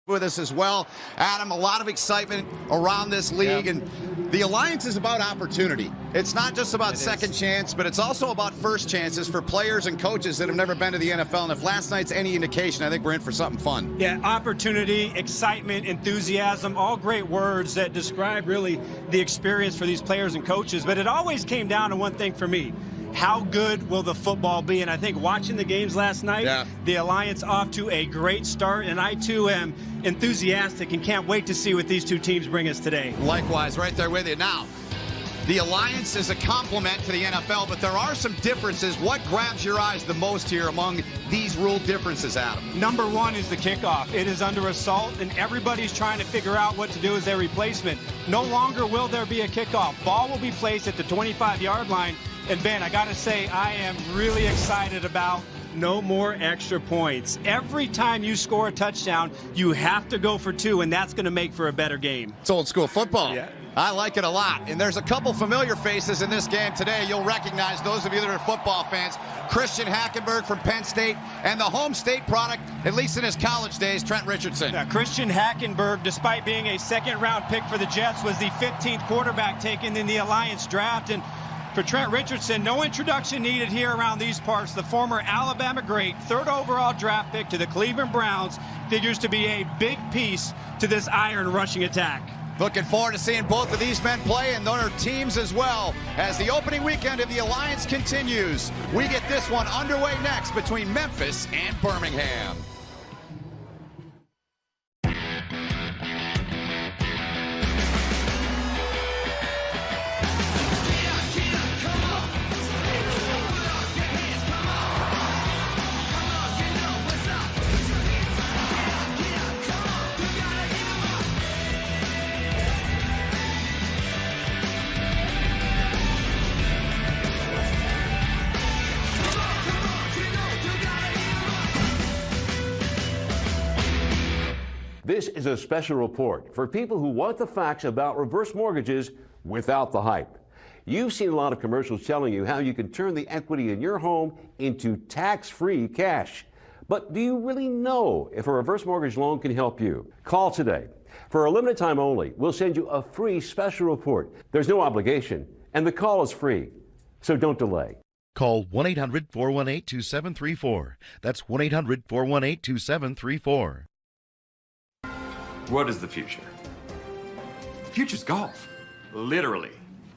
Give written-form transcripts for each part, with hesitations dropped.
with us as well. Adam, a lot of excitement around this league, and the Alliance is about opportunity. It's not just about second chance, but it's also about first chances for players and coaches that have never been to the NFL. And if last night's any indication, I think we're in for something fun. Yeah, opportunity, excitement, enthusiasm, all great words that describe really the experience for these players and coaches. But it always came down to one thing for me. How good will the football be? And I think watching the games last night, the Alliance off to a great start, and I too am enthusiastic and can't wait to see what these two teams bring us today. Likewise, right there with you. Now, the Alliance is a complement to the NFL, but there are some differences. What grabs your eyes the most here among these rule differences, Adam? Number one is the kickoff. It is under assault, and everybody's trying to figure out what to do as their replacement. No longer will there be a kickoff. Ball will be placed at the 25-yard line. And Ben, I got to say, I am really excited about no more extra points. Every time you score a touchdown, you have to go for two, and that's going to make for a better game. It's old school football. Yeah. I like it a lot. And there's a couple familiar faces in this game today. You'll recognize those of you that are football fans. Christian Hackenberg from Penn State, and the home state product, at least in his college days, Trent Richardson. Yeah, Christian Hackenberg, despite being a second-round pick for the Jets, was the 15th quarterback taken in the Alliance draft. And for Trent Richardson, no introduction needed here around these parts. The former Alabama great, third overall draft pick to the Cleveland Browns, figures to be a big piece to this iron rushing attack. Looking forward to seeing both of these men play and their teams as well as the opening weekend of the Alliance continues. We get this one underway next between Memphis and Birmingham. This is a special report for people who want the facts about reverse mortgages without the hype. You've seen a lot of commercials telling you how you can turn the equity in your home into tax-free cash. But do you really know if a reverse mortgage loan can help you? Call today. For a limited time only, we'll send you a free special report. There's no obligation, and the call is free. So don't delay. Call 1-800-418-2734. That's 1-800-418-2734. What is the future? The future's golf. Literally.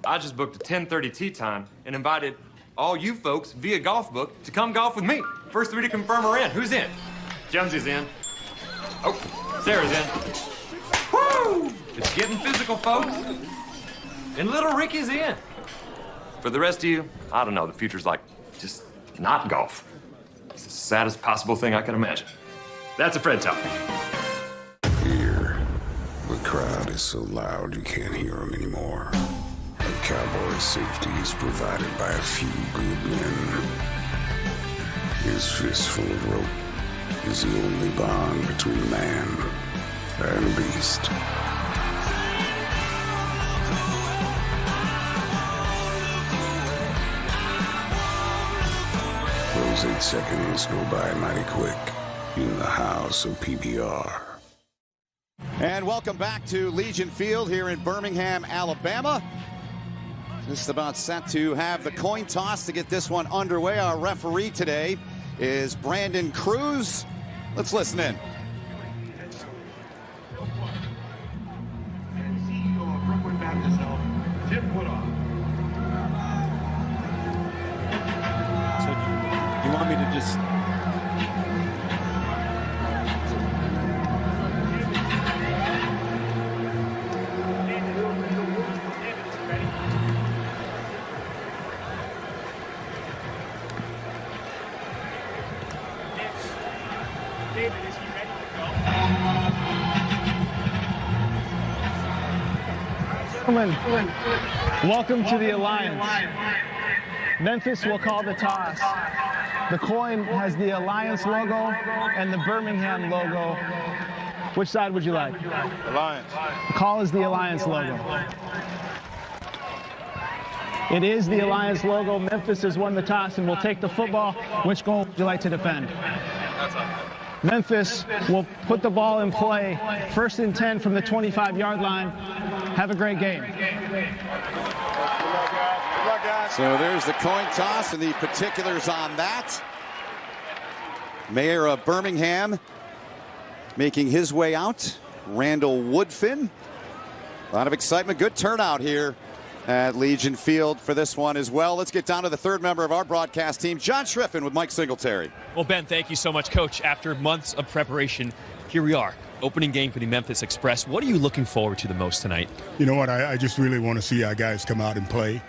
I just booked a 10:30 tee time and invited all you folks via golf book to come golf with me. First three to confirm are in. Who's in? Jonesy's in. Oh, Sarah's in. Woo! It's getting physical, folks. And little Ricky's in. For the rest of you, I don't know. The future's like just not golf. It's the saddest possible thing I can imagine. That's a Fred topic. The crowd is so loud you can't hear them anymore. The cowboy's safety is provided by a few good men. His fistful of rope is the only bond between man and beast. Those 8 seconds go by mighty quick in the house of PBR. And welcome back to Legion Field here in Birmingham, Alabama. Just about set to have the coin toss to get this one underway. Our referee today is Brandon Cruz. Let's listen in. So you want me to just... Gentlemen, welcome to the Alliance. Memphis will call the toss. The coin has the Alliance logo and the Birmingham logo. Which side would you like? Alliance. The call is the Alliance logo. It is the Alliance logo. Memphis has won the toss and will take the football. Which goal would you like to defend? That's all. Memphis will put the ball in play, 1st and 10 from the 25-yard line. Have a great game. So there's the coin toss and the particulars on that. Mayor of Birmingham making his way out. Randall Woodfin. A lot of excitement. Good turnout here at Legion Field for this one as well. Let's get down to the third member of our broadcast team, John Schriffen with Mike Singletary. Well, Ben, thank you so much, Coach. After months of preparation, here we are. Opening game for the Memphis Express. What are you looking forward to the most tonight? You know what? I just really want to see our guys come out and play.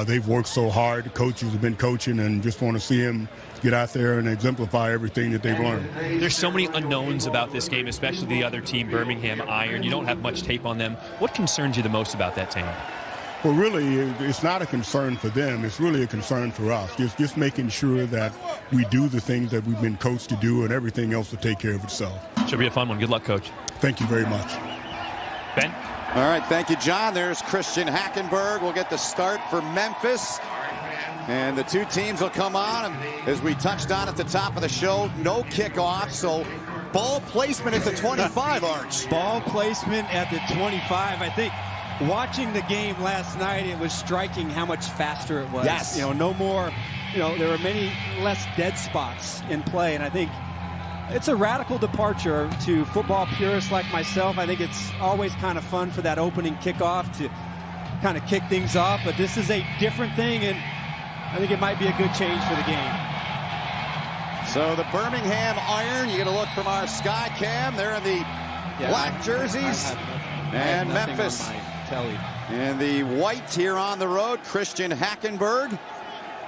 They've worked so hard. The coaches have been coaching, and just want to see them get out there and exemplify everything that they've learned. There's so many unknowns about this game, especially the other team, Birmingham Iron. You don't have much tape on them. What concerns you the most about that team? Well, really, it's not a concern for them. It's really a concern for us. Just making sure that we do the things that we've been coached to do, and everything else will take care of itself. Should be a fun one. Good luck, Coach. Thank you very much. Ben? All right, thank you, John. There's Christian Hackenberg. We'll get the start for Memphis. And the two teams will come on. And as we touched on at the top of the show, no kickoff, so ball placement at the 25, Arch. Ball placement at the 25. I think watching the game last night, it was striking how much faster it was. Yes. You know, no more, you know, there were many less dead spots in play. And I think it's a radical departure to football purists like myself. I think it's always kind of fun for that opening kickoff to kind of kick things off. But this is a different thing, and I think it might be a good change for the game. So the Birmingham Iron, you get a look from our sky cam. They're in the black jerseys. And Memphis in the white here on the road. Christian Hackenberg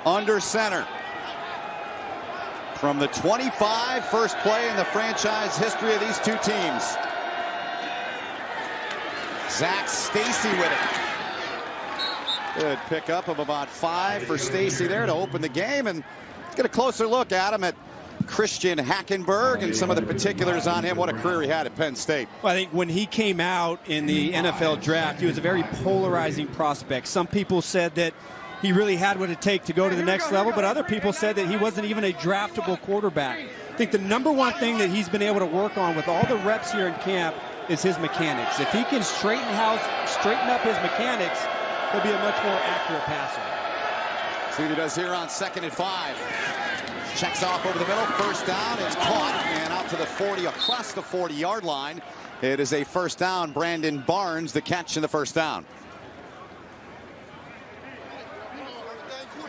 under center. From the 25, first play in the franchise history of these two teams. Zach Stacy with it. Good pickup of about 5 for Stacy there to open the game. And let's get a closer look at him, at Christian Hackenberg and some of the particulars on him. What a career he had at Penn State. Well, I think when he came out in the NFL draft, he was a very polarizing prospect. Some people said that he really had what it takes to go to the next level, but other people said that he wasn't even a draftable quarterback. I think the number one thing that he's been able to work on with all the reps here in camp is his mechanics. If he can straighten up his mechanics, he'll be a much more accurate passer. See what he does here on 2nd and 5. Checks off over the middle, first down, it's caught, and out to the 40, across the 40-yard line. It is a first down. Brandon Barnes, the catch in the first down.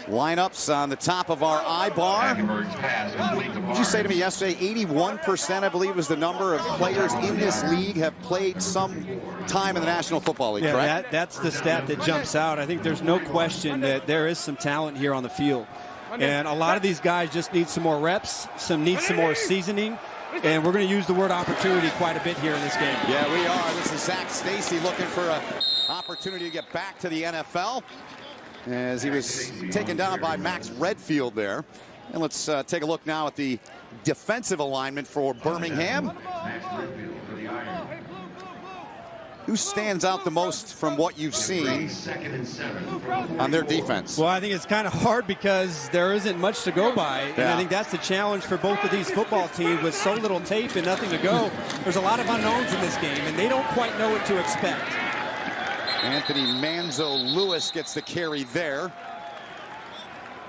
Lineups on the top of our I-bar. Did you say to me yesterday, 81%, I believe, was the number of players in this league have played some time in the National Football League, correct? That's the stat that jumps out. I think there's no question that there is some talent here on the field. And a lot of these guys just need some more reps, need some more seasoning. And we're going to use the word opportunity quite a bit here in this game. Yeah, we are. This is Zach Stacy looking for an opportunity to get back to the NFL, as he was taken down by Max Redfield there. And let's take a look now at the defensive alignment for Birmingham. Who stands out the most from what you've seen on their defense? Well, I think it's kind of hard because there isn't much to go by. And I think that's the challenge for both of these football teams with so little tape and nothing to go. There's a lot of unknowns in this game, and they don't quite know what to expect. Anthony Manzo-Lewis gets the carry there.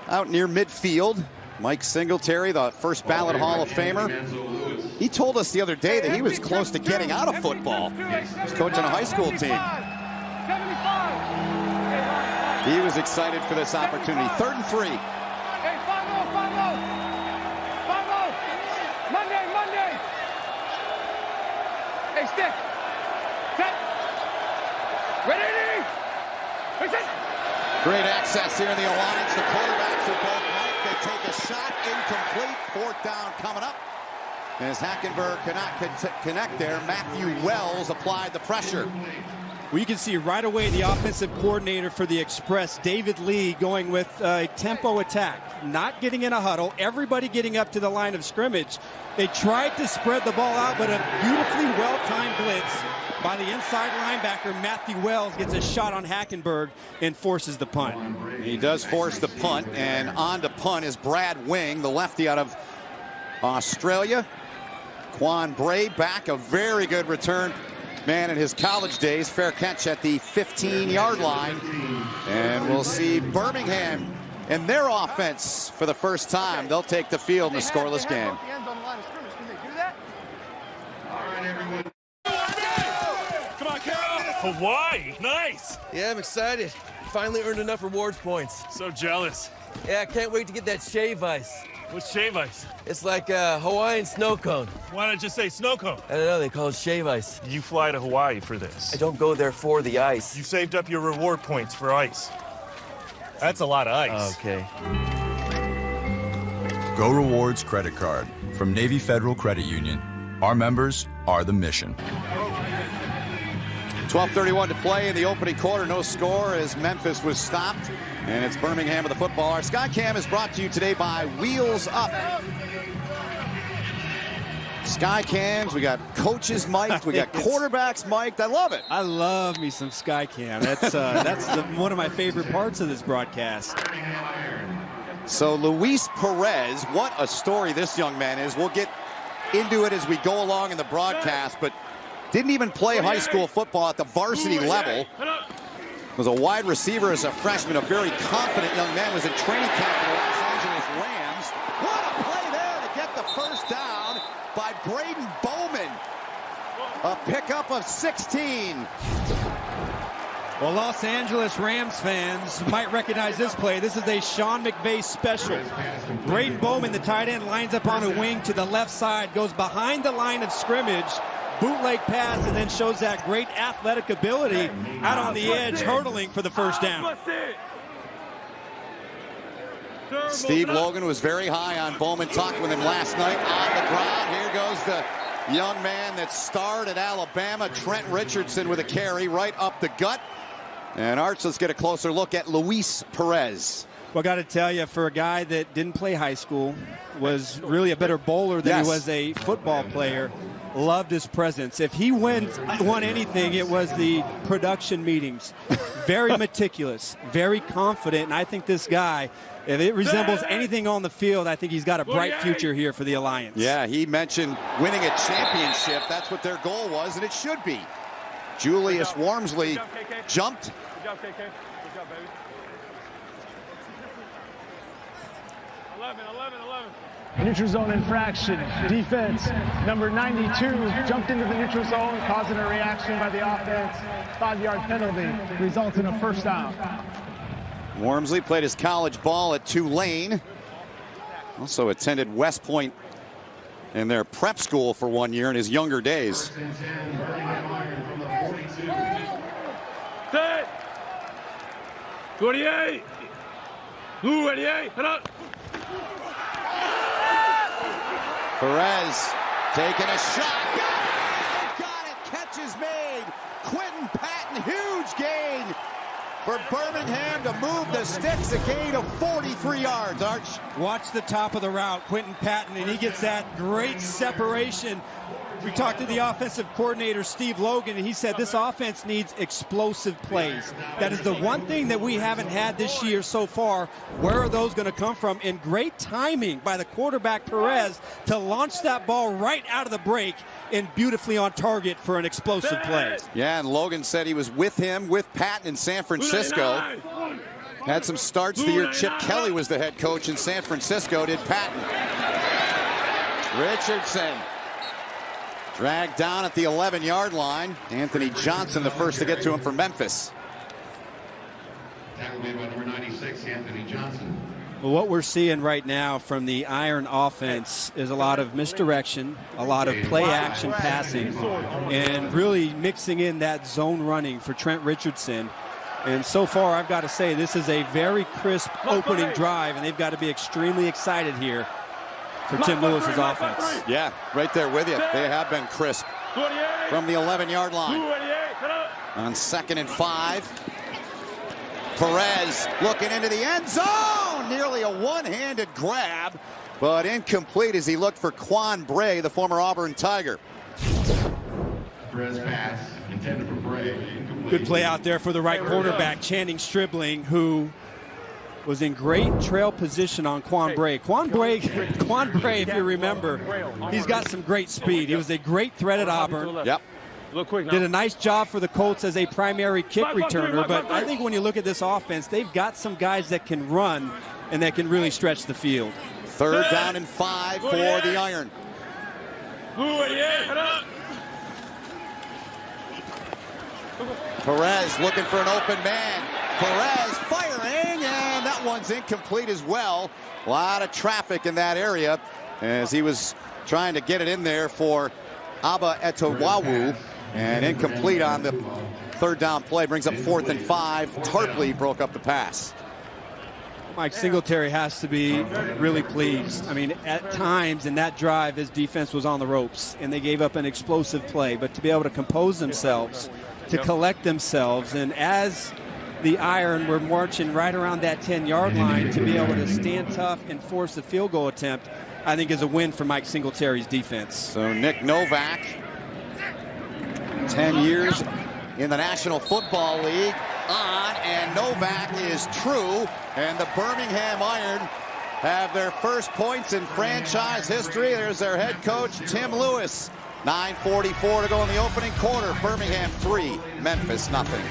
Out near midfield, Mike Singletary, the first ballot Hall of Famer. He told us the other day that he was close to getting out of football. He was coaching a high school team. He was excited for this opportunity. 3rd and 3. Monday. Hey, stick. Set. Ready? Great access here in the alliance. The quarterbacks are both right. They take a shot, incomplete. 4th down coming up. As Hackenberg cannot connect there, Matthew Wells applied the pressure. Well, you can see right away the offensive coordinator for the Express, David Lee, going with a tempo attack, not getting in a huddle, everybody getting up to the line of scrimmage. They tried to spread the ball out, but a beautifully well-timed blitz by the inside linebacker, Matthew Wells, gets a shot on Hackenberg and forces the punt. He does force the punt, and on to punt is Brad Wing, the lefty out of Australia. Quan Bray back, a very good return man in his college days. Fair catch at the 15-yard line. And we'll see Birmingham and their offense for the first time. They'll take the field in a scoreless game. Come on, Carol. Hawaii, nice. Yeah, I'm excited. Finally earned enough rewards points. So jealous. Yeah, I can't wait to get that shave ice. What's shave ice? It's like a Hawaiian snow cone. Why not just say snow cone? I don't know, they call it shave ice. You fly to Hawaii for this. I don't go there for the ice. You saved up your reward points for ice. That's a lot of ice. Okay. Go Rewards credit card from Navy Federal Credit Union. Our members are the mission. 12:31 to play in the opening quarter. No score as Memphis was stopped. And it's Birmingham with the football. Our Skycam is brought to you today by Wheels Up. Skycams, we got coaches mic'd, we got quarterbacks mic'd. I love it. I love me some Skycam. That's one of my favorite parts of this broadcast. So Luis Perez, what a story this young man is. We'll get into it as we go along in the broadcast, but didn't even play high school football at the varsity level. Was a wide receiver as a freshman, a very confident young man, was in training camp for the Los Angeles Rams. What a play there to get the first down by Braden Bowman. A pickup of 16. Well, Los Angeles Rams fans might recognize this play. This is a Sean McVay special. Braden Bowman, the tight end, lines up on a wing to the left side, goes behind the line of scrimmage, bootleg pass, and then shows that great athletic ability out on the edge, hurdling for the first down. Steve Logan was very high on Bowman, talked with him last night on the ground. Here goes the young man that starred at Alabama, Trent Richardson, with a carry right up the gut. And Arch, let's get a closer look at Luis Perez. Well, I got to tell you, for a guy that didn't play high school, was really a better bowler than he was a football player, loved his presence. If he won anything, it was the production meetings. Very meticulous, very confident, and I think this guy, if it resembles anything on the field, I think he's got a bright future here for the Alliance. Yeah, he mentioned winning a championship. That's what their goal was, and it should be. Julius Wormsley jumped. Good job, KK. Good job, baby. 11. Neutral zone infraction. Defense, number 92, jumped into the neutral zone, causing a reaction by the offense. 5-yard penalty results in a first down. Wormsley played his college ball at Tulane. Also attended West Point in their prep school for 1 year in his younger days. Set. 28. 28. Perez taking a shot. Got it. Catch is made. Quentin Patton, huge gain for Birmingham to move the sticks. A gain of 43 yards, Arch. Watch the top of the route, Quentin Patton, and he gets that great separation. We talked to the offensive coordinator, Steve Logan, and he said this offense needs explosive plays. That is the one thing that we haven't had this year so far. Where are those going to come from? And great timing by the quarterback, Perez, to launch that ball right out of the break and beautifully on target for an explosive play. Yeah, and Logan said he was with Patton in San Francisco. Had some starts the year Chip Kelly was the head coach in San Francisco, did Patton. Richardson dragged down at the 11-yard line. Anthony Johnson, the first to get to him for Memphis. Tackle made by number 96, Anthony Johnson. Well, what we're seeing right now from the Iron offense is a lot of misdirection, a lot of play-action passing, and really mixing in that zone running for Trent Richardson. And so far, I've got to say, this is a very crisp opening drive, and they've got to be extremely excited here for Tim Lewis's offense. Yeah, right there with you. They have been crisp from the 11-yard line. On 2nd and 5. Perez looking into the end zone. Nearly a one-handed grab, but incomplete as he looked for Quan Bray, the former Auburn Tiger. Perez pass intended for Bray. Good play out there for the right quarterback, Channing Stribling, who was in great trail position on Quan Bray. Quan Bray, if you remember, he's got some great speed. He was a great threat at Auburn. Yep. Did a nice job for the Colts as a primary kick returner, but I think when you look at this offense, they've got some guys that can run and that can really stretch the field. 3rd down and 5 for the Iron. Perez looking for an open man. Perez firing, and that one's incomplete as well. A lot of traffic in that area as he was trying to get it in there for Aba Etowawu, and incomplete on the 3rd down play. Brings up 4th and 5. Tarpley broke up the pass. Mike Singletary has to be really pleased. I mean, at times in that drive, his defense was on the ropes, and they gave up an explosive play. But to be able to compose themselves, to collect themselves, and as the Iron were marching right around that 10-yard line, to be able to stand tough and force a field goal attempt, I think is a win for Mike Singletary's defense. So Nick Novak, 10 years in the National Football League on, and Novak is true, and the Birmingham Iron have their first points in franchise history. There's their head coach, Tim Lewis. 9:44 to go in the opening quarter. Birmingham 3, Memphis nothing.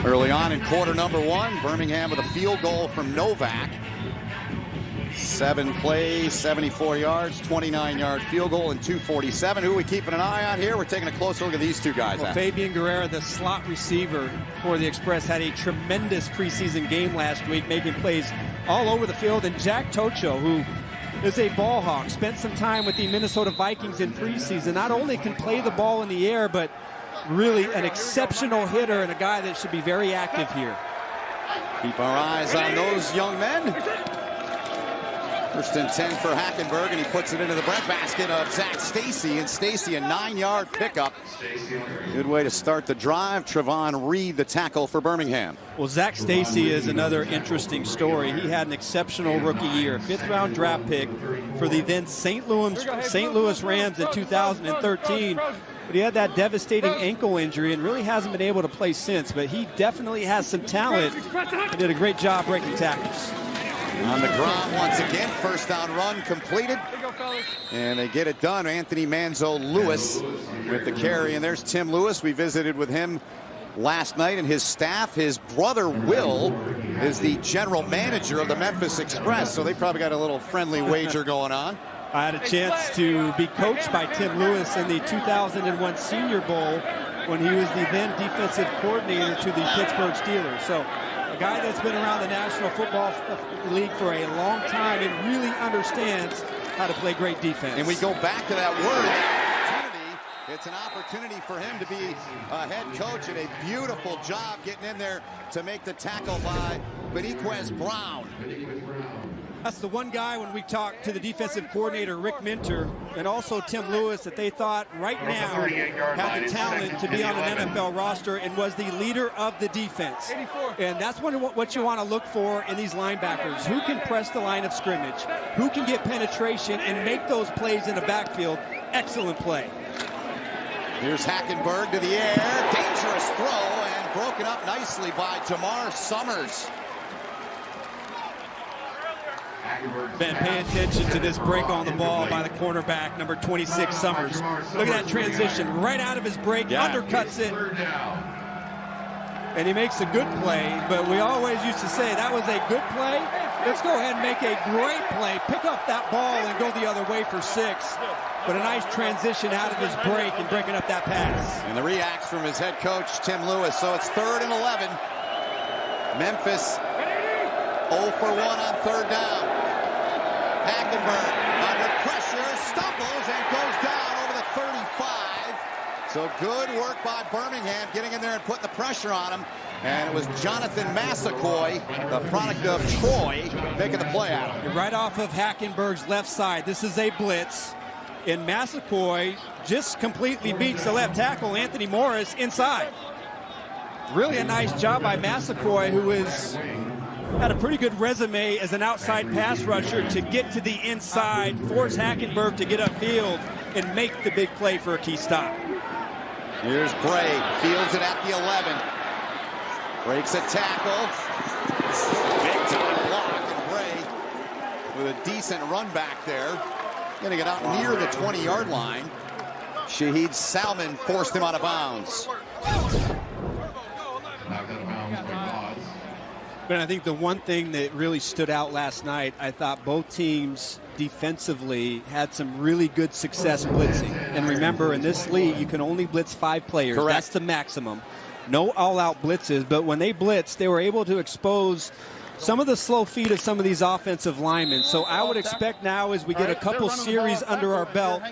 Early on in quarter number 1, Birmingham with a field goal from Novak. 7 plays, 74 yards, 29-yard field goal, and 2:47. Who are we keeping an eye on here? We're taking a closer look at these two guys. Well, Fabian Guerrera, the slot receiver for the Express, had a tremendous preseason game last week, making plays all over the field. And Jack Tocho, who is a ball hawk, spent some time with the Minnesota Vikings in preseason, not only can play the ball in the air, but really an exceptional hitter and a guy that should be very active here. Keep our eyes on those young men. 1st and 10 for Hackenberg, and he puts it into the breadbasket of Zach Stacy, and Stacy a 9-yard pickup. Good way to start the drive. Trevon Reed, the tackle for Birmingham. Well, Zach Stacy is another interesting story. He had an exceptional rookie year, 5th-round draft pick for the then St. Louis Rams in 2013. But he had that devastating ankle injury and really hasn't been able to play since. But he definitely has some talent and did a great job breaking tackles. On the ground once again, 1st down run completed. And they get it done. Anthony Manzo Lewis with the carry. And there's Tim Lewis. We visited with him last night and his staff. His brother Will is the general manager of the Memphis Express. So they probably got a little friendly wager going on. I had a chance to be coached by Tim Lewis in the 2001 Senior Bowl when he was the then defensive coordinator to the Pittsburgh Steelers. So a guy that's been around the National Football League for a long time and really understands how to play great defense. And we go back to that word, opportunity. It's an opportunity for him to be a head coach, and a beautiful job getting in there to make the tackle by Beniquez Brown. That's the one guy when we talked to the defensive coordinator, Rick Minter, and also Tim Lewis, that they thought right now had the talent to be on an NFL roster and was the leader of the defense. And that's what you want to look for in these linebackers. Who can press the line of scrimmage? Who can get penetration and make those plays in the backfield? Excellent play. Here's Hackenberg to the air. Dangerous throw, and broken up nicely by Jamar Summers. Ben, pay attention to this break on the ball by the cornerback, number 26, Summers. Look at that transition. Right out of his break, undercuts it. And he makes a good play, but we always used to say that was a good play. Let's go ahead and make a great play. Pick up that ball and go the other way for 6. But a nice transition out of his break and breaking up that pass. And the reacts from his head coach, Tim Lewis. So it's 3rd and 11. Memphis 0 for 1 on 3rd down. Hackenberg under pressure, stumbles and goes down over the 35. So good work by Birmingham getting in there and putting the pressure on him. And it was Jonathan Massaquoi, the product of Troy, making the play at him. Right off of Hackenberg's left side. This is a blitz. And Massaquoi just completely beats the left tackle, Anthony Morris, inside. Really a nice job by Massaquoi, who had a pretty good resume as an outside pass rusher, to get to the inside, force Hackenberg to get upfield, and make the big play for a key stop. Here's Bray, fields it at the 11. Breaks a tackle. Big time block, and Bray with a decent run back there. Gonna get out near the 20-yard line. Shaheed Salmon forced him out of bounds. But I think the one thing that really stood out last night, I thought both teams defensively had some really good success blitzing. And remember, in this league, you can only blitz 5 players. Correct. That's the maximum. No all-out blitzes, but when they blitzed, they were able to expose some of the slow feet of some of these offensive linemen. So I would expect now, as we get a couple series under our belt,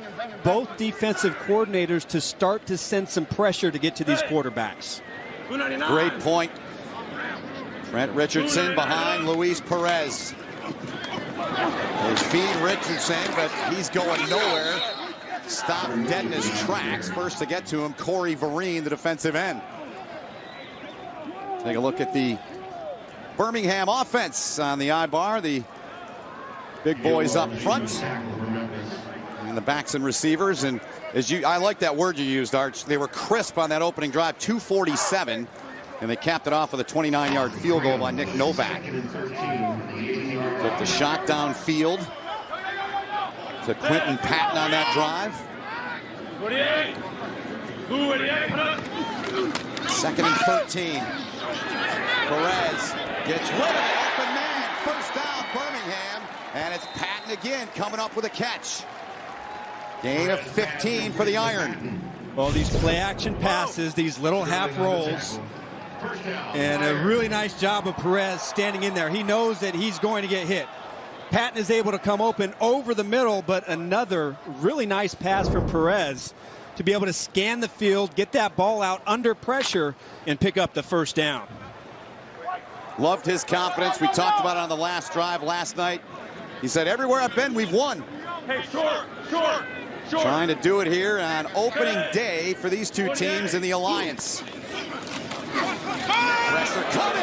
both defensive coordinators to start to send some pressure to get to these quarterbacks. Great point. Trent Richardson behind Luis Perez. They feed Richardson, but he's going nowhere. Stopped dead in his tracks. First to get to him, Corey Vereen, the defensive end. Take a look at the Birmingham offense on the I-bar. The big boys up front. And the backs and receivers. And I like that word you used, Arch. They were crisp on that opening drive, 247. And they capped it off with a 29-yard field goal by Nick Novak. Took the shot downfield to Quentin Patton on that drive. 2nd and 13. Perez gets rid of it. Open man. First down, Birmingham. And it's Patton again coming up with a catch. Gain of 15 for the Iron. Well, these play-action passes, these little half rolls, and a really nice job of Perez standing in there. He knows that he's going to get hit. Patton is able to come open over the middle, but another really nice pass from Perez to be able to scan the field, get that ball out under pressure, and pick up the first down. Loved his confidence. We talked about it on the last drive last night. He said, everywhere I've been, we've won. Hey, short. Trying to do it here on opening day for these two teams in the Alliance. Pressure coming.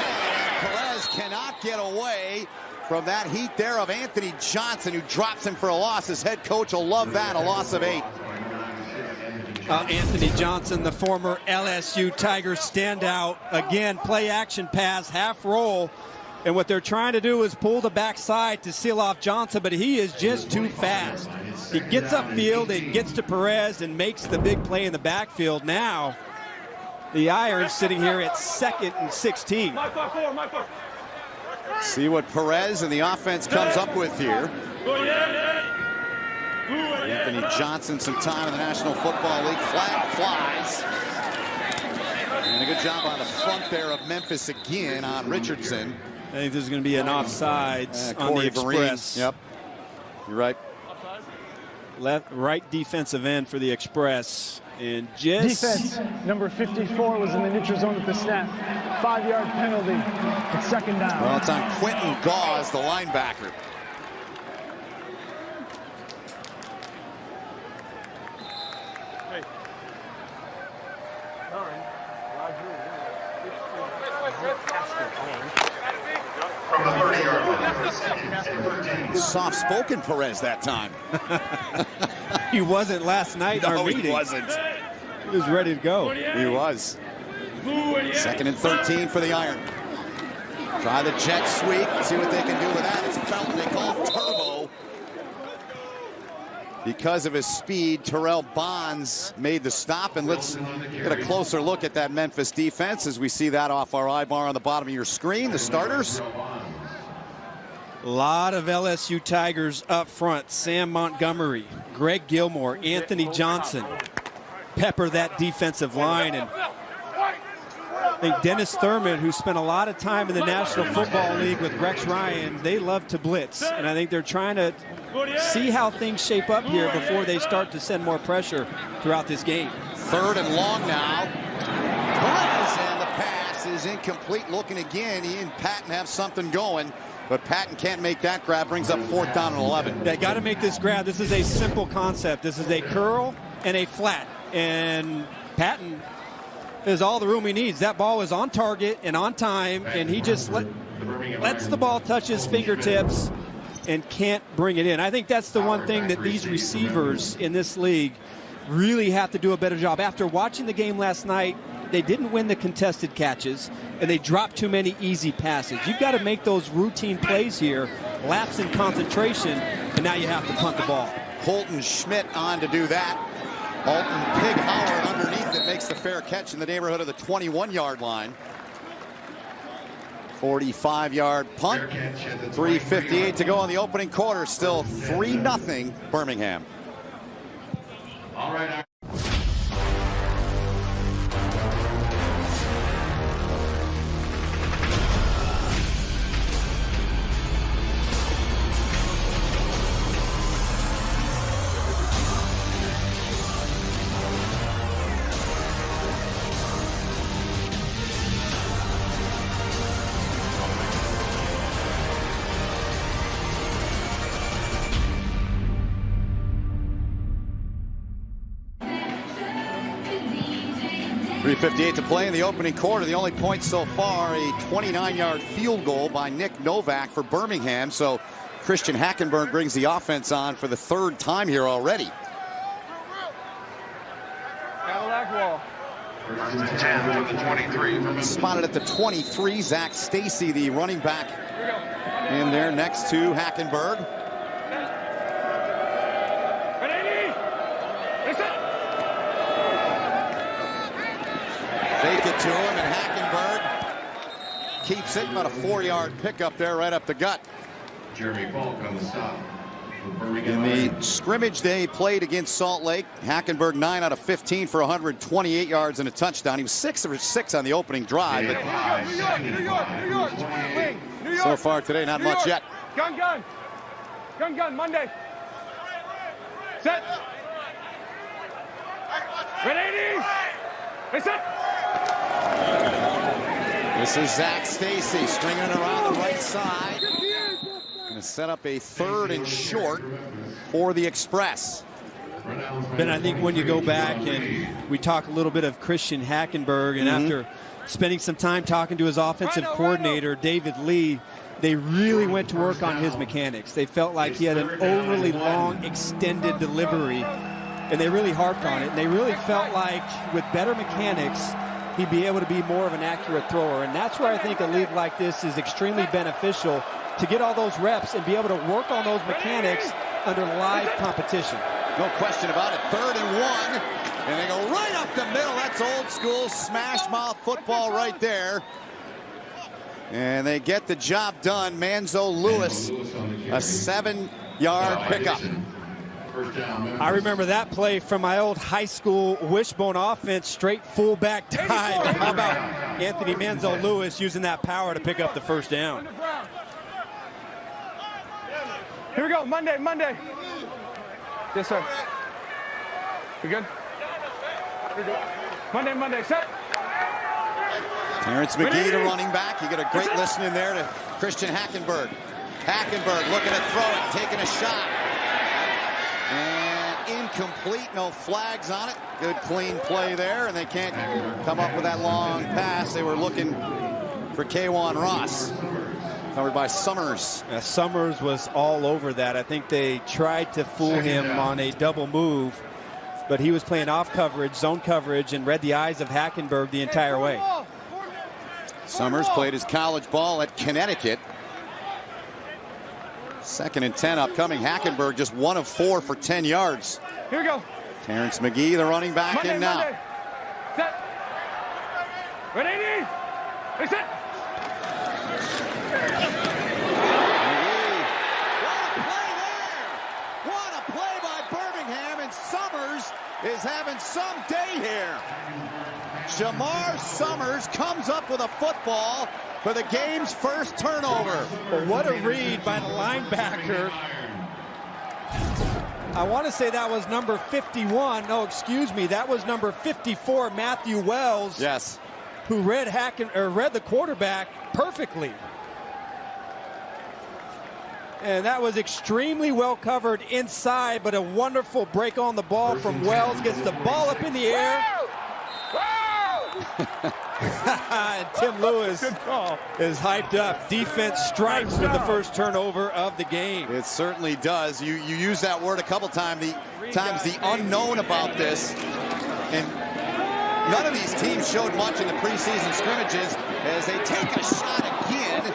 Perez cannot get away from that heat there of Anthony Johnson, who drops him for a loss. His head coach will love that, a loss of 8. Anthony Johnson, the former LSU Tigers standout. Again, play action pass, half roll. And what they're trying to do is pull the backside to seal off Johnson, but he is just too fast. He gets upfield and gets to Perez and makes the big play in the backfield. Now, the Irons sitting here at 2nd and 16. See what Perez and the offense comes up with here. Anthony Johnson some time in the National Football League. Flag flies. And a good job on the front there of Memphis again on Richardson. I think this is going to be an offsides on the Express. Yep, you're right. Right defensive end for the Express. And just defense number 54 was in the neutral zone at the snap. 5-yard penalty. It's 2nd down. Well, it's on Quentin Gauze, the linebacker. From the 30-yard line. Soft-spoken Perez that time. He wasn't last night in our meeting. He wasn't. He was ready to go. He was. 2nd and 13 for the Iron. Try the jet sweep. See what they can do with that. It's Felton. They call him Turbo. Because of his speed, Terrell Bonds made the stop. And let's get a closer look at that Memphis defense as we see that off our I-bar on the bottom of your screen. The starters. A lot of LSU Tigers up front. Sam Montgomery, Greg Gilmore, Anthony Johnson pepper that defensive line. And I think Dennis Thurman, who spent a lot of time in the National Football League with Rex Ryan, they love to blitz. And I think they're trying to see how things shape up here before they start to send more pressure throughout this game. 3rd and long now. And the pass is incomplete. Looking again, he and Patton have something going, but Patton can't make that grab. Brings up 4th down and 11. They got to make this grab. This is a simple concept. This is a curl and a flat, and Patton is all the room he needs. That ball is on target and on time, and he just lets the ball touch his fingertips and can't bring it in. I think that's the one thing that these receivers in this league really have to do a better job. After watching the game last night, they didn't win the contested catches, and they dropped too many easy passes. You've got to make those routine plays here, lapse in concentration, and now you have to punt the ball. Holton Schmidt on to do that. Holton Pig Howard underneath it makes the fair catch in the neighborhood of the 21-yard line. 45-yard punt. 3:58 to go in the opening quarter. Still 3-0 Birmingham. All right. 3:58 to play in the opening quarter. The only point so far, a 29-yard field goal by Nick Novak for Birmingham. So Christian Hackenberg brings the offense on for the 3rd time here already. Cadillac wall. The 23. Spotted at the 23, Zach Stacy, the running back, in there next to Hackenberg. Fake it to him, and Hackenberg keeps it. About a 4-yard pickup there right up the gut. Jeremy Falk on the stop. In the scrimmage they played against Salt Lake, Hackenberg 9 out of 15 for 128 yards and a touchdown. He was 6 of 6 on the opening drive. But New York. so far today, not much yet. Gun, Monday. Set. Ready? Hey, set. This is Zach Stacy stringing it around the right side. Going to set up a 3rd and short for the Express. Ben, I think when you go back and we talk a little bit of Christian Hackenberg, and after spending some time talking to his offensive coordinator, David Lee, they really went to work on his mechanics. They felt like he had an overly long, extended delivery, and they really harped on it. And they really felt like with better mechanics, he'd be able to be more of an accurate thrower. And that's where I think a league like this is extremely beneficial, to get all those reps and be able to work on those mechanics under live competition. No question about it. 3rd and 1. And they go right up the middle. That's old school smash mouth football right there. And they get the job done. Manzo Lewis, a 7-yard pickup. I remember that play from my old high school wishbone offense, straight fullback dive. How about Anthony Manzo Lewis using that power to pick up the 1st down? Here we go, Monday. Yes, sir. We good? Monday, set. Terrence McGee, the running back. You get a great listening there to Christian Hackenberg. Hackenberg looking to throw it, taking a shot. And incomplete, no flags on it. Good clean play there, and they can't come up with that long pass. They were looking for K'Wan Ross. Covered by Summers. Yeah, Summers was all over that. I think they tried to fool him on a double move, but he was playing off coverage, zone coverage, and read the eyes of Hackenberg the entire way. Summers played his college ball at Connecticut. 2nd and 10 upcoming. Hackenberg just 1 of 4 for 10 yards. Here we go. Terrence McGee, the running back, in now. Set. Ready? Hey, set. What a play by Birmingham, and Summers is having some day here. Jamar Summers comes up with a football for the game's first turnover. Well, what a read by the linebacker. I want to say that was number 51. No, excuse me. That was number 54, Matthew Wells. Yes. Who read the quarterback perfectly. And that was extremely well covered inside, but a wonderful break on the ball from Wells. Gets the ball up in the air. And Tim Lewis is hyped up. Defense strikes with the first turnover of the game. It certainly does. You use that word a couple times. The unknown about this. And none of these teams showed much in the preseason scrimmages as they take a shot again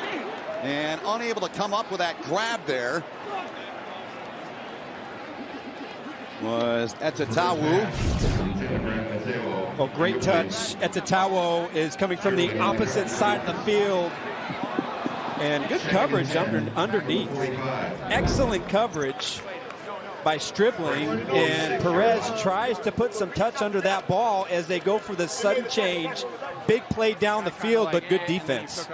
and unable to come up with that grab there. Was Etatawu. Well, great touch. Etatawu is coming from the opposite side of the field. And good coverage underneath. Excellent coverage by Stribling. And Perez tries to put some touch under that ball as they go for the sudden change. Big play down the field, but good defense.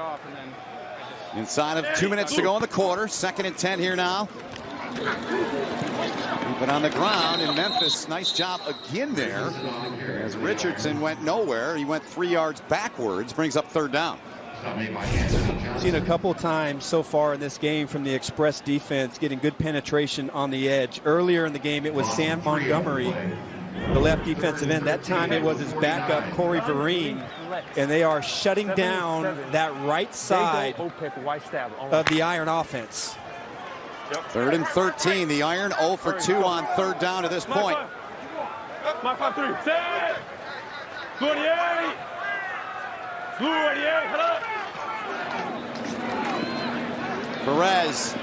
Inside of 2 minutes to go in the quarter. 2nd and 10 here now. But on the ground in Memphis, nice job again there. As Richardson went nowhere, he went 3 yards backwards, brings up 3rd down. Seen a couple times so far in this game from the Express defense getting good penetration on the edge. Earlier in the game, it was Sam Montgomery, the left defensive end. That time it was his backup, Corey Vereen. And they are shutting down that right side of the Iron offense. 3rd and 13. The Iron 0 for 2 on 3rd down to this point. My 5-3. Set. 28. 28. Perez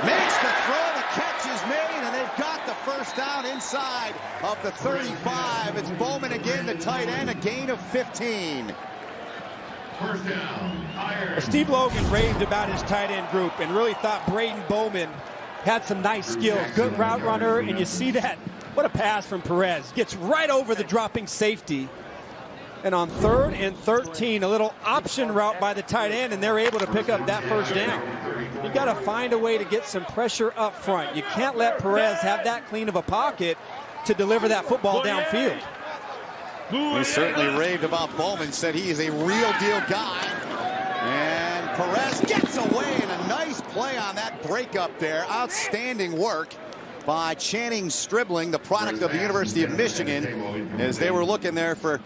makes the throw. The catch is made, and they've got the first down inside of the 35. It's Bowman again, the tight end, a gain of 15. First down, Iron. Steve Logan raved about his tight end group and really thought Braden Bowman had some nice skills. Good route runner, and you see that. What a pass from Perez. Gets right over the dropping safety. And on 3rd and 13, a little option route by the tight end, and they're able to pick up that first down. You got to find a way to get some pressure up front. You can't let Perez have that clean of a pocket to deliver that football downfield. He certainly raved about Bowman, said he is a real deal guy. And Perez gets away, and a nice play on that breakup there. Outstanding work by Channing Stribling, the product of the University of Michigan, as they were looking there for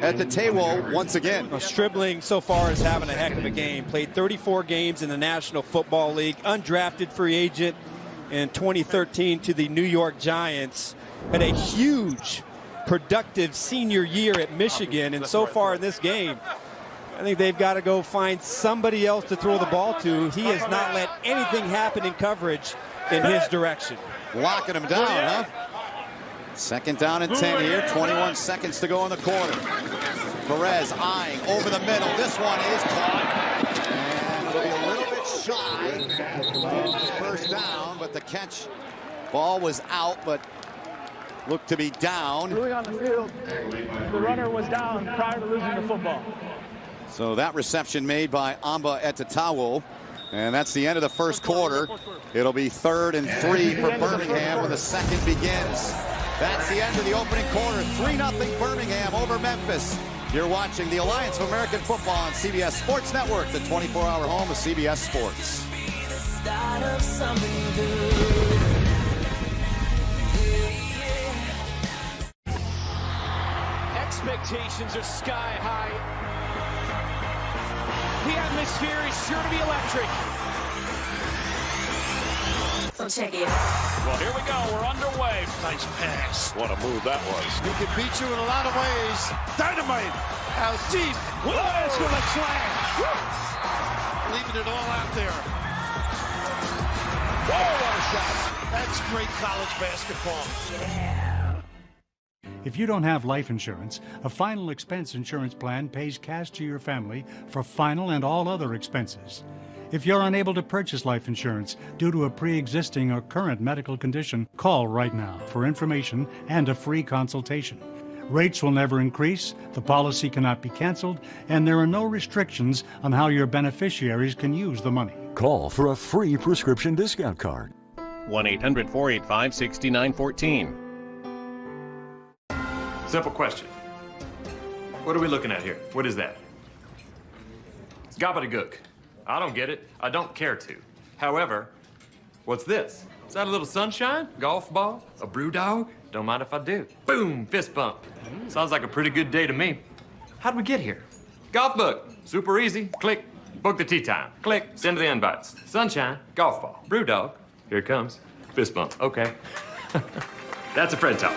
Etatawu once again. Well, Stribling so far is having a heck of a game. Played 34 games in the National Football League, undrafted free agent in 2013 to the New York Giants. Had a huge productive senior year at Michigan, and so far in this game, I think they've got to go find somebody else to throw the ball to. He has not let anything happen in coverage in his direction. Locking him down, huh? 2nd down and 10 here, 21 seconds to go in the quarter. Perez eyeing over the middle. This one is caught. And it'll be a little bit shy of the first down, but the catch, ball was out, but looked to be down. Ruling on the field, the runner was down prior to losing the football. So that reception made by Amba Etatawu. And that's the end of the first quarter. It'll be 3rd and 3 for Birmingham when the second begins. That's the end of the opening quarter. 3-0 Birmingham over Memphis. You're watching the Alliance of American Football on CBS Sports Network, the 24-hour home of CBS Sports. Expectations are sky high. The atmosphere is sure to be electric. So check it. Well, here we go. We're underway. Nice pass. What a move that was. He can beat you in a lot of ways. Dynamite. Out deep. Whoa, it's going to slam. Leaving it all out there. Whoa, what a shot. That's great college basketball. Yeah. If you don't have life insurance, a final expense insurance plan pays cash to your family for final and all other expenses. If you're unable to purchase life insurance due to a pre-existing or current medical condition, call right now for information and a free consultation. Rates will never increase, the policy cannot be canceled, and there are no restrictions on how your beneficiaries can use the money. Call for a free prescription discount card. 1-800-485-6914. Simple question. What are we looking at here? What is that? It's gobbledygook. I don't get it. I don't care to. However, what's this? Is that a little sunshine? Golf ball? A brew dog? Don't mind if I do. Boom! Fist bump. Sounds like a pretty good day to me. How'd we get here? Golf book. Super easy. Click. Book the tee time. Click. Send the invites. Sunshine. Golf ball. Brew dog. Here it comes. Fist bump. Okay. That's a Fred talk.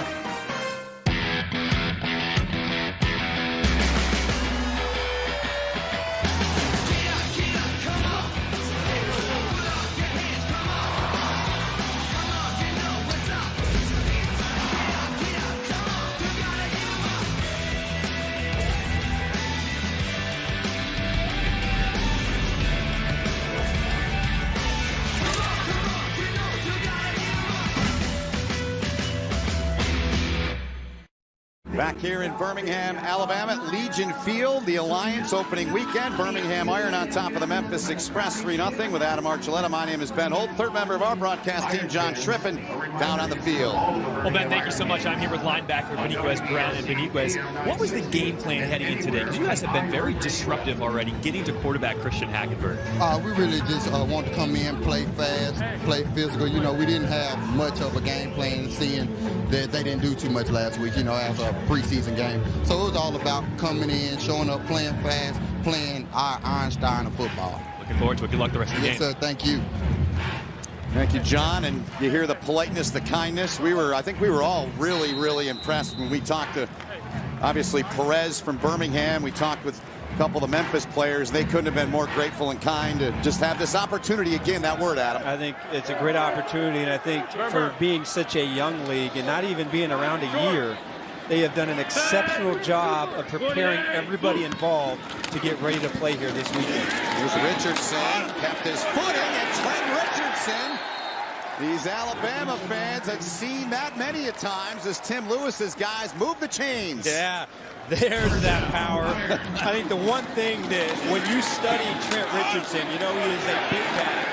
Back here in Birmingham, Alabama, at Legion Field, the Alliance opening weekend. Birmingham Iron on top of the Memphis Express 3-0 with Adam Archuleta. My name is Ben Holt. Third member of our broadcast team, John Schriffen, down on the field. Well, Ben, thank you so much. I'm here with linebacker Benitez Brown. And Benitez, what was the game plan heading in today? Because you guys have been very disruptive already, getting to quarterback Christian Hackenberg. We really just want to come in, play fast, play physical. You know, we didn't have much of a game plan, seeing that they didn't do too much last week, you know, as a preseason game. So it was all about coming in, showing up, playing fast, playing our Einstein of football. Looking forward to it. Good luck the rest of the game. Yes, sir. Thank you. Thank you, John. And you hear the politeness, the kindness. I think we were all really, really impressed when we talked to, obviously, Perez from Birmingham. We talked with a couple of the Memphis players. They couldn't have been more grateful and kind to just have this opportunity again. That word, Adam. I think it's a great opportunity, and I think for being such a young league and not even being around a year, they have done an exceptional job of preparing everybody involved to get ready to play here this weekend. Here's Richardson, kept his footing, and Trent Richardson. These Alabama fans have seen that many a times as Tim Lewis's guys move the chains. Yeah, there's that power. I think the one thing that when you study Trent Richardson, you know he is a big guy.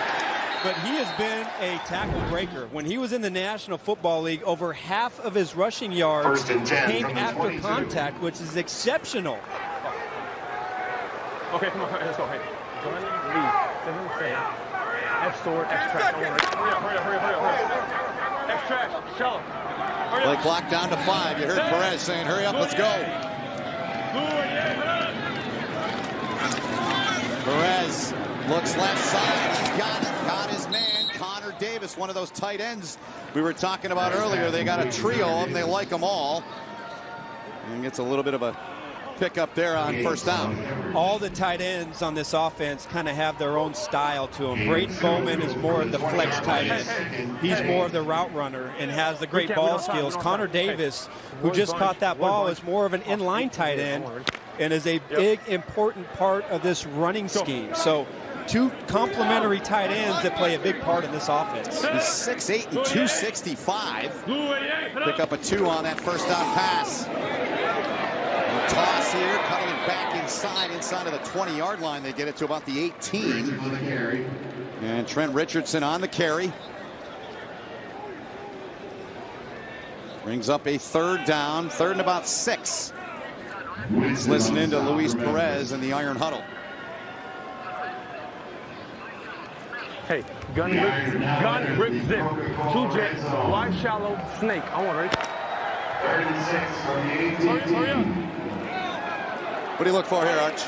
But he has been a tackle breaker. When he was in the National Football League, over half of his rushing yards came after contact, which is exceptional. Okay, come on, let's go. Hey, join the lead. X sword, X track. Hurry up. X track, show. Play clock down to 5. You heard Perez saying, hurry up, let's go. Perez looks left side. He's got it. Got his man, Connor Davis, one of those tight ends we were talking about earlier. They got a trio of them. They like them all. And gets a little bit of a pick up there on first down. All the tight ends on this offense kind of have their own style to them. Braden Bowman is more of the flex tight end. He's more of the route runner and has the great ball skills. Connor Davis, who just caught that ball, is more of an inline tight end and is a big, important part of this running scheme. So two complementary tight ends that play a big part in this offense. He's 6'8" and 265. Pick up a 2 on that first down pass. The toss here, cutting it back inside of the 20-yard line. They get it to about the 18. And Trent Richardson on the carry. Brings up a third down, third and about 6. Let's listen in to Luis Perez in the Iron Huddle. Hey, gun grip, zip, 2 jets, wide shallow, snake. I want it. 36 from the 18. What do you look for here, Arch?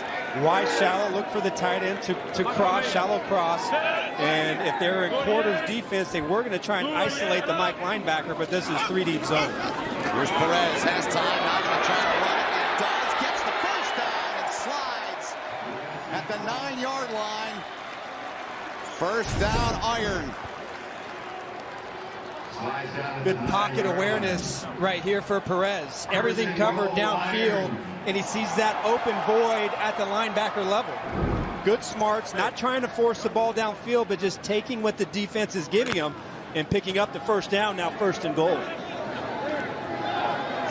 Wide shallow, look for the tight end to cross, shallow cross. And if they're in quarters defense, they were going to try and isolate the Mike linebacker, but this is 3 deep zone. Here's Perez, has time, now going to try to run it, and does, gets the first down and slides at the 9-yard line. First down, Iron. Good pocket awareness right here for Perez. Everything covered downfield, and he sees that open void at the linebacker level. Good smarts, not trying to force the ball downfield, but just taking what the defense is giving him and picking up the first down, now 1st and goal.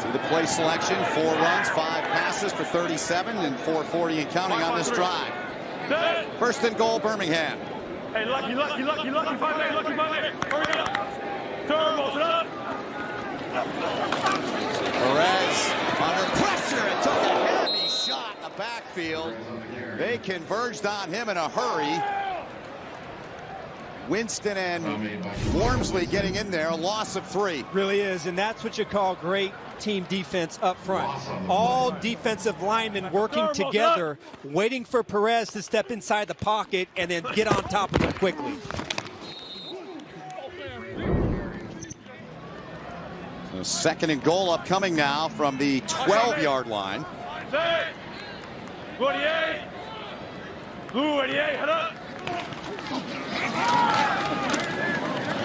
See the play selection, 4 runs, 5 passes for 37 and 440 and counting on this drive. 1st and goal, Birmingham. Hey, lucky, 5-8, lucky 5-8. Hurry up. Turbos, it up. Perez under pressure and took a heavy shot in the backfield. They converged on him in a hurry. Winston and Wormsley getting in there, a loss of 3. Really is, and that's what you call great team defense up front. All defensive linemen working together, waiting for Perez to step inside the pocket and then get on top of him quickly. So 2nd and goal upcoming now from the 12-yard line. 48. Blue 88, head up.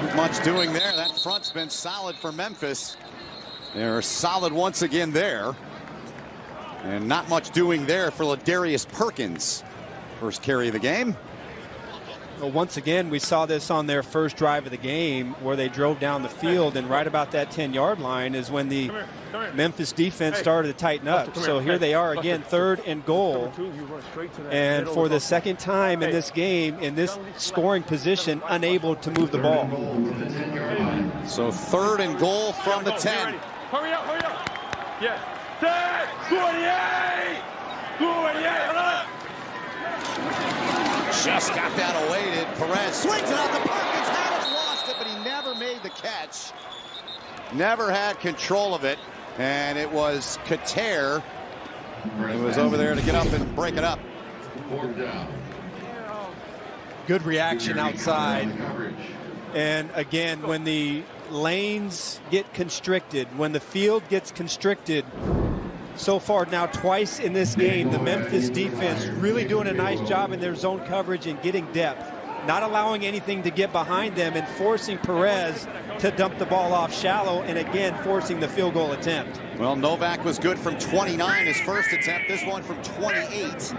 Not much doing there. That front's been solid for Memphis. They're solid once again there. And not much doing there for Ladarius Perkins. First carry of the game. Well, once again, we saw this on their first drive of the game where they drove down the field, and right about that 10-yard line is when the Memphis defense started to tighten up. So here they are again, 3rd and goal. And for the 2nd time in this game, in this scoring position, unable to move the ball. So 3rd and goal from the 10. Hurry up. Yeah. 28. 28, head up. Just got that awaited. Perez swings it out to Perkins. Had it, lost it, but he never made the catch. Never had control of it. And it was Kater who was over there to get up and break it up. Good reaction outside. And again, when the lanes get constricted, when the field gets constricted, so far now twice in this game, the Memphis defense really doing a nice job in their zone coverage and getting depth, not allowing anything to get behind them and forcing Perez to dump the ball off shallow and again forcing the field goal attempt. Well, Novak was good from 29 his first attempt, this one from 28.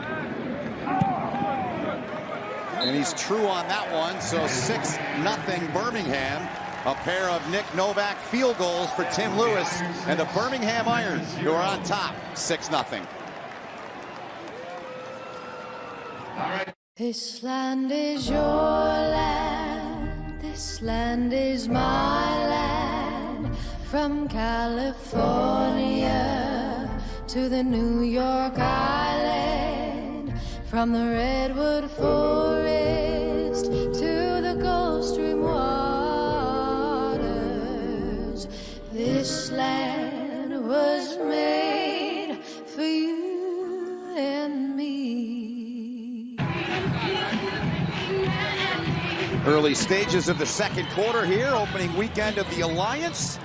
And he's true on that one, so 6-0 Birmingham. A pair of Nick Novak field goals for Tim Lewis and the Birmingham Irons, who are on top, 6-0. This land is your land, this land is my land, from California to the New York Island, from the Redwood Forest to the Gulf Stream waters. This land was made for you and me. Early stages of the 2nd quarter here, opening weekend of the Alliance.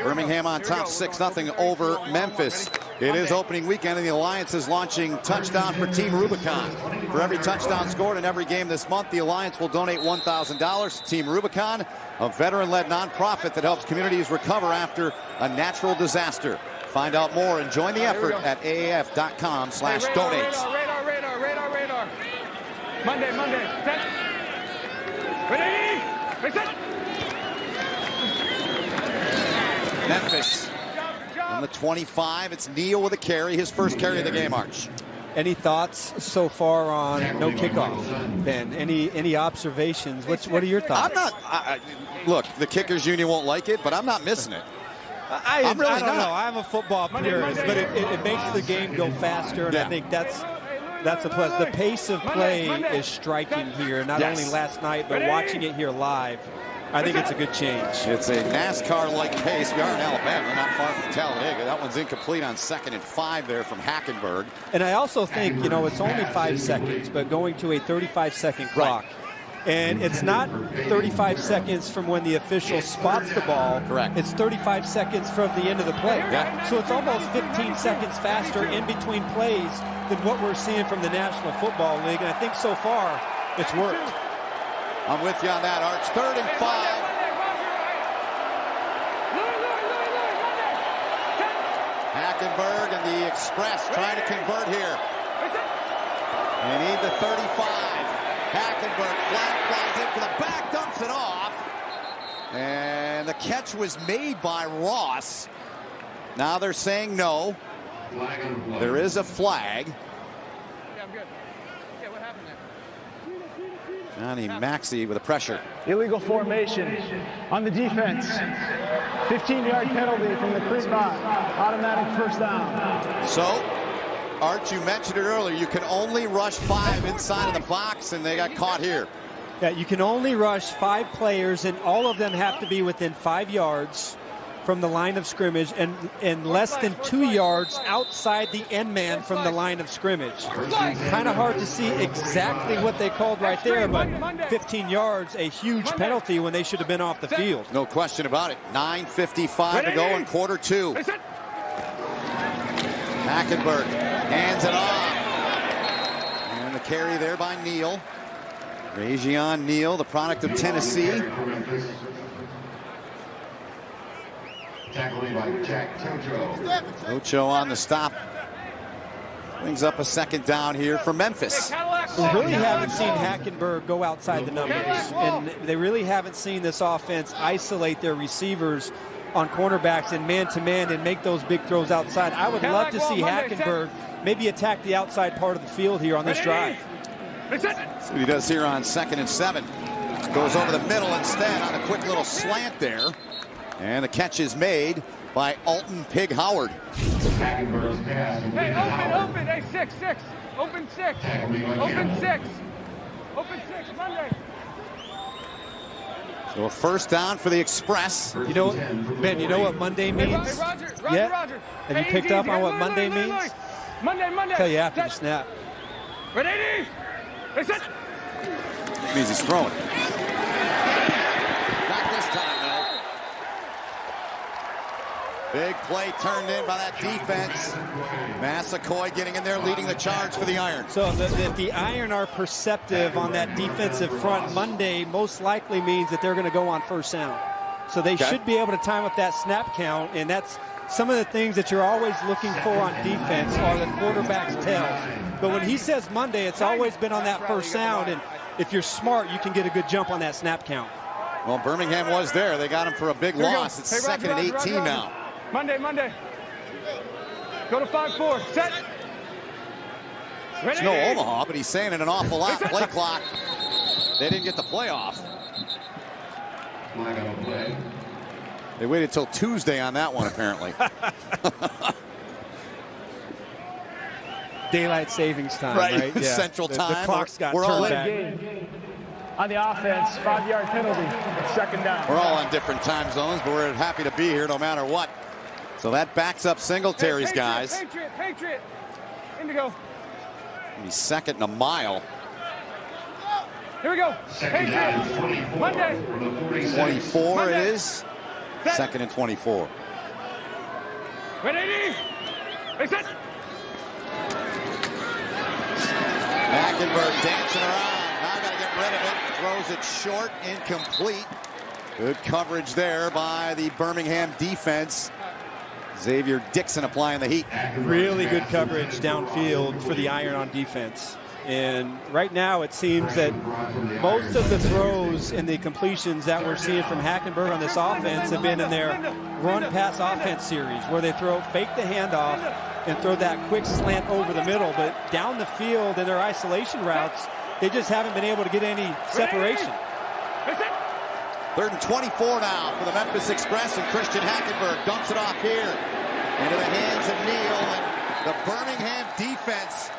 Birmingham on top 6-0 over Memphis. It is opening weekend, and the Alliance is launching Touchdown for Team Rubicon. For every touchdown scored in every game this month, the Alliance will donate $1,000 to Team Rubicon, a veteran-led nonprofit that helps communities recover after a natural disaster. Find out more and join the effort at aaf.com/donate. Radar. Monday. Set. Ready? Set. Memphis on the 25. It's Neal with a carry, his first carry of the game, Arch. Any thoughts so far on no kickoff, Ben? Any observations? What are your thoughts? I'm not. Look, the Kickers Union won't like it, but I'm not missing it. I don't know. I'm a football purist, but it makes the game go faster, and I think that's a plus. The pace of play is striking here, not only last night, but watching it here live. I think it's a good change. It's a NASCAR-like pace. We are in Alabama, not far from Talladega. That one's incomplete on 2nd and 5 there from Hackenberg. And I also think, it's only 5 seconds, but going to a 35-second clock. Right. And it's not 35 seconds from when the official spots the ball. Correct. It's 35 seconds from the end of the play. Yeah. So it's almost 15 seconds faster in between plays than what we're seeing from the National Football League. And I think so far it's worked. I'm with you on that, Arch. 3rd and 5. Hackenberg and the Express trying to convert here. They need the 35. Hackenberg flies in for the back, dumps it off. And the catch was made by Ross. Now they're saying no. There is a flag. Yeah, I'm good. Yeah, what happened there? Johnny Maxey with the pressure. Illegal formation on the defense. 15-yard penalty from the creep bot. Automatic first down. So, Art, you mentioned it earlier. You can only rush 5 inside of the box, and they got caught here. Yeah, you can only rush 5 players, and all of them have to be within 5 yards from the line of scrimmage and less than 2 yards outside the end man from the line of scrimmage. Kind of hard to see exactly what they called right there, but 15 yards, a huge penalty when they should have been off the field. No question about it. 9:55 to go in quarter 2. Hackenberg hands it off. And the carry there by Neal. Rajion Neal, the product of Tennessee. Ocho on the stop. Brings up a second down here for Memphis. We really haven't seen Hackenberg go outside the numbers, and they really haven't seen this offense isolate their receivers on cornerbacks and man-to-man and make those big throws outside. I would love to see Hackenberg maybe attack the outside part of the field here on this drive. That's what he does here on 2nd and 7. Goes over the middle instead on a quick little slant there. And the catch is made by Alton Pig Howard. Hey, open, hey, 6. Open 6. Open 6. Open 6, Monday. So a first down for the Express. You know, Ben, you know what Monday means? Roger. Have you picked up on what Monday means? Monday. Tell you after the snap. Ready? It means he's throwing. Not this time, though. Big play turned in by that defense. Massaquoi getting in there, leading the charge for the Iron. So if the Iron are perceptive on that defensive front, Monday most likely means that they're going to go on first down. So they should be able to time up that snap count, and that's some of the things that you're always looking for on defense are the quarterback's tells. But when he says Monday, it's always been on that first down, and if you're smart, you can get a good jump on that snap count. Well, Birmingham was there. They got him for a big loss. It's 2nd and 18 now. Monday. Go to 5-4. Set. It's no Omaha, but he's saying it an awful lot. Play clock. They didn't get the playoff. They waited till Tuesday on that one, apparently. Daylight savings time, right? Yeah. Central time. The clock's got We're all turned in. back. On the offense, 5-yard penalty. 2nd down. We're all on different time zones, but we're happy to be here no matter what. So that backs up Singletary's guys. Patriot. Indigo. He's 2nd and a mile. Here we go. Patriot. Monday. 24 Monday. it is. 2nd and 24. Ready? Set. Hackenberg dancing around. Now got to get rid of it. Throws it short, incomplete. Good coverage there by the Birmingham defense. Xavier Dixon applying the heat. Really good coverage downfield for the Iron on defense. And right now it seems that most of the throws and the completions that we're seeing from Hackenberg on this offense have been in their run-pass offense series, where they fake the handoff and throw that quick slant over the middle. But down the field in their isolation routes, they just haven't been able to get any separation. 3rd and 24 now for the Memphis Express, and Christian Hackenberg dumps it off here into the hands of Neal, and the Birmingham defense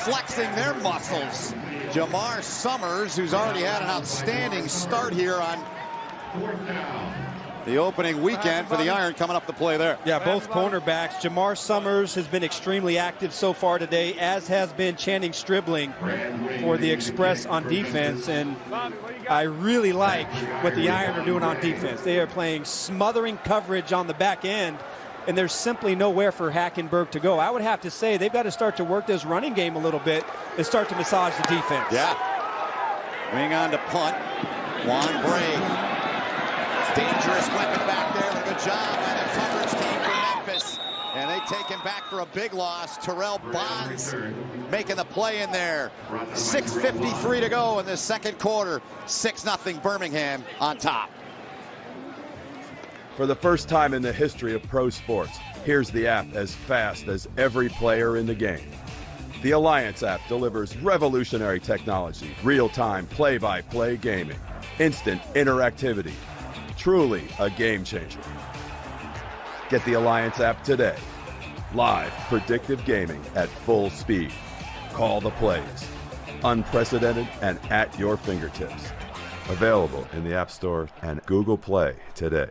flexing their muscles. Jamar Summers, who's already had an outstanding start here on the opening weekend for the Iron, coming up to play there. Yeah, both cornerbacks. Jamar Summers has been extremely active so far today, as has been Channing Stribling for the Express on defense. And I really like what the Iron are doing on defense. They are playing smothering coverage on the back end, and there's simply nowhere for Hackenberg to go. I would have to say they've got to start to work this running game a little bit and start to massage the defense. Yeah. Wing on to punt. Juan Bray. Dangerous weapon back there. A good job by the coverage team for Memphis. And they take him back for a big loss. Terrell Bonds making the play in there. 6:53 to go in the second quarter. 6-0 Birmingham on top. For the first time in the history of pro sports, here's the app as fast as every player in the game. The Alliance app delivers revolutionary technology, real-time play-by-play gaming, instant interactivity. Truly a game changer. Get the Alliance app today. Live predictive gaming at full speed. Call the plays. Unprecedented and at your fingertips. Available in the App Store and Google Play today.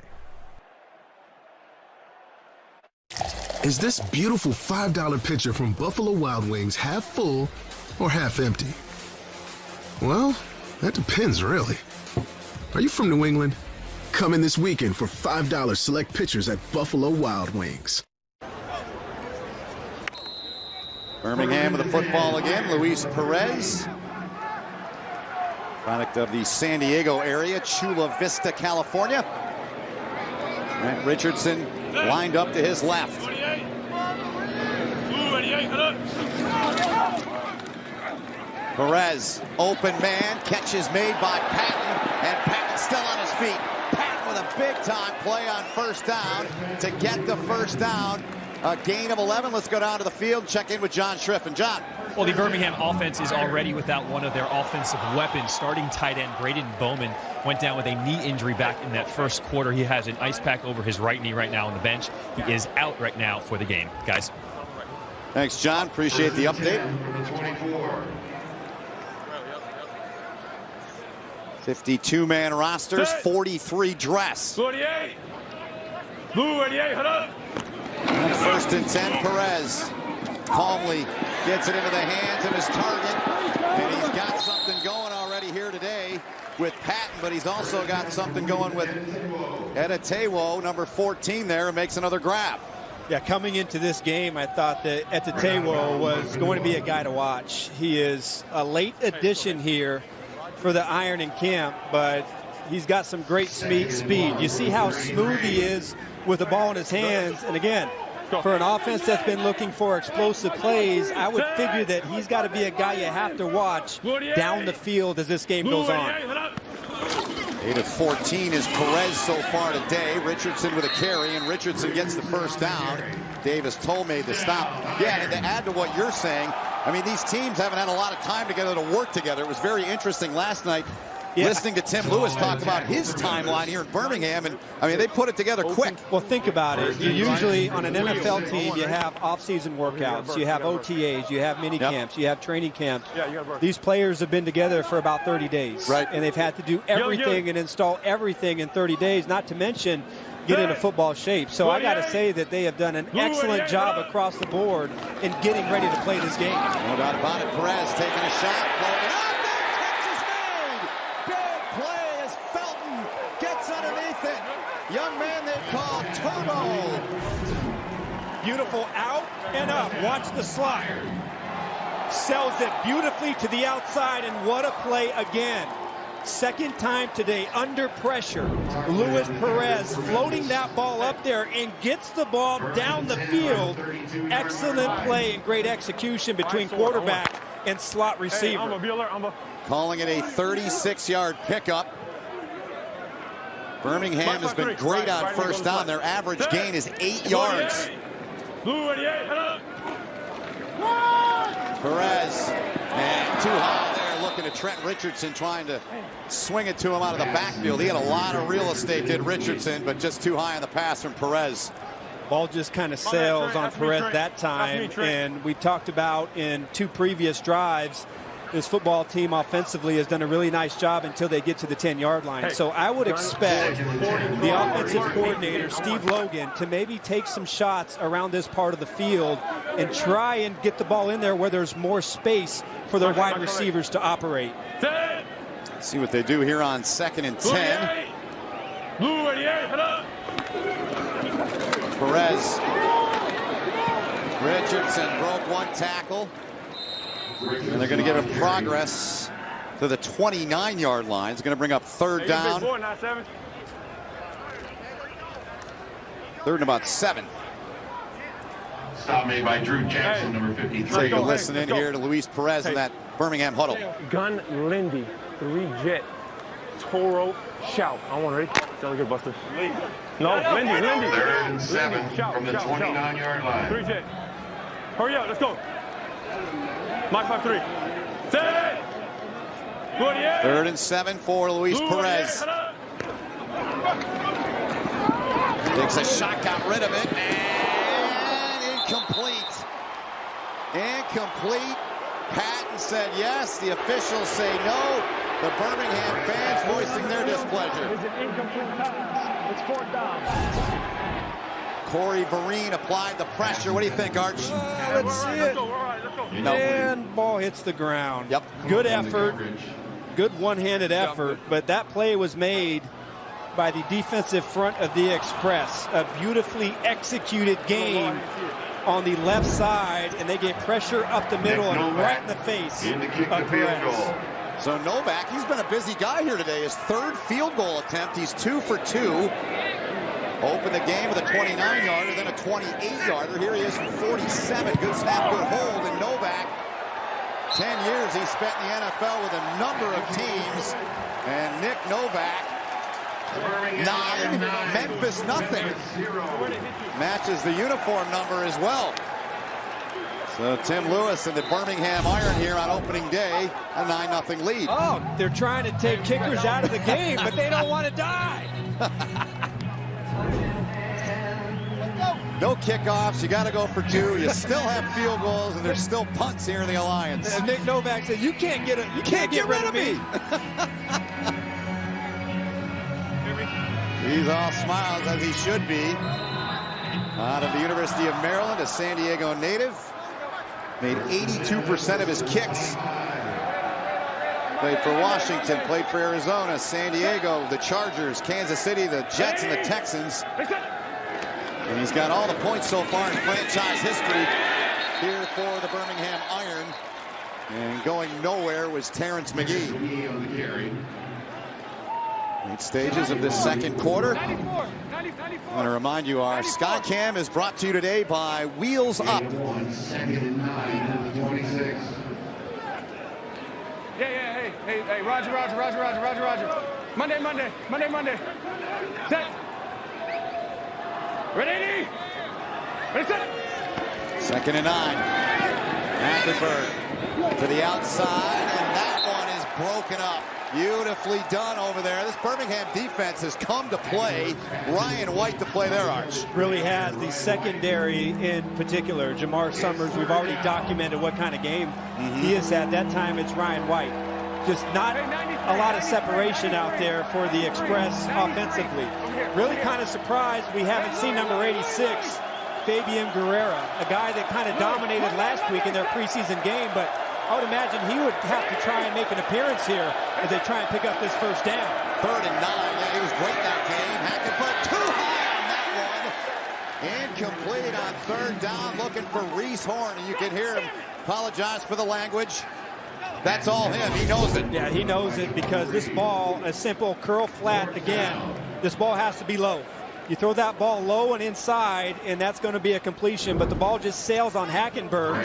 Is this beautiful $5 pitcher from Buffalo Wild Wings half full or half empty? Well, that depends, really. Are you from New England? Come in this weekend for $5 select pitchers at Buffalo Wild Wings. Birmingham with the football again. Luis Perez, product of the San Diego area, Chula Vista, California. Trent Richardson lined up to his left. Perez, open man, catch is made by Patton, and Patton still on his feet. Patton with a big-time play on first down to get the first down. A gain of 11. Let's go down to the field, check in with John Schriffen. John. Well, the Birmingham offense is already without one of their offensive weapons. Starting tight end Braden Bowman went down with a knee injury back in that first quarter. He has an ice pack over his right knee right now on the bench. He is out right now for the game. Guys. Thanks, John. Appreciate the update. 52-man rosters, 43 dress. 48. Blue 88, hold up. First and 10, Perez calmly gets it into the hands of his target. And he's got something going already here today with Patton, but he's also got something going with Edetewo, number 14 there, and makes another grab. Yeah, coming into this game, I thought that Edetewo was going to be a guy to watch. He is a late addition here for the Iron in camp, but he's got some great speed. You see how smooth he is with the ball in his hands. And again, for an offense that's been looking for explosive plays, I would figure that he's got to be a guy you have to watch down the field as this game goes on. 8 of 14 is Perez so far today. Richardson with a carry, and Richardson gets the first down. Davis Toll made the stop. Yeah, and to add to what you're saying, I mean, these teams haven't had a lot of time together to work together. It was very interesting last night. Yeah. Listening to Tim Lewis talk about his timeline here in Birmingham, and I mean, they put it together quick. Well, think about it. You usually, on an NFL team, you have off-season workouts, you have OTAs, you have mini camps, you have training camps. These players have been together for about 30 days. Right. And they've had to do everything and install everything in 30 days, not to mention get into football shape. So I got to say that they have done an excellent job across the board in getting ready to play this game. No doubt about it. Perez taking a shot, floating up. Young man they call Turbo. Beautiful out and up. Watch the slot. Sells it beautifully to the outside, and what a play again. Second time today under pressure. Luis Perez floating that ball up there and gets the ball down the field. Excellent play and great execution between quarterback and slot receiver. Calling it a 36-yard pickup. Birmingham has been great on first down. Their average gain is 8 yards. Perez, and too high there, looking at Trent Richardson, trying to swing it to him out of the backfield. He had a lot of real estate, did Richardson, but just too high on the pass from Perez. Ball just kind of sails on Perez that time, and we talked about in 2 previous drives, this football team offensively has done a really nice job until they get to the 10-yard line. So I would expect the offensive coordinator, Steve Logan, to maybe take some shots around this part of the field and try and get the ball in there where there's more space for their wide receivers to operate. Let's see what they do here on 2nd and 10. Perez. Richardson broke 1 tackle. And they're going to give him progress to the 29-yard line. It's going to bring up 3rd down. 3rd and about 7. Stop made by Drew Jackson, number 53. Take a listen in here to Luis Perez in that Birmingham huddle. Gun Lindy, 3 jet, Toro, shout. I want ready. Sound good, Buster. No, Lindy. 3rd and 7 from the 29-yard line. 3 jet. Hurry up, let's go. My 5-3. 3rd and 7 for Luis Perez. Takes a shot, got rid of it, and incomplete. Incomplete. Patton said yes. The officials say no. The Birmingham fans voicing their displeasure. It's an incomplete pass. It's 4th down. Corey Vereen applied the pressure. What do you think, Arch? Let's see it. No. And ball hits the ground. Yep. Good effort. Good one-handed effort. But that play was made by the defensive front of the Express. A beautifully executed game on the left side, and they get pressure up the middle and right in the face of Perez. So Novak, he's been a busy guy here today. His 3rd field goal attempt. He's 2 for 2. Opened the game with a 29-yarder, then a 28-yarder. Here he is from 47. Good snap, good hold. And Novak, 10 years he spent in the NFL with a number of teams. And Nick Novak, 9, Memphis nothing. Matches the uniform number as well. So Tim Lewis and the Birmingham Iron here on opening day, a 9-0 lead. Oh, they're trying to take kickers out of the game, but they don't want to die. No kickoffs. You got to go for 2. You still have field goals, and there's still punts here in the Alliance. And Nick Novak said, "You can't get get rid of me." He's all smiles, as he should be. Out of the University of Maryland, a San Diego native. Made 82% of his kicks. Played for Washington, played for Arizona, San Diego, the Chargers, Kansas City, the Jets, and the Texans. And he's got all the points so far in franchise history here for the Birmingham Iron. And going nowhere was Terrence McGee. 8 stages of this second quarter. I want to remind you, our Skycam is brought to you today by Wheels Up. Hey, Roger. Monday. Set. Ready, set. 2nd and 9. Hackenberg to the outside, and that one is broken up. Beautifully done over there. This Birmingham defense has come to play. Ryan White to play their Arch. Really has. The secondary in particular, Jamar Summers, we've already documented what kind of game he is at. That time it's Ryan White. Just not a lot of separation out there for the Express offensively. Really kind of surprised we haven't seen number 86, Fabian Guerrera, a guy that kind of dominated last week in their preseason game, but I would imagine he would have to try and make an appearance here as they try and pick up this 1st down. 3rd and 9. Yeah, he was great that game. Hackenberg too high on that one. Incomplete on 3rd down, looking for Reese Horn, and you can hear him apologize for the language. That's all him. He knows it. Yeah, he knows it, because this ball, a simple curl flat again, this ball has to be low. You throw that ball low and inside, and that's going to be a completion, but the ball just sails on Hackenberg,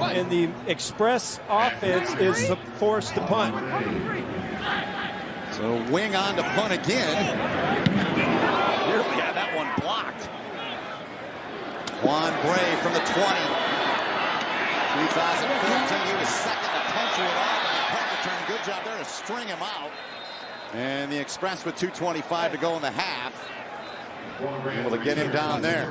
and the Express offense is forced to punt. So wing on to punt again. Yeah, that one blocked. Juan Bray from the 20. 2014, he was 2nd to punch it off, and punt return. Good job there to string him out. And the Express with 2:25 to go in the half. Able to get him down there.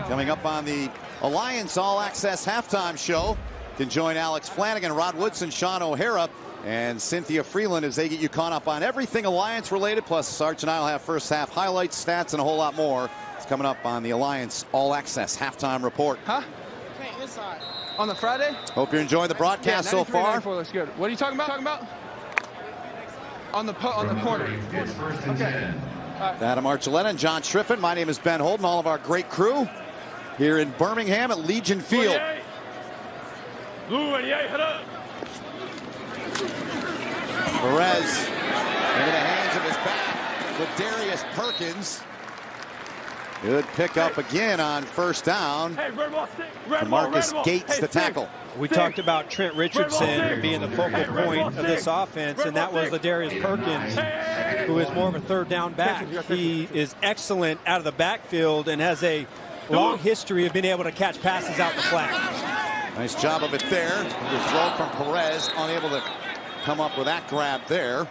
Coming up on the Alliance All Access halftime show, you can join Alex Flanagan, Rod Woodson, Sean O'Hara, and Cynthia Freeland as they get you caught up on everything Alliance related. Plus, Sarge and I will have first half highlights, stats, and a whole lot more. It's coming up on the Alliance All Access halftime report. On the Friday? Hope you're enjoying the broadcast so far. 94 looks good. What are you talking about? On the corner. Okay. Adam Archuleta and John Schriffen. My name is Ben Holden. All of our great crew here in Birmingham at Legion Field. Perez into the hands of his back with Darius Perkins. Good pickup again on 1st down. Marcus Gates the tackle. We talked about Trent Richardson being the focal point of this offense, and that was Ladarius Perkins, who is more of a 3rd down back. He is excellent out of the backfield and has a long history of being able to catch passes out the flat. Nice job of it there. The throw from Perez, unable to come up with that grab there.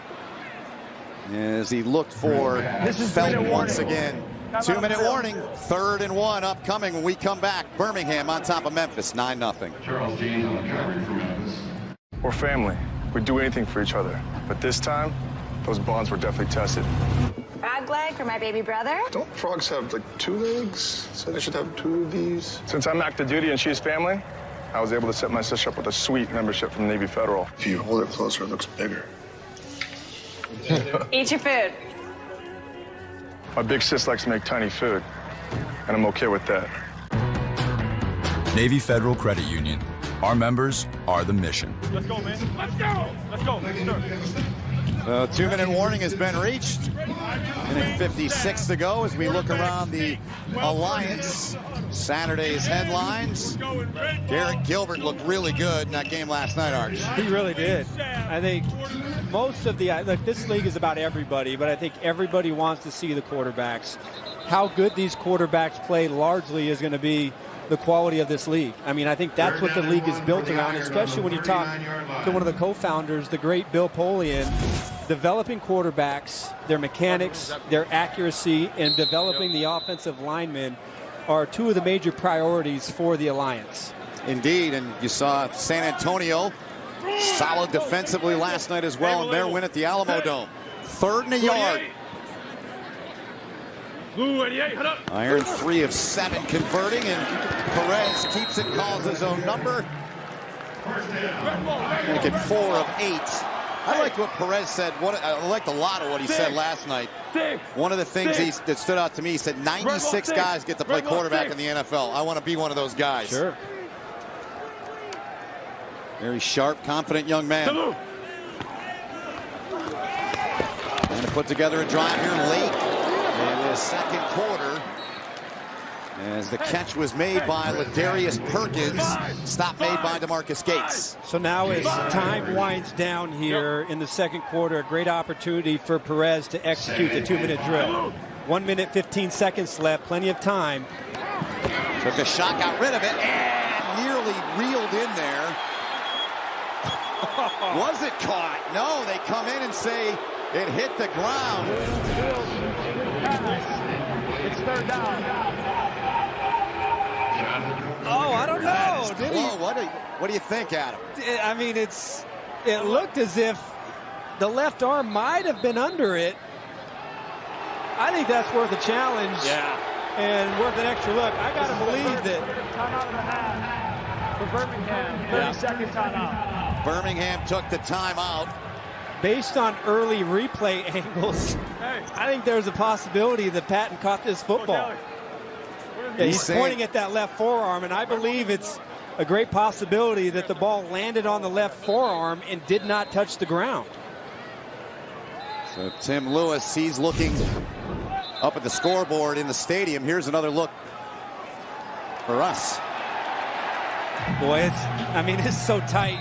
As he looked for Felton once again. 2-minute warning. 3rd and 1 upcoming when we come back. Birmingham on top of Memphis, 9-0. Charles James on the coverage for Memphis. We're family. We'd do anything for each other. But this time, those bonds were definitely tested. Frog leg for my baby brother. Don't frogs have, like, 2 legs? So they should have 2 of these. Since I'm active duty and she's family, I was able to set my sister up with a sweet membership from Navy Federal. If you hold it closer, it looks bigger. Eat your food. My big sis likes to make tiny food, and I'm okay with that. Navy Federal Credit Union. Our members are the mission. Let's go, man. Let's go. Let's go. The 2-minute warning has been reached. Minute 56 to go as we look around the Alliance. Saturday's headlines. Garrett Gilbert looked really good in that game last night, Arch. He really did. I think most of look, this league is about everybody, but I think everybody wants to see the quarterbacks. How good these quarterbacks play largely is going to be the quality of this league. I mean, I think that's what the league is built around, especially when you talk to one of the co-founders, the great Bill Polian. Developing quarterbacks, their mechanics, their accuracy, and developing the offensive linemen are 2 of the major priorities for the Alliance. Indeed, and you saw San Antonio solid defensively last night as well in their win at the Alamo Dome. 3rd and a yard. Iron 3 of 7 converting, and Perez keeps it, calls his own number. Make it 4 of 8. I liked what Perez said. I liked a lot of what he said last night. One of the things that stood out to me, he said 96 guys get to play quarterback in the NFL. I want to be one of those guys. Sure. Very sharp, confident young man. Going to put together a drive here late in the 2nd quarter. As the catch was made by Ladarius Perkins, stop made by DeMarcus Gates. So now as time winds down here in the 2nd quarter, a great opportunity for Perez to execute the 2-minute drill. 1 minute, 15 seconds left, plenty of time. Took a shot, got rid of it, and nearly reeled in there. Was it caught? No, they come in and say it hit the ground. It's 3rd down. Oh, I don't know. What do you think, Adam? I mean, it looked as if the left arm might have been under it. I think that's worth a challenge. Yeah. And worth an extra look. I got to believe that. Timeout and a half for Birmingham. 30-second timeout. Birmingham took the timeout. Based on early replay angles, I think there's a possibility that Patton caught this football. Yeah, he's pointing at that left forearm, and I believe it's a great possibility that the ball landed on the left forearm and did not touch the ground. So Tim Lewis, he's looking up at the scoreboard in the stadium. Here's another look for us. Boy, it's so tight.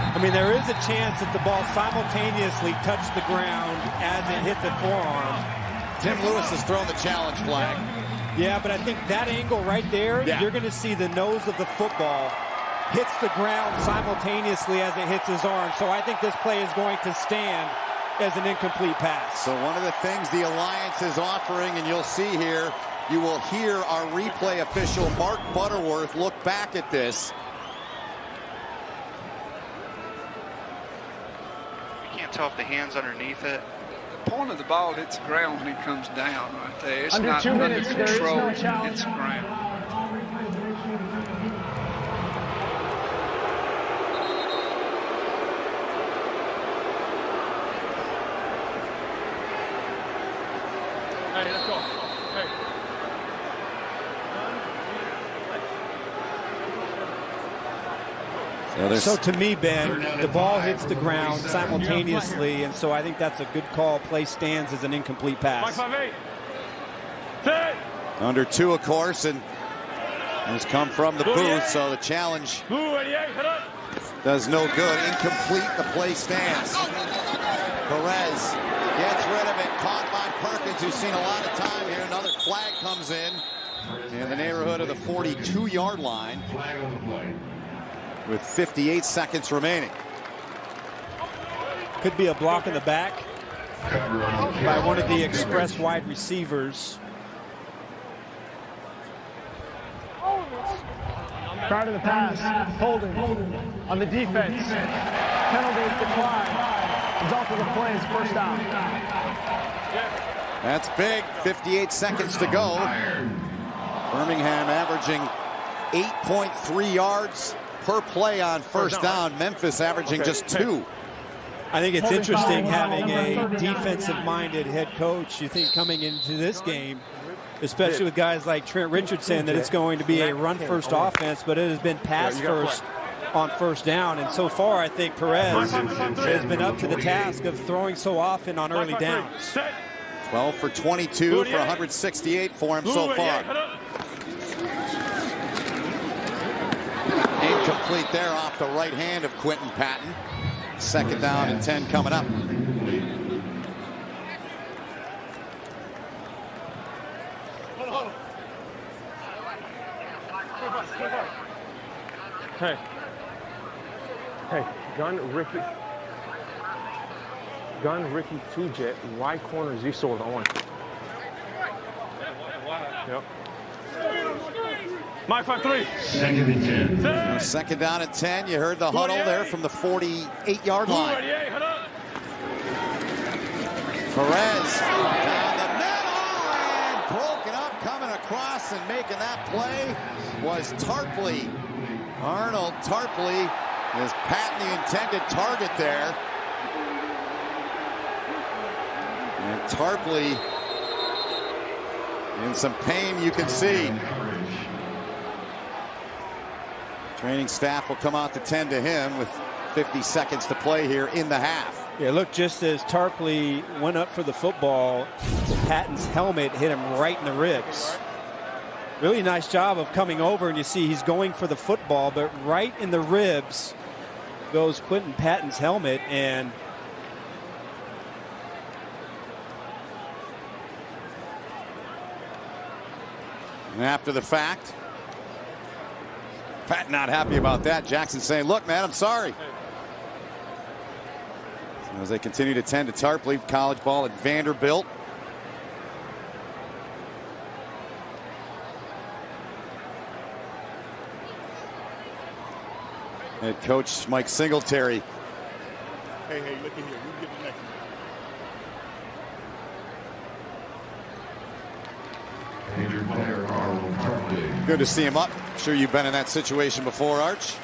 I mean, there is a chance that the ball simultaneously touched the ground as it hit the forearm. Tim Lewis has thrown the challenge flag. Yeah, but I think that angle right there, you're going to see the nose of the football hits the ground simultaneously as it hits his arm. So I think this play is going to stand as an incomplete pass. So one of the things the Alliance is offering, and you'll see here, you will hear our replay official, Mark Butterworth, look back at this. Can't tell if the hand's underneath it. The point of the ball hits the ground when it comes down right there. It's Under not 2 minutes, under there is control. no challenge. It's the ground. Hey, let's go. Hey. So to me, Ben, the ball hits the ground simultaneously, and so I think that's a good call. Play stands as an incomplete pass. Under 2, of course, and has come from the booth, so the challenge does no good. Incomplete, the play stands. Perez gets rid of it, caught by Perkins, who's seen a lot of time here. Another flag comes in the neighborhood of the 42-yard line with 58 seconds remaining. Could be a block in the back by one of the Express wide receivers. Prior to the pass, holding on the defense. Penalty is declined. Result of the play is first down. That's big. 58 seconds to go. Birmingham averaging 8.3 yards per play on first down. Memphis averaging just 2. I think it's interesting having a defensive-minded head coach. You think coming into this game, especially with guys like Trent Richardson, that it's going to be a run-first offense, but it has been pass-first on first down. And so far, I think Perez has been up to the task of throwing so often on early downs. 12 for 22 for 168 for him so far. Incomplete there off the right hand of Quentin Patton. Second down and 10 coming up. Hey, gun Ricky 2-jet, right corner Z sword on. Yep. Mike 5-3. Second down and 10. You heard the huddle there from the 48-yard line. Perez down the middle and broken up, coming across and making that play was Tarpley. Arnold Tarpley is Patton the intended target there. And Tarpley in some pain, you can see. Training staff will come out to tend to him with 50 seconds to play here in the half. Yeah, look, just as Tarpley went up for the football, Patton's helmet hit him right in the ribs. Really nice job of coming over, and you see he's going for the football, but right in the ribs goes Quentin Patton's helmet, and after the fact, Patton not happy about that. Jackson saying, look, man, I'm sorry. As they continue to tend to Tarpley, college ball at Vanderbilt. Head coach Mike Singletary. Hey, look in here. You get the next one. Good to see him up. I'm sure you've been in that situation before, Arch.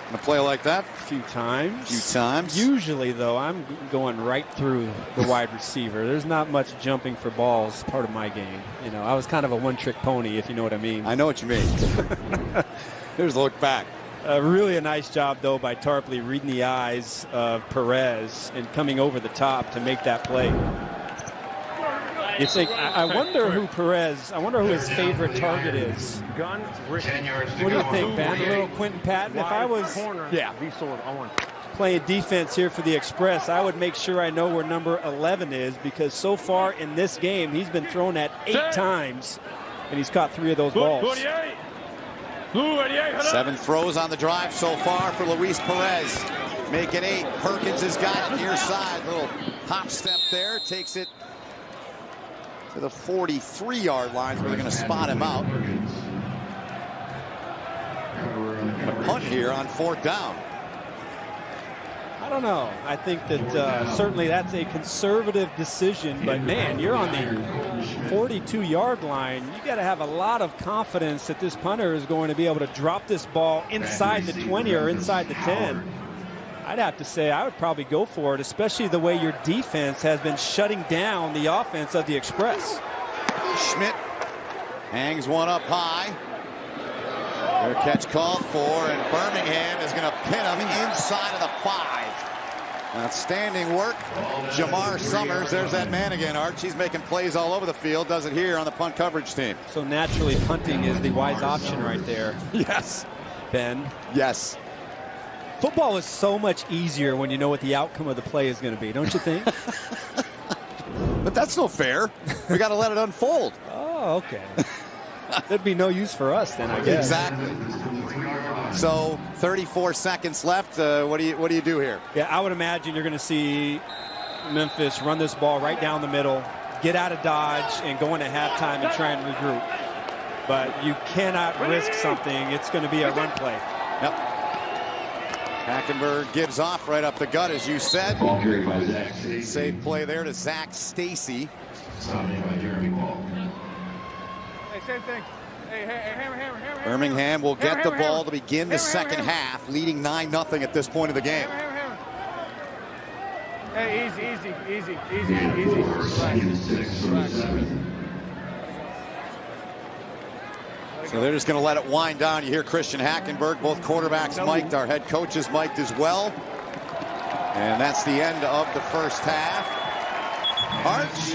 In a play like that? A few times. Usually, though, I'm going right through the wide receiver. There's not much jumping for balls, part of my game. You know, I was kind of a one-trick pony, if you know what I mean. I know what you mean. Here's a look back. Really a nice job, though, by Tarpley reading the eyes of Perez and coming over the top to make that play. You think, I wonder who his favorite target is. What do you think, Ben? A little Quentin Patton? If I was playing defense here for the Express, I would make sure I know where number 11 is, because so far in this game, he's been thrown at 8 times, and he's caught 3 of those balls. 7 throws on the drive so far for Luis Perez. Make it 8. Perkins has got it near side. Little hop step there. Takes it to the 43-yard line where they're going to spot him out. A punt here on 4th down. I don't know. I think that certainly that's a conservative decision, but man, you're on the 42-yard line. You got to have a lot of confidence that this punter is going to be able to drop this ball inside the 20 or inside the 10. I'd have to say I would probably go for it, especially the way your defense has been shutting down the offense of the Express. Schmidt hangs one up high. Their catch called for, and Birmingham is going to pin him inside of the 5. Outstanding work. Jamar Summers, there's that man again, Arch. He's making plays all over the field, does it here on the punt coverage team. So naturally, punting is the wise option right there. Yes. Ben. Yes. Football is so much easier when you know what the outcome of the play is going to be, don't you think? But that's no fair. We got to let it unfold. Oh, okay. There'd be no use for us then, I guess. Exactly. So 34 seconds left. What do you do here? Yeah, I would imagine you're going to see Memphis run this ball right down the middle, get out of dodge, and go into halftime and try and regroup. But you cannot risk something. It's going to be a run play. Yep. Hackenberg gives off right up the gut, as you said. Safe play there to Zach Stacy. Hey, same thing. Hey, hammer. Birmingham will get the ball to begin the second half, leading 9-0 at this point of the game. Hey, easy. So they're just going to let it wind down. You hear Christian Hackenberg, both quarterbacks mic'd, our head coach is mic'd as well. And that's the end of the first half. Arch,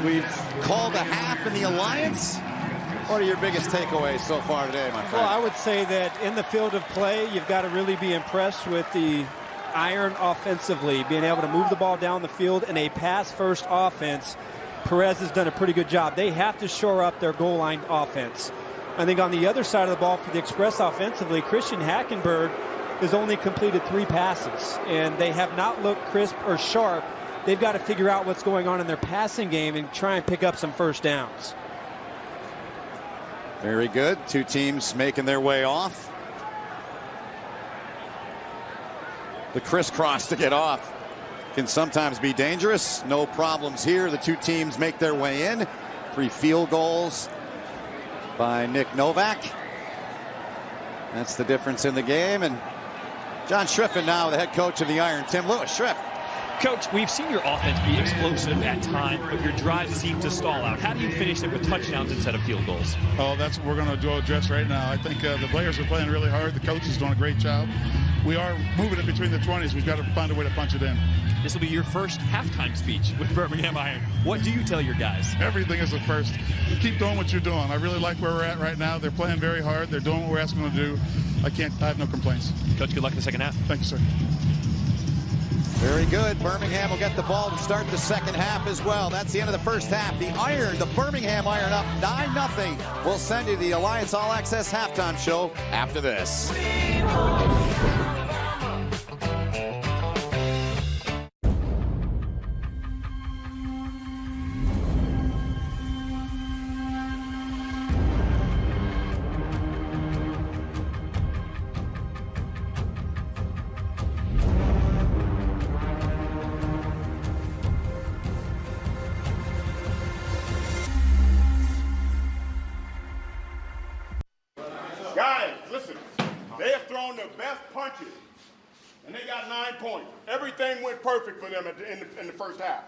we've called a half in the Alliance. What are your biggest takeaways so far today, my friend? Well, I would say that in the field of play, you've got to really be impressed with the Iron offensively, being able to move the ball down the field in a pass-first offense. Perez has done a pretty good job. They have to shore up their goal line offense. I think on the other side of the ball for the Express offensively, Christian Hackenberg has only completed 3 passes, and they have not looked crisp or sharp. They've got to figure out what's going on in their passing game and try and pick up some first downs. Very good. Two teams making their way off. The crisscross to get off can sometimes be dangerous. No problems here. The two teams make their way in. 3 field goals by Nick Novak. That's the difference in the game. And John Schriffen now the head coach of the Iron. Tim Lewis. Schriff. Coach, we've seen your offense be explosive at times, but your drives seem to stall out. How do you finish it with touchdowns instead of field goals? Oh, that's what we're going to address right now. I think the players are playing really hard. The coach is doing a great job. We are moving it between the 20s. We've got to find a way to punch it in. This will be your first halftime speech with Birmingham Iron. What do you tell your guys? Everything is the first. Keep doing what you're doing. I really like where we're at right now. They're playing very hard. They're doing what we're asking them to do. I have no complaints. Coach, good luck in the second half. Thank you, sir. Very good. Birmingham will get the ball to start the second half as well. That's the end of the first half. The Iron, the Birmingham Iron up 9-0. We'll send you the Alliance All Access halftime show after this. Guys, listen, they have thrown their best punches, and they got 9 points. Everything went perfect for them in the first half.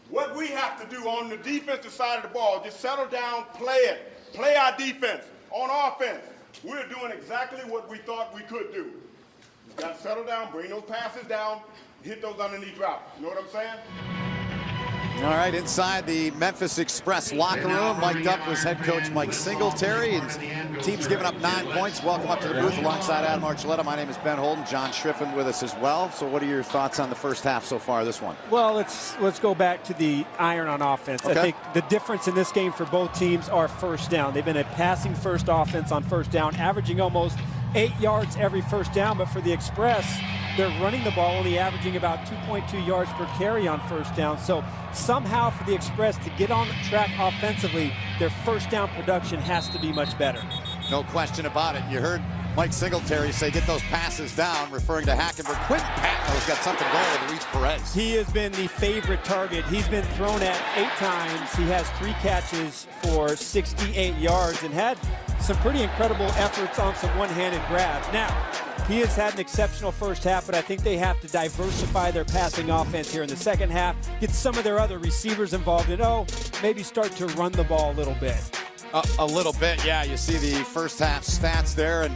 What we have to do on the defensive side of the ball, just settle down, play it. Play our defense. On offense, we're doing exactly what we thought we could do. We've got to settle down, bring those passes down, hit those underneath routes. You know what I'm saying? All right, inside the Memphis Express locker room, mic'd up was head coach Mike Singletary, and the team's given up 9 points. Welcome up to the booth alongside Adam Archuleta. My name is Ben Holden. John Schriffen with us as well. So what are your thoughts on the first half so far, this one? Well, let's go back to the Iron on offense. Okay. I think the difference in this game for both teams are first down. They've been a passing first offense on first down, averaging almost 8 yards every first down, but for the Express, they're running the ball only averaging about 2.2 yards per carry on first down. So somehow for the Express to get on track offensively, their first down production has to be much better. No question about it. You heard Mike Singletary say get those passes down, referring to Hackenberg. Quentin Patno's got something going with Luis Perez. He has been the favorite target. He's been thrown at 8 times. He has 3 catches for 68 yards and had some pretty incredible efforts on some one-handed grabs. Now, he has had an exceptional first half, but I think they have to diversify their passing offense here in the second half, get some of their other receivers involved, and maybe start to run the ball a little bit. A little bit, yeah. You see the first half stats there, and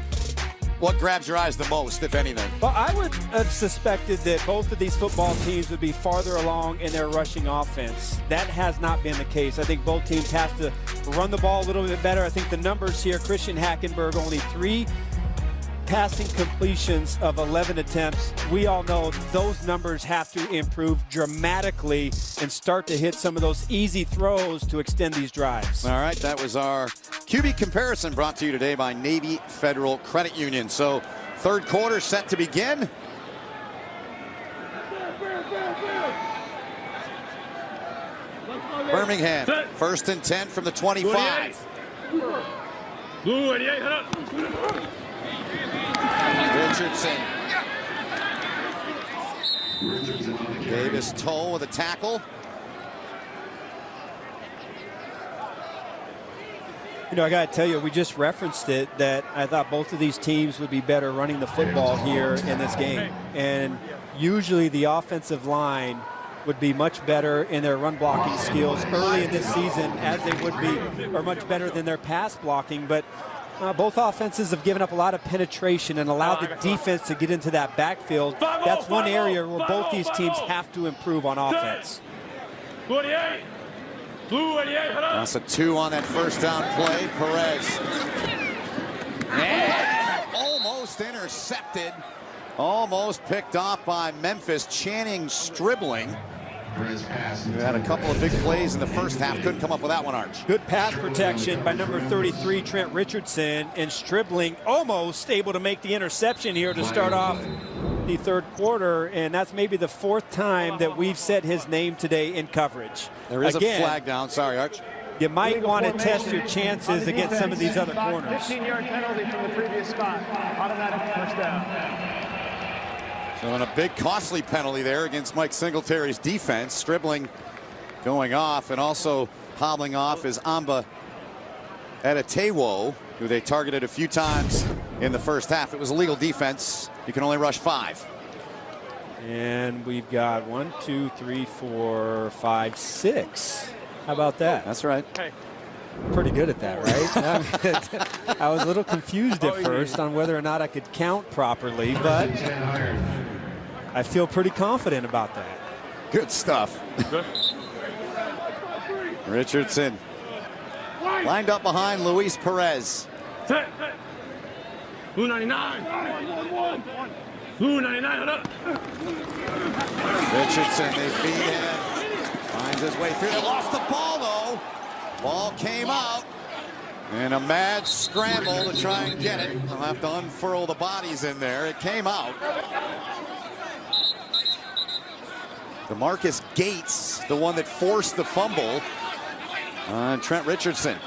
what grabs your eyes the most, if anything? Well, I would have suspected that both of these football teams would be farther along in their rushing offense. That has not been the case. I think both teams have to run the ball a little bit better. I think the numbers here, Christian Hackenberg, only 3 passing completions of 11 attempts. We all know those numbers have to improve dramatically and start to hit some of those easy throws to extend these drives. All right, that was our QB comparison brought to you today by Navy Federal Credit Union. So third quarter set to begin. Birmingham, 1st and 10 from the 25. Richardson. Davis Toll with a tackle. You know, I got to tell you, we just referenced it, that I thought both of these teams would be better running the football here in this game. And usually the offensive line would be much better in their run blocking skills early in this season, as they would be, or much better than their pass blocking. But both offenses have given up a lot of penetration and allowed the defense to get into that backfield. That's one area where both these teams have to improve on offense. That's a 2 on that first down play. Perez. And almost intercepted. Almost picked off by Memphis. Channing Stribling. We had a couple of big plays in the first half. Couldn't come up with that one, Arch. Good pass protection by number 33, Trent Richardson, and Stribling almost able to make the interception here to start off the third quarter, and that's maybe the 4th time that we've said his name today in coverage. There is a flag down. Sorry, Arch. You might want to test your chances against some of these other corners. 15-yard penalty from the previous spot. Automatic first down. So on a big costly penalty there against Mike Singletary's defense. Stribling going off, and also hobbling off is Amba Etatewo, who they targeted a few times in the first half. It was a legal defense. You can only rush 5. And we've got 1, 2, 3, 4, 5, 6. How about that? That's right. Pretty good at that, right? I was a little confused at first on whether or not I could count properly, but I feel pretty confident about that. Good stuff. Richardson lined up behind Luis Perez. 299. Richardson, they feed him. Finds his way through. They lost the ball, though. Ball came out. And a mad scramble to try and get it. They'll have to unfurl the bodies in there. It came out. DeMarcus Gates, the one that forced the fumble on Trent Richardson.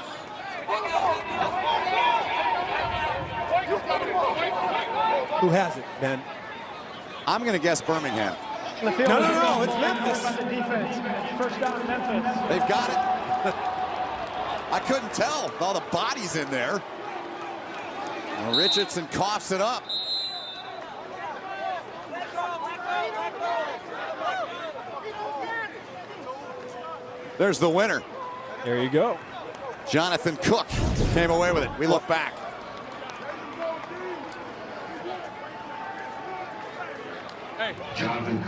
Who has it, Ben? I'm going to guess Birmingham. No, it's Memphis. First down, Memphis. They've got it. I couldn't tell with all the bodies in there. Well, Richardson coughs it up. There's the winner. There you go. Jonathan Cook came away with it. We look back.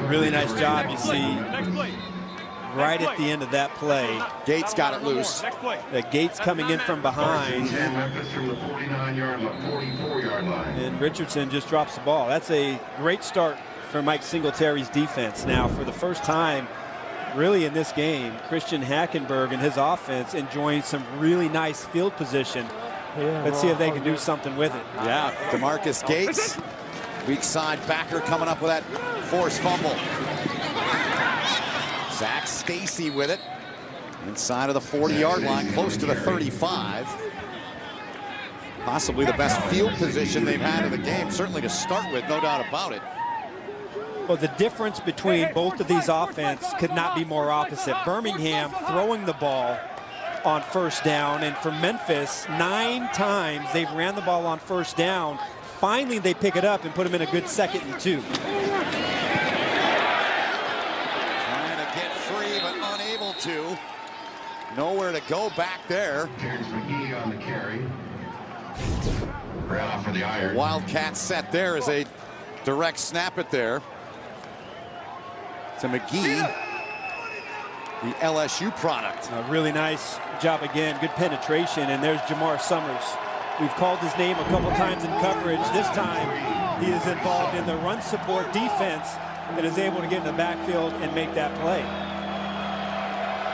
Really nice job, you see, right at the end of that play. Gates got it loose. The Gates coming in from behind. And Richardson just drops the ball. That's a great start for Mike Singletary's defense. Now, for the first time, really in this game, Christian Hackenberg and his offense enjoying some really nice field position. Let's see if they can do something with it. Yeah, DeMarcus Gates, weak side backer, coming up with that forced fumble. Zach Stacy with it inside of the 40-yard line, close to the 35. Possibly the best field position they've had in the game, certainly to start with, no doubt about it. Well, the difference between both of these offenses could not be more opposite. Birmingham throwing the ball on first down, and for Memphis, 9 times they've ran the ball on first down. Finally, they pick it up and put them in a good 2nd and 2. Trying to get free, but unable to. Nowhere to go back there. On the carry. Ran off for the iron. Wildcat set there as a direct snap it there to McGee, the LSU product. A really nice job again, good penetration, and there's Jamar Summers We've called his name a couple times in coverage. This time, he is involved in the run support defense and is able to get in the backfield and make that play.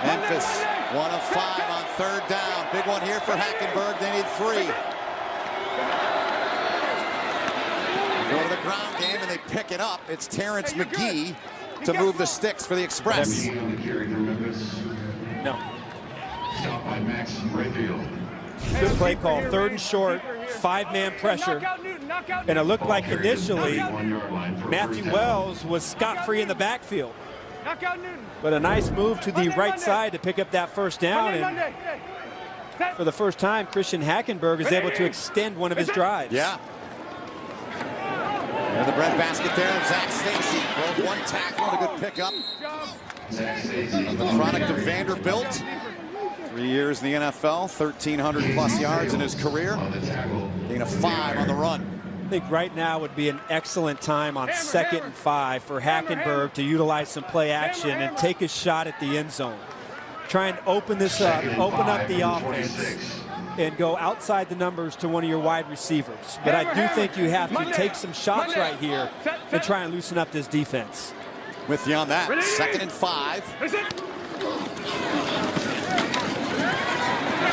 Memphis, 1 of 5 on 3rd down. Big one here for Hackenberg. They need 3. Go to the ground game and they pick it up. It's Terrence McGee to move the sticks for the Express. No. Good play call. 3rd and short, 5-man pressure. And it looked like initially Matthew Wells was scot-free in the backfield. But a nice move to the right side to pick up that 1st down. And for the first time, Christian Hackenberg is able to extend one of his drives. Yeah. And the breadbasket there, Zach Stacy. Broke 1 tackle and a good pickup. The product of Vanderbilt. 3 years in the NFL, 1,300 plus yards in his career. Gain of 5 on the run. I think right now would be an excellent time on 2nd and 5 for Hackenberg to utilize some play action and take a shot at the end zone. Try and open this up, open up the offense, and go outside the numbers to one of your wide receivers. But I do think you have to take some shots right here to try and loosen up this defense. With you on that. 2nd and 5.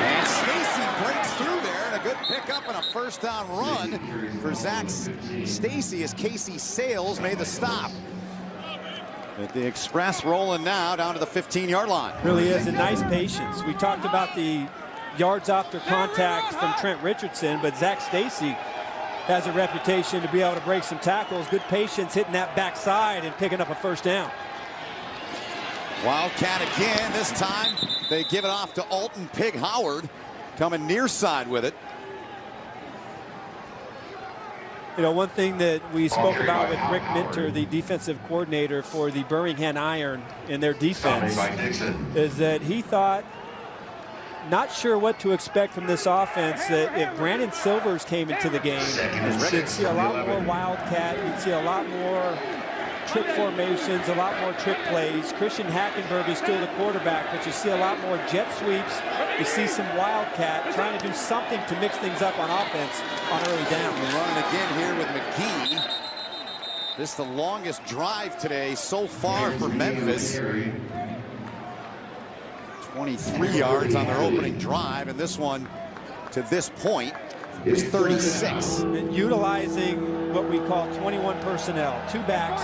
And Stacy breaks through there, and a good pickup and a 1st down run for Zach Stacy as Casey Sales made the stop. At the Express rolling now down to the 15-yard line. Really is a nice patience. We talked about the yards after contact from Trent Richardson, but Zach Stacy has a reputation to be able to break some tackles. Good patience hitting that backside and picking up a 1st down. Wildcat again. This time they give it off to Alton Pig Howard, coming near side with it. You know, one thing that we spoke about with Rick Minter, the defensive coordinator for the Birmingham Iron in their defense, is that he thought, not sure what to expect from this offense, that if Brandon Silvers came into the game, you'd see a lot more Wildcat, you'd see a lot more trick formations, a lot more trick plays. Christian Hackenberg is still the quarterback, but you see a lot more jet sweeps. You see some Wildcat trying to do something to mix things up on offense on early down. We're running again here with McGee. This is the longest drive today so far for Memphis. 23 yards on their opening drive, and this one to this point is 36. And utilizing what we call 21 personnel, 2 backs,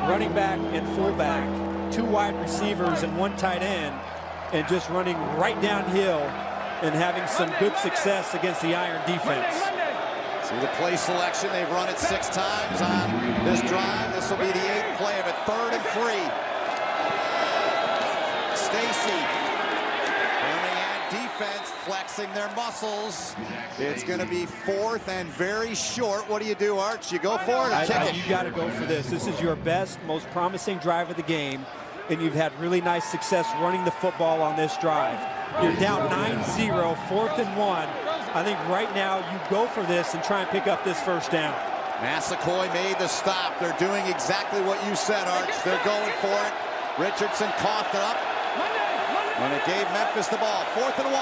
running back and fullback, 2 wide receivers and 1 tight end, and just running right downhill and having some good success against the Iron defense. See the play selection. They've run it 6 times on this drive. This will be the 8th play of it. 3rd and 3. Stacy. Defense flexing their muscles. It's going to be 4th and very short. What do you do, Arch? You go for it or kick it? You got to go for this. This is your best, most promising drive of the game, and you've had really nice success running the football on this drive. You're down 9-0, 4th and 1. I think right now you go for this and try and pick up this 1st down. Massacoy made the stop. They're doing exactly what you said, Arch. They're going for it. Richardson coughed it up. And it gave Memphis the ball. 4th and 1.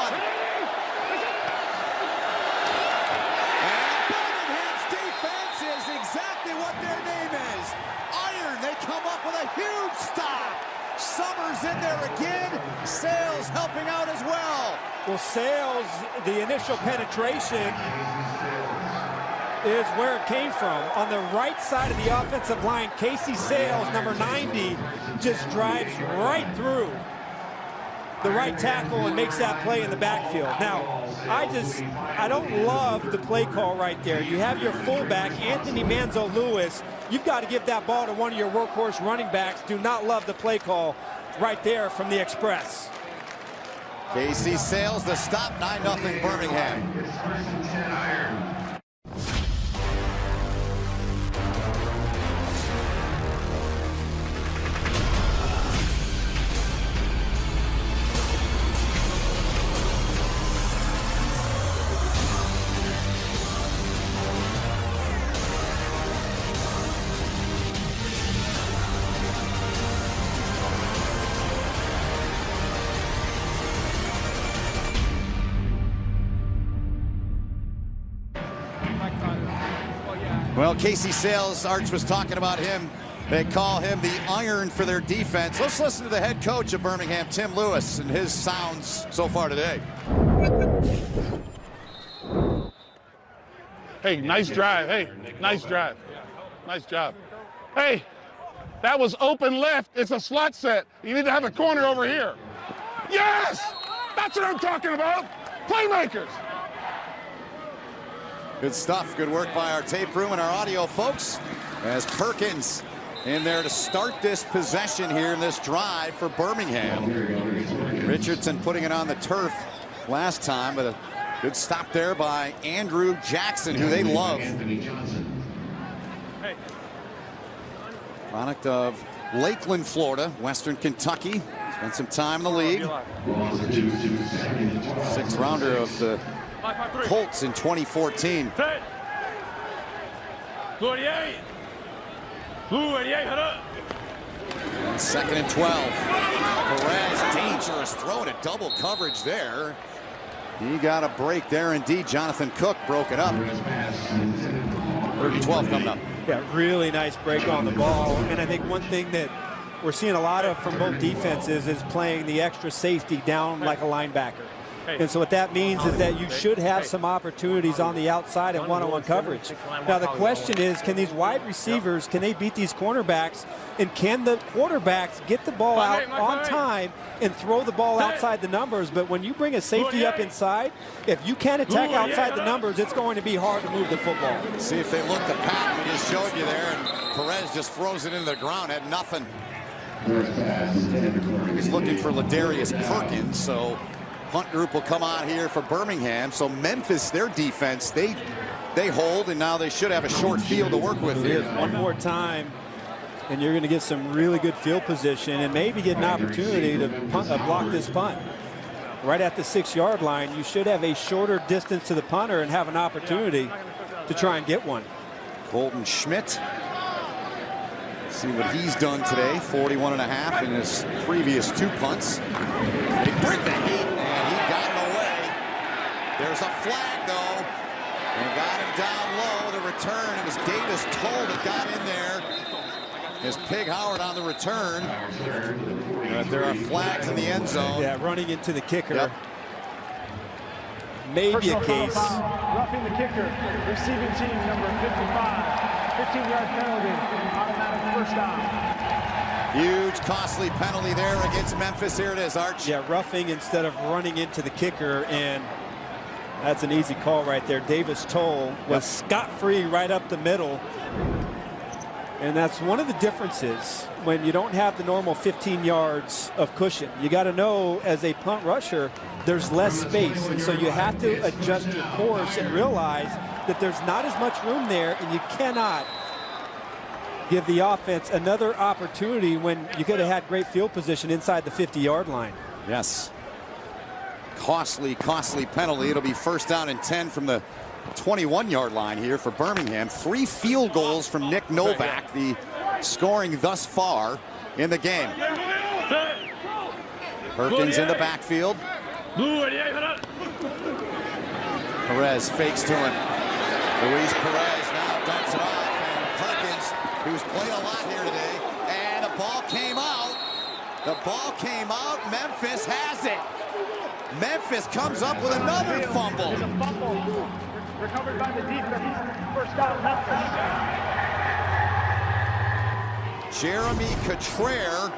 And Birmingham's defense is exactly what their name is. Iron, they come up with a huge stop. Summers in there again. Sales helping out as well. Well, Sales, the initial penetration is where it came from. On the right side of the offensive line, Casey Sales, number 90, just drives right through the right tackle and makes that play in the backfield. Now, I don't love the play call right there. You have your fullback, Anthony Manzo-Lewis. You've got to give that ball to one of your workhorse running backs. Do not love the play call right there from the Express. Casey Sales, the stop, 9-0 Birmingham. Well, Casey Sales, Arch was talking about him. They call him the iron for their defense. Let's listen to the head coach of Birmingham, Tim Lewis, and his sounds so far today. Hey, nice drive. Hey, nice drive. Nice job. Hey, that was open left. It's a slot set. You need to have a corner over here. Yes! That's what I'm talking about. Playmakers. Good stuff. Good work by our tape room and our audio folks. As Perkins in there to start this possession here in this drive for Birmingham. Richardson putting it on the turf last time, but a good stop there by Andrew Jackson, who they love. Product of Lakeland, Florida, Western Kentucky. Spent some time in the league. Sixth rounder of the Colts in 2014. And 2nd and 12. Perez, dangerous throw to double coverage there. He got a break there indeed. Jonathan Cook broke it up. 3rd and 12 coming up. Yeah, really nice break on the ball. And I think one thing that we're seeing a lot of from both defenses is playing the extra safety down like a linebacker. And so what that means is that you should have some opportunities on the outside in one-on-one coverage. Now the question is, can these wide receivers, can they beat these cornerbacks? And can the quarterbacks get the ball out on time and throw the ball outside the numbers? But when you bring a safety up inside, if you can't attack outside the numbers, it's going to be hard to move the football. See if they look the pattern we just showed you there, and Perez just throws it into the ground, had nothing. He's looking for Ladarius Perkins, so punt group will come out here for Birmingham. So Memphis, their defense, they hold, and now they should have a short field to work with here. One more time, and you're going to get some really good field position and maybe get an opportunity to block this punt. Right at the 6-yard line, you should have a shorter distance to the punter and have an opportunity to try and get one. Bolton Schmidt. See what he's done today, 41.5 in his previous 2 punts. They bring the heat, and he got it away. There's a flag, though, and got him down low. The return, it was Davis Toll that got in there. Is Pig Howard on the return. But there are flags in the end zone. Yeah, running into the kicker. Yep. Maybe a case. Roughing the kicker, receiving team number 55. 15-yard penalty, automatic first down. Huge, costly penalty there against Memphis. Here it is, Arch. Yeah, roughing instead of running into the kicker, and that's an easy call right there. Davis Toll was scot-free right up the middle. And that's one of the differences when you don't have the normal 15 yards of cushion. You got to know, as a punt rusher, there's less space, and so you have to adjust your course and realize that there's not as much room there, and you cannot give the offense another opportunity when you could have had great field position inside the 50-yard line. Yes. Costly penalty. It'll be 1st down and 10 from the 21-yard line here for Birmingham. 3 field goals from Nick Novak, the scoring thus far in the game. Perkins in the backfield. Perez fakes to him. Luis Perez now dumps it off, and Perkins, who's played a lot here today, and the ball came out. The ball came out. Memphis has it. Memphis comes up with another fumble. Recovered by the defense. First down, Memphis. Jeremy Cottrell.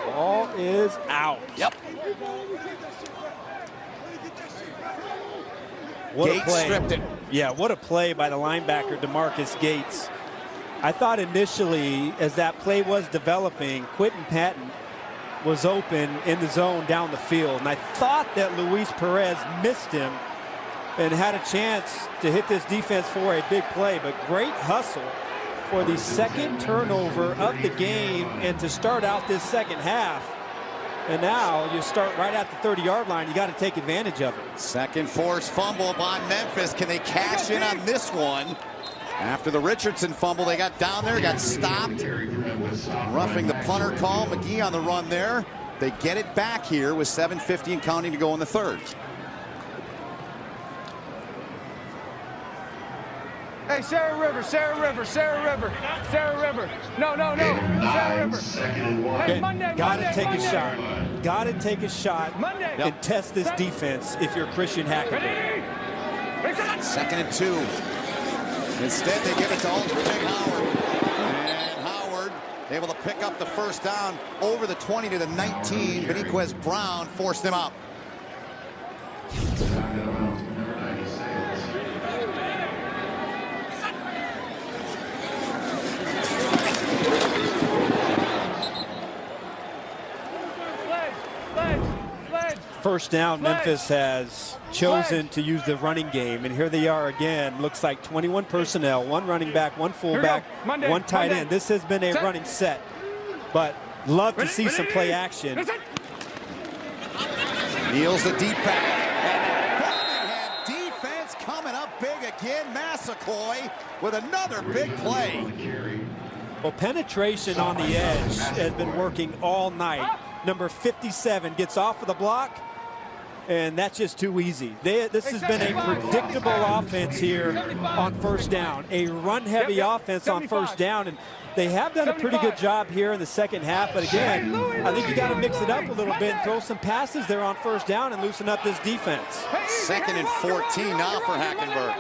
Ball is out. Yep. What Gates a play. stripped it. Yeah, what a play by the linebacker, DeMarcus Gates. I thought initially, as that play was developing, Quentin Patton was open in the zone down the field. And I thought that Luis Perez missed him and had a chance to hit this defense for a big play. But great hustle for the 2nd turnover of the game and to start out this 2nd half. And now you start right at the 30-yard line. You got to take advantage of it. 2nd forced fumble by Memphis. Can they cash in on this one? After the Richardson fumble, they got down there, got stopped. Roughing the punter call. McGee on the run there. They get it back here with 7:50 and counting to go in the 3rd. Hey, Sarah River, Sarah River, Sarah River, Sarah River. No, no, no, Sarah River. Hey, Monday, Gotta take Monday. a shot. Gotta take a shot Monday. and test this defense if you're Christian Hackenberg. 2nd and 2. Instead, they give it to Alton Big Howard. And Howard able to pick up the first down over the 20 to the 19. Beniquez Brown forced him out. First down, Memphis has chosen to use the running game, and here they are again. Looks like 21 personnel, 1 running back, 1 fullback, 1 tight end. This has been a running set, but love to see some play action. Neal's the deep back. Birmingham defense coming up big again. Massaquoi with another big play. Well, penetration on the edge has been working all night. Number 57 gets off of the block, and that's just too easy. This has been a predictable offense here on first down, a run-heavy offense on first down, and they have done a pretty good job here in the second half. But again, I think you got to mix it up a little bit and throw some passes there on first down and loosen up this defense. 2nd and 14 now for Hackenberg.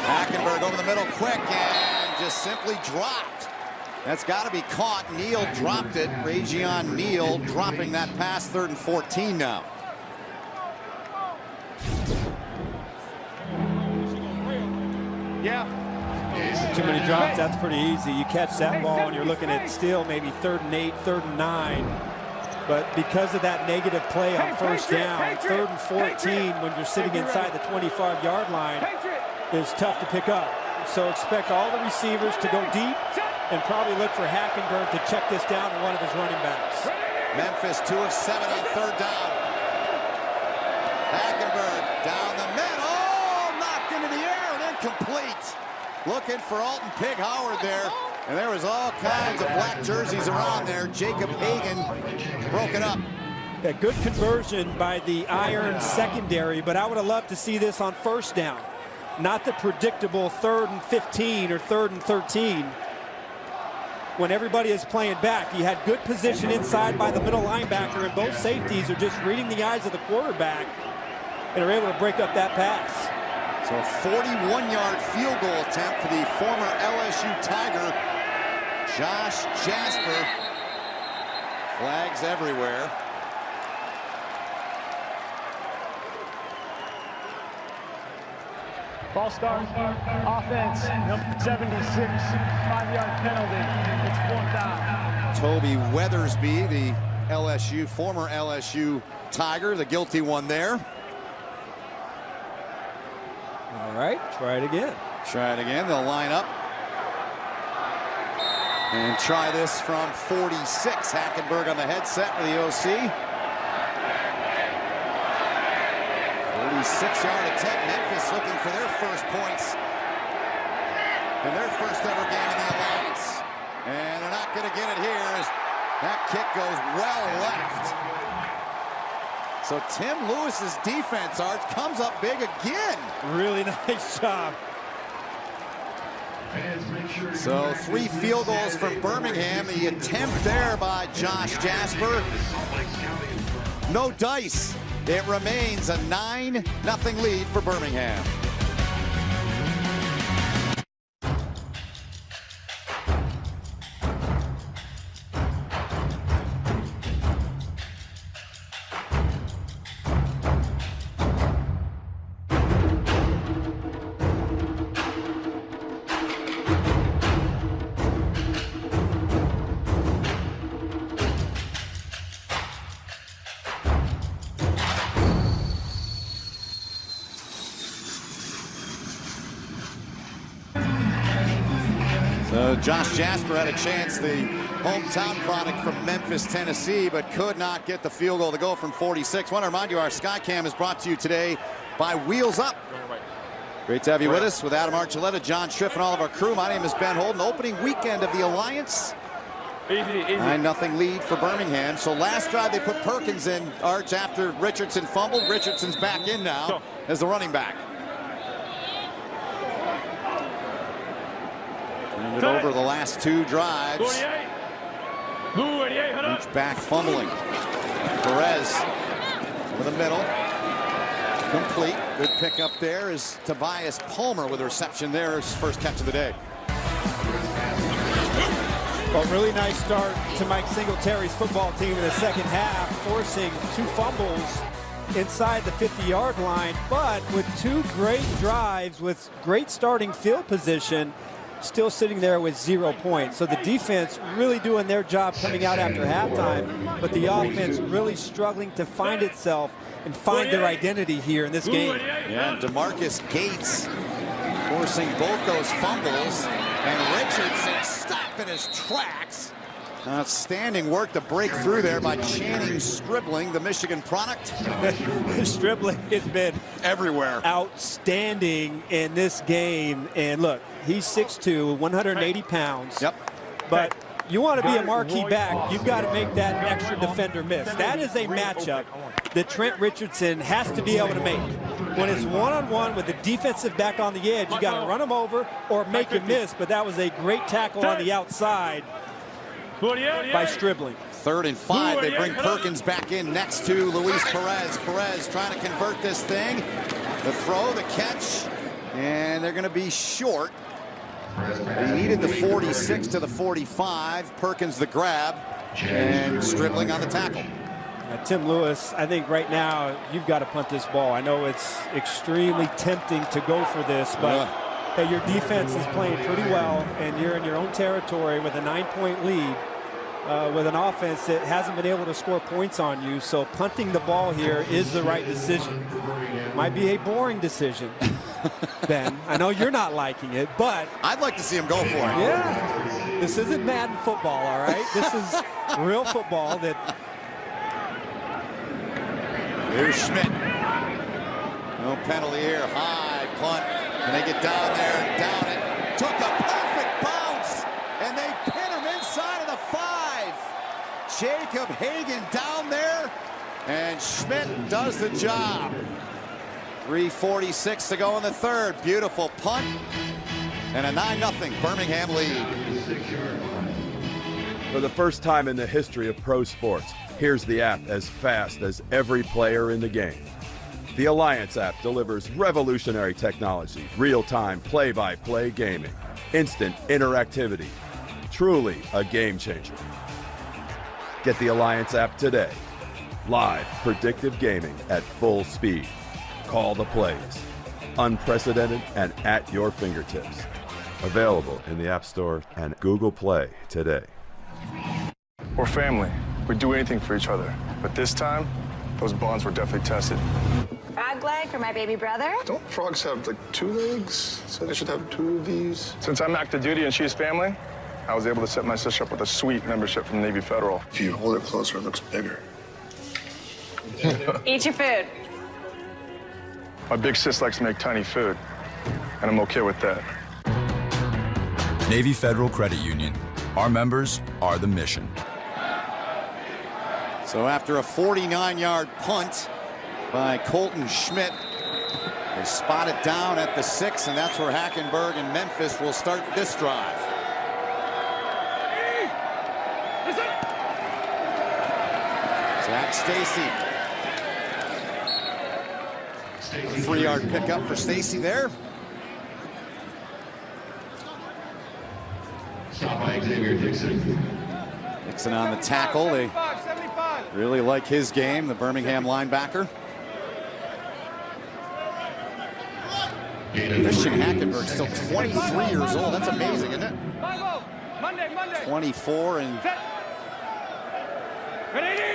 Hackenberg over the middle quick and just simply dropped. That's got to be caught. Neal dropped it. Rajion Neal dropping that pass. 3rd and 14 now. Yeah. Too many drops, that's pretty easy. You catch that ball and you're looking at still maybe 3rd and 8, 3rd and 9. But because of that negative play on first down, 3rd and 14 when you're sitting inside the 25-yard line is tough to pick up. So expect all the receivers to go deep and probably look for Hackenberg to check this down to one of his running backs. Memphis 2 of 7 on 3rd down. Hackenberg down the middle, knocked into the air and incomplete. Looking for Alton Pig Howard there. And there was all kinds of black jerseys around there. Jacob Hagan broke it up. A good conversion by the Iron secondary, but I would have loved to see this on first down. Not the predictable 3rd and 15 or 3rd and 13. When everybody is playing back, you had good position inside by the middle linebacker, and both safeties are just reading the eyes of the quarterback and are able to break up that pass. So a 41-yard field goal attempt for the former LSU Tiger, Josh Jasper. Flags everywhere. Ball start, offense, number 76, 5-yard penalty. It's 4th down. Toby Weathersby, the former LSU Tiger, the guilty one there. All right, try it again. Try it again. They'll line up. And try this from 46. Hackenberg on the headset with the OC. 46-yard attempt. Memphis looking for their first points in their first ever game in the Alliance. And they're not going to get it here as that kick goes well left. So Tim Lewis's defense, Art, comes up big again. Really nice job. So 3 field goals from Birmingham. The attempt there by Josh Jasper. No dice. It remains a 9-0 lead for Birmingham. So Josh Jasper had a chance, the hometown product from Memphis, Tennessee, but could not get the field goal to go from 46. I want to remind you, our Skycam is brought to you today by Wheels Up. Great to have you with us, with Adam Archuleta, John Schriff, and all of our crew. My name is Ben Holden. Opening weekend of the Alliance. 9-0 lead for Birmingham. So last drive they put Perkins in, Arch, after Richardson fumbled. Richardson's back in now as the running back. Turned it over the last 2 drives. Each back fumbling. Perez over the middle. Complete. Good pick up there is Tobias Palmer with a reception there. His first catch of the day. Well, really nice start to Mike Singletary's football team in the second half, forcing 2 fumbles inside the 50-yard line, but with 2 great drives with great starting field position, still sitting there with 0 points. So the defense really doing their job coming out after halftime, but the offense really struggling to find itself and find their identity here in this game. Yeah, DeMarcus Gates forcing both those fumbles, and Richardson stopped in his tracks. Outstanding work to break through there by Channing Stribling, the Michigan product. Stribling has been everywhere. Outstanding in this game. And look, he's 6'2", 180 pounds. Yep. But you want to be a marquee back, you've got to make that extra defender miss. That is a matchup that Trent Richardson has to be able to make. When it's one-on-one with the defensive back on the edge, you got to run him over or make him miss. But that was a great tackle on the outside by Stribling. 3rd and 5. They bring Perkins back in next to Luis Perez. Perez trying to convert this thing. The throw, the catch, and they're going to be short. They needed the 46 to the 45. Perkins the grab, and Stribling on the tackle. Tim Lewis, I think right now you've got to punt this ball. I know it's extremely tempting to go for this, but hey, your defense is playing pretty well, and you're in your own territory with a 9-point lead with an offense that hasn't been able to score points on you. So punting the ball here is the right decision. Might be a boring decision, Ben. I know you're not liking it, but I'd like to see him go for it. Yeah, this isn't Madden football, all right? This is real football that. Here's Schmidt. No penalty here. High punt. And they get down there and down it. Took a perfect bounce. And they pin him inside of the 5. Jacob Hagan down there. And Schmidt does the job. 3:46 to go in the 3rd. Beautiful punt. And a 9-0 Birmingham lead. For the first time in the history of pro sports, here's the app as fast as every player in the game. The Alliance app delivers revolutionary technology, real-time play-by-play gaming, instant interactivity, truly a game changer. Get the Alliance app today. Live predictive gaming at full speed. Call the plays. Unprecedented and at your fingertips. Available in the App Store and Google Play today. We're family. We do anything for each other. But this time, those bonds were definitely tested. Frog leg for my baby brother. Don't frogs have like 2 legs? So they should have 2 of these. Since I'm active duty and she's family, I was able to set my sister up with a sweet membership from Navy Federal. If you hold it closer, it looks bigger. Eat your food. My big sis likes to make tiny food, and I'm okay with that. Navy Federal Credit Union. Our members are the mission. So after a 49-yard punt by Colton Schmidt, they spot it down at the 6, and that's where Hackenberg and Memphis will start this drive. Zach Stacy. 3-yard pickup for Stacy there. Dixon on the tackle. They really like his game, the Birmingham linebacker. Christian Hackenberg, still 23 years old. That's amazing, isn't it? 24, and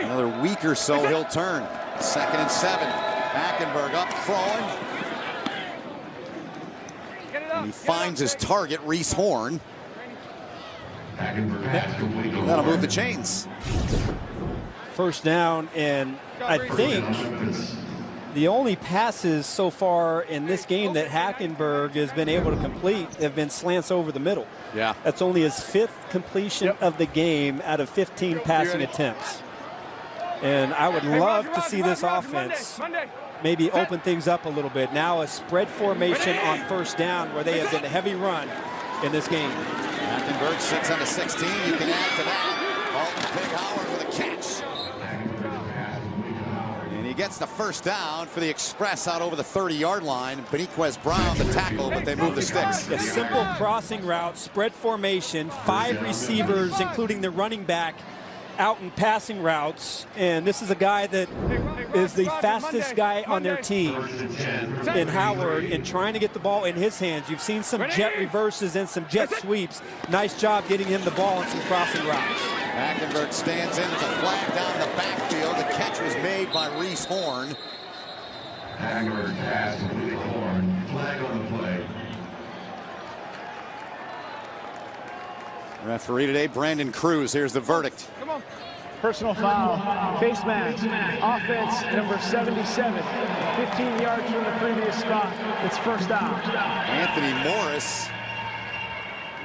another week or so he'll turn. 2nd and 7. Hackenberg up throwing. And he finds his target, Reese Horn. That'll move the chains. First down, and I think The only passes so far in this game that Hackenberg has been able to complete have been slants over the middle. Yeah. That's only his 5th completion of the game out of 15 passing attempts. And I would love to see this offense maybe open things up a little bit. Now a spread formation on first down where they have been a heavy run in this game. Hackenberg 6 on 16. You can add to that. Alton Big Howard with a catch. And he gets the first down for the Express out over the 30-yard line. Beniquez Brown the tackle, but they move the sticks. A simple crossing route, spread formation, 5 receivers, including the running back, out in passing routes. And this is a guy that is the fastest guy on their team in Howard in trying to get the ball in his hands. You've seen some jet reverses and some jet sweeps. Nice job getting him the ball in some crossing routes. Hackenberg stands in. There's a flag down the backfield. The catch was made by Reese Horn. Hackenberg pass to Horn. Flag on the play. Referee today, Brandon Cruz. Here's the verdict. Come on. Personal foul, face mask, offense number 77, 15 yards from the previous spot. It's first down. Anthony Morris,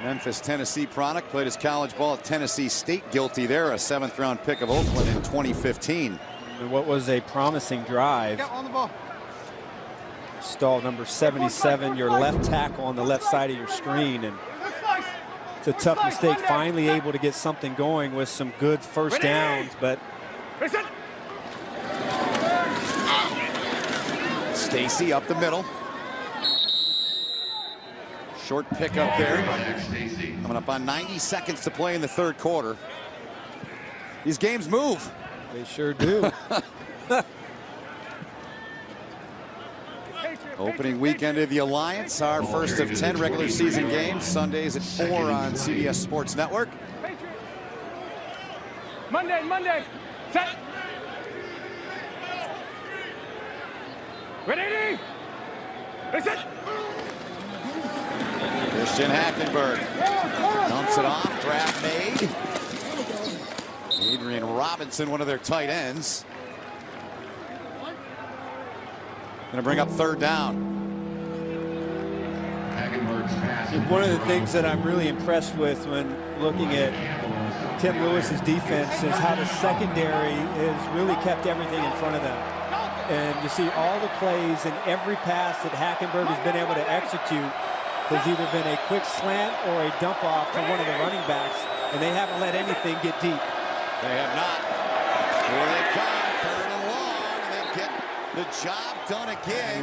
Memphis, Tennessee product, played his college ball at Tennessee State. Guilty there, a 7th-round pick of Oakland in 2015. And what was a promising drive. On the ball. Stall number 77, your left tackle on the left side of your screen. And it's a tough mistake, finally able to get something going with some good first downs, but Stacy up the middle. Short pickup there. Coming up on 90 seconds to play in the 3rd quarter. These games move. They sure do. Opening weekend of the Alliance, our first of 10 regular season games, Sundays at 4 on CBS Sports Network. Monday, set. Ready? Listen. Christian Hackenberg dumps it off, grab made. Adrian Robinson, one of their tight ends. Going to bring up 3rd down. One of the things that I'm really impressed with when looking at Tim Lewis's defense is how the secondary has really kept everything in front of them. And you see all the plays and every pass that Hackenberg has been able to execute has either been a quick slant or a dump off to one of the running backs, and they haven't let anything get deep. They have not. Here they come, 3rd and long, and they get the job done again.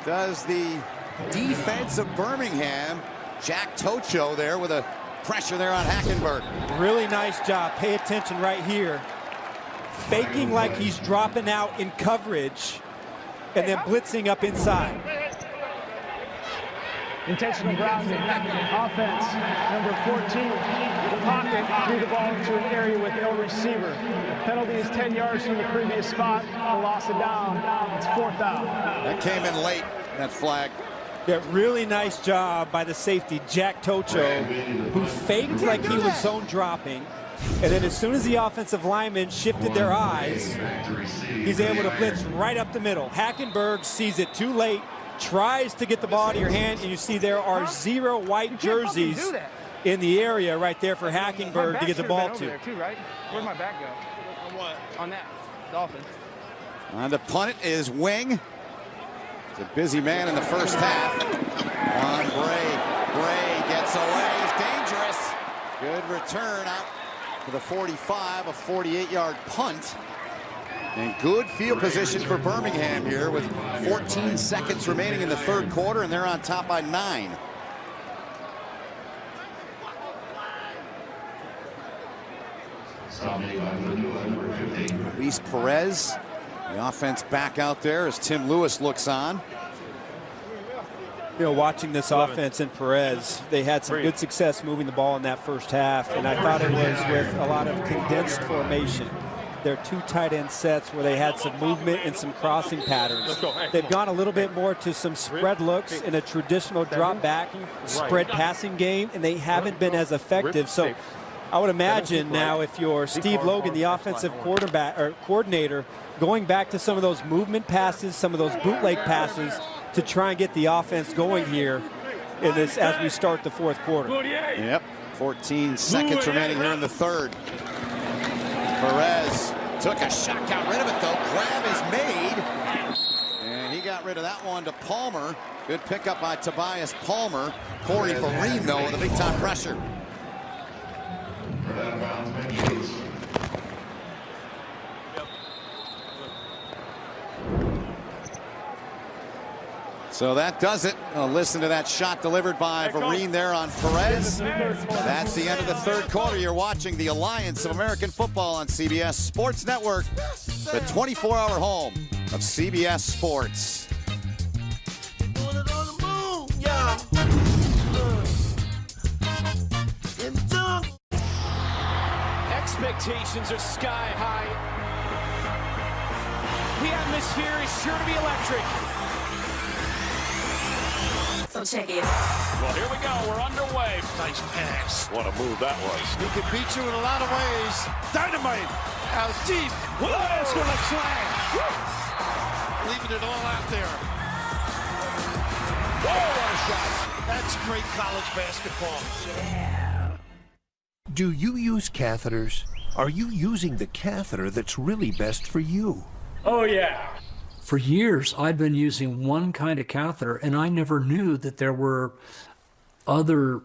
Does the defense of Birmingham. Jack Tocho there with a pressure there on Hackenberg. Really nice job. Pay attention right here. Faking like he's dropping out in coverage and then blitzing up inside. Intentional grounding. Offense, number 14. The pocket, threw the ball into an area with no receiver. Penalty is 10 yards from the previous spot. The loss of down. It's 4th down. That came in late, that flag. Yeah, really nice job by the safety, Jack Tocho, who faked like he was zone dropping. And then as soon as the offensive lineman shifted their eyes, he's able to blitz right up the middle. Hackenberg sees it too late, tries to get the ball out of your hand, and you see there are 0 white jerseys in the area right there for Hackenberg to get the ball to. Where'd my back go? On what? On that. Dolphins. On the punt it is Wing. He's a busy man in the first half. On Bray. Bray gets away. He's dangerous. Good return out to the 45, a 48-yard punt. And good field position for Birmingham here with 14 seconds remaining in the 3rd quarter, and they're on top by 9. Luis Perez, the offense back out there as Tim Lewis looks on. You know, watching this offense in Perez, they had some good success moving the ball in that first half, and I thought it was with a lot of condensed formation. Their 2 tight end sets where they had some movement and some crossing patterns. They've gone a little bit more to some spread looks in a traditional drop back spread passing game, and they haven't been as effective. So I would imagine now if you're Steve Logan, the offensive coordinator, going back to some of those movement passes, some of those bootleg passes to try and get the offense going here in this as we start the fourth quarter. Yep, 14 seconds remaining here in the third. Perez took a shot, got rid of it though. Grab is made, and he got rid of that one to Palmer. Good pickup by Tobias Palmer. Corey Vereen though with a big time pressure. So that does it. Listen to that shot delivered by Vereen there on Perez. That's the end of the third quarter. You're watching the Alliance of American Football on CBS Sports Network, the 24-hour home of CBS Sports. Expectations are sky high. The atmosphere is sure to be electric. So check it. Well, here we go. We're underway. Nice pass. What a move that was. He can beat you in a lot of ways. Dynamite. Out deep. Whoa, it's going to slam. Leaving it all out there. Whoa, what a shot. That's great college basketball. Yeah. Do you use catheters? Are you using the catheter that's really best for you? Oh, yeah. For years, I'd been using one kind of catheter, and I never knew that there were other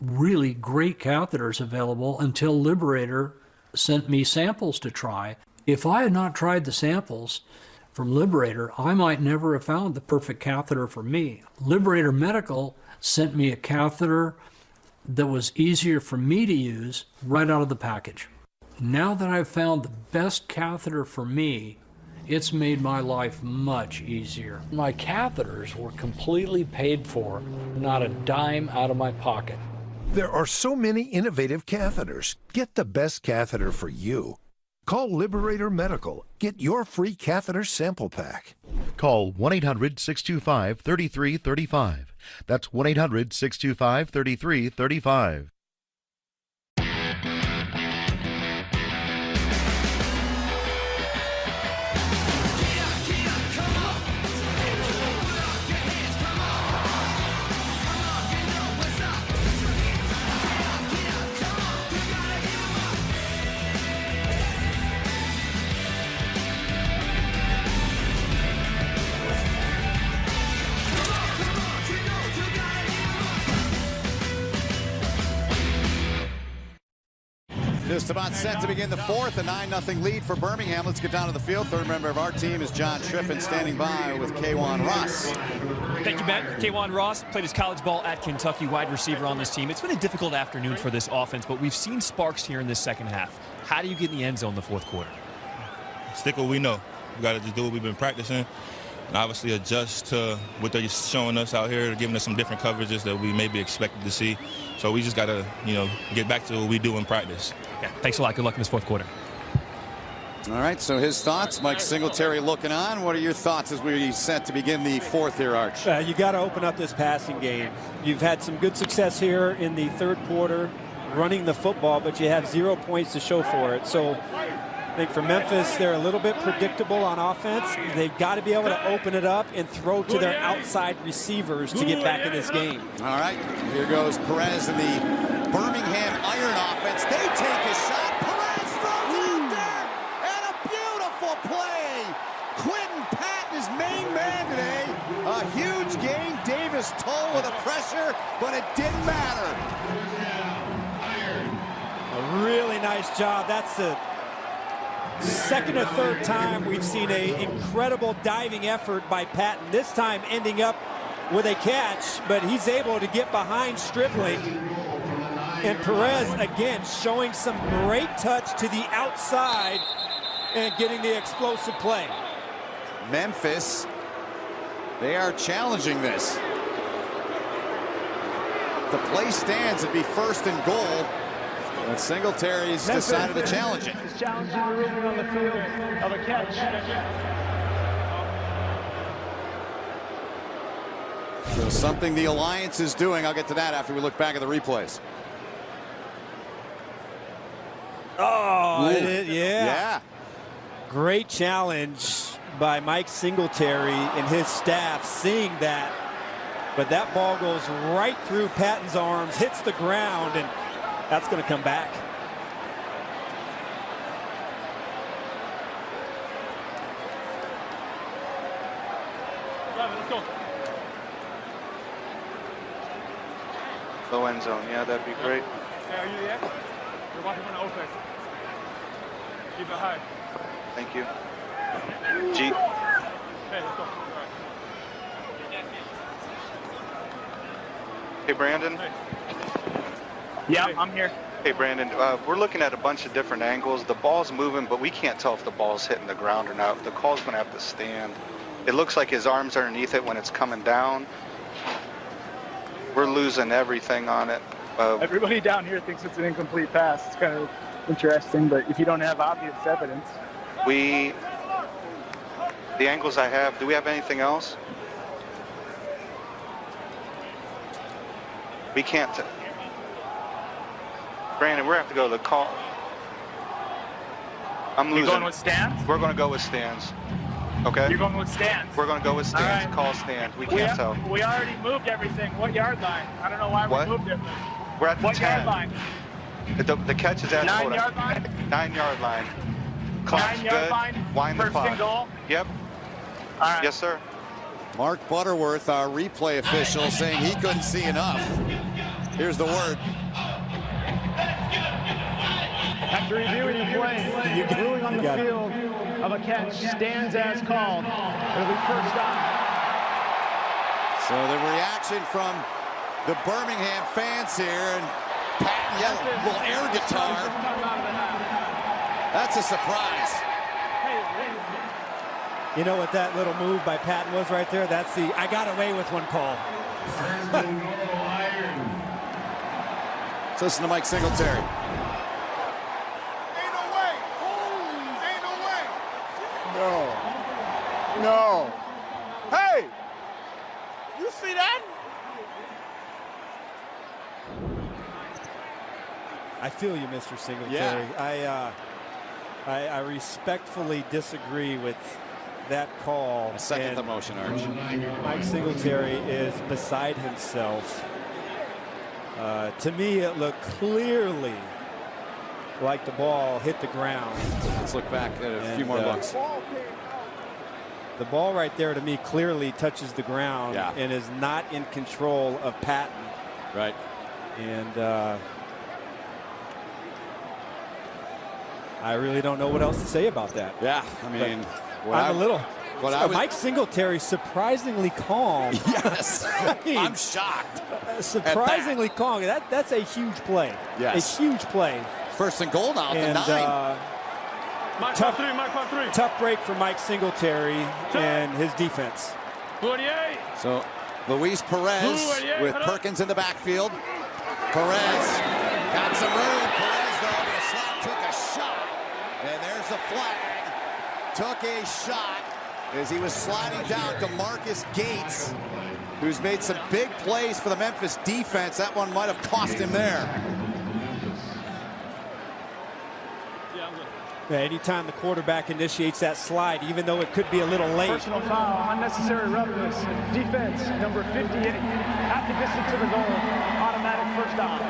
really great catheters available until Liberator sent me samples to try. If I had not tried the samples from Liberator, I might never have found the perfect catheter for me. Liberator Medical sent me a catheter that was easier for me to use right out of the package. Now that I've found the best catheter for me, it's made my life much easier. My catheters were completely paid for, not a dime out of my pocket. There are so many innovative catheters. Get the best catheter for you. Call Liberator Medical. Get your free catheter sample pack. Call 1-800-625-3335. That's 1-800-625-3335. Just about set to begin the fourth, a 9-0 lead for Birmingham. Let's get down to the field. Third member of our team is John Triffin, standing by with K'Wan Ross. Thank you, Ben. K'Wan Ross played his college ball at Kentucky, wide receiver on this team. It's been a difficult afternoon for this offense, but we've seen sparks here in this second half. How do you get in the end zone in the fourth quarter? Stick what we know. We got to just do what we've been practicing, and obviously adjust to what they're showing us out here, giving us some different coverages that we maybe expected to see. So we just got to, get back to what we do in practice. Okay, thanks a lot. Good luck in this fourth quarter. All right, so his thoughts. Mike Singletary looking on. What are your thoughts as we set to begin the fourth here, Arch? You got to open up this passing game. You've had some good success here in the third quarter running the football, but you have 0 points to show for it. So I think for Memphis, they're a little bit predictable on offense. They've got to be able to open it up and throw to their outside receivers to get back in this game. All right, here goes Perez in the Birmingham Iron offense. They take a shot. Perez throws it out there, and a beautiful play. Quentin Patton is main man today. A huge game. Davis Toll with a pressure, but it didn't matter. A really nice job. That's the second or third time we've seen an incredible diving effort by Patton, this time ending up with a catch, but he's able to get behind Stripling. And Perez, again, showing some great touch to the outside and getting the explosive play. Memphis, they are challenging this. The play stands, it'd be first and goal. But Singletary's decided to challenge it. He's challenging the ruling on the field of a catch. So something the Alliance is doing. I'll get to that after we look back at the replays. Yeah. Great challenge by Mike Singletary and his staff seeing that. But that ball goes right through Patton's arms, hits the ground, and that's going to come back. Let's go. Low end zone, yeah, that'd be great. Hey, are you there? We're watching from the offense. Keep it high. Thank you. G. Hey, let's go. All right. Hey, Brandon. Hey. Yeah, I'm here. Hey, Brandon. We're looking at a bunch of different angles. The ball's moving, but we can't tell if the ball's hitting the ground or not. The call's going to have to stand. It looks like his arm's underneath it when it's coming down. We're losing everything on it. Everybody down here thinks it's an incomplete pass. It's kind of interesting, but if you don't have obvious evidence. The angles I have, do we have anything else? We can't. Brandon, we're going to have to go to the call. I'm losing. You going with stands? We're going to go with stands. Okay? You're going with stands? We're going to go with stands. Right. Call stands. We can't tell. We already moved everything. What yard line? I don't know why we moved it. We're at the 10. What yard line? The catch is at 9 yard line? 9 yard line. Clock's 9 yard good. line? Wind the First clock. and goal? Yep. All right. Yes, sir. Mark Butterworth, our replay official, saying he couldn't see enough. Here's the word. After reviewing the play, ruling on the field of a catch stands as called. It'll be first down. So the reaction from the Birmingham fans here, and Patton yelling, little air guitar. That's a surprise. You know what that little move by Patton was right there? That's the I got away with one call. So listen to Mike Singletary. Ain't no way. Ain't no way. No. No. Hey! You see that? I feel you, Mr. Singletary. Yeah. I respectfully disagree with that call. I second the motion, Arch. Mike Singletary is beside himself. To me, it looked clearly like the ball hit the ground. Let's look back at a few more looks. The ball right there, to me, clearly touches the ground and is not in control of Patton. Right. And I really don't know what else to say about that. Yeah, I mean, Mike Singletary surprisingly calm. Yes, I'm shocked. Surprisingly calm. That's a huge play. Yes, a huge play. First and goal now at the 9. Tough break for Mike Singletary and his defense. 28. So Luis Perez with Perkins in the backfield. Perez got some room. Perez, though, to the slot, took a shot. And there's the flag. Took a shot as he was sliding down to Marcus Gates, who's made some big plays for the Memphis defense. That one might have cost him there. Yeah, anytime the quarterback initiates that slide, even though it could be a little late. Personal foul, unnecessary roughness. Defense, number 58. Half the distance to the goal. Automatic first down.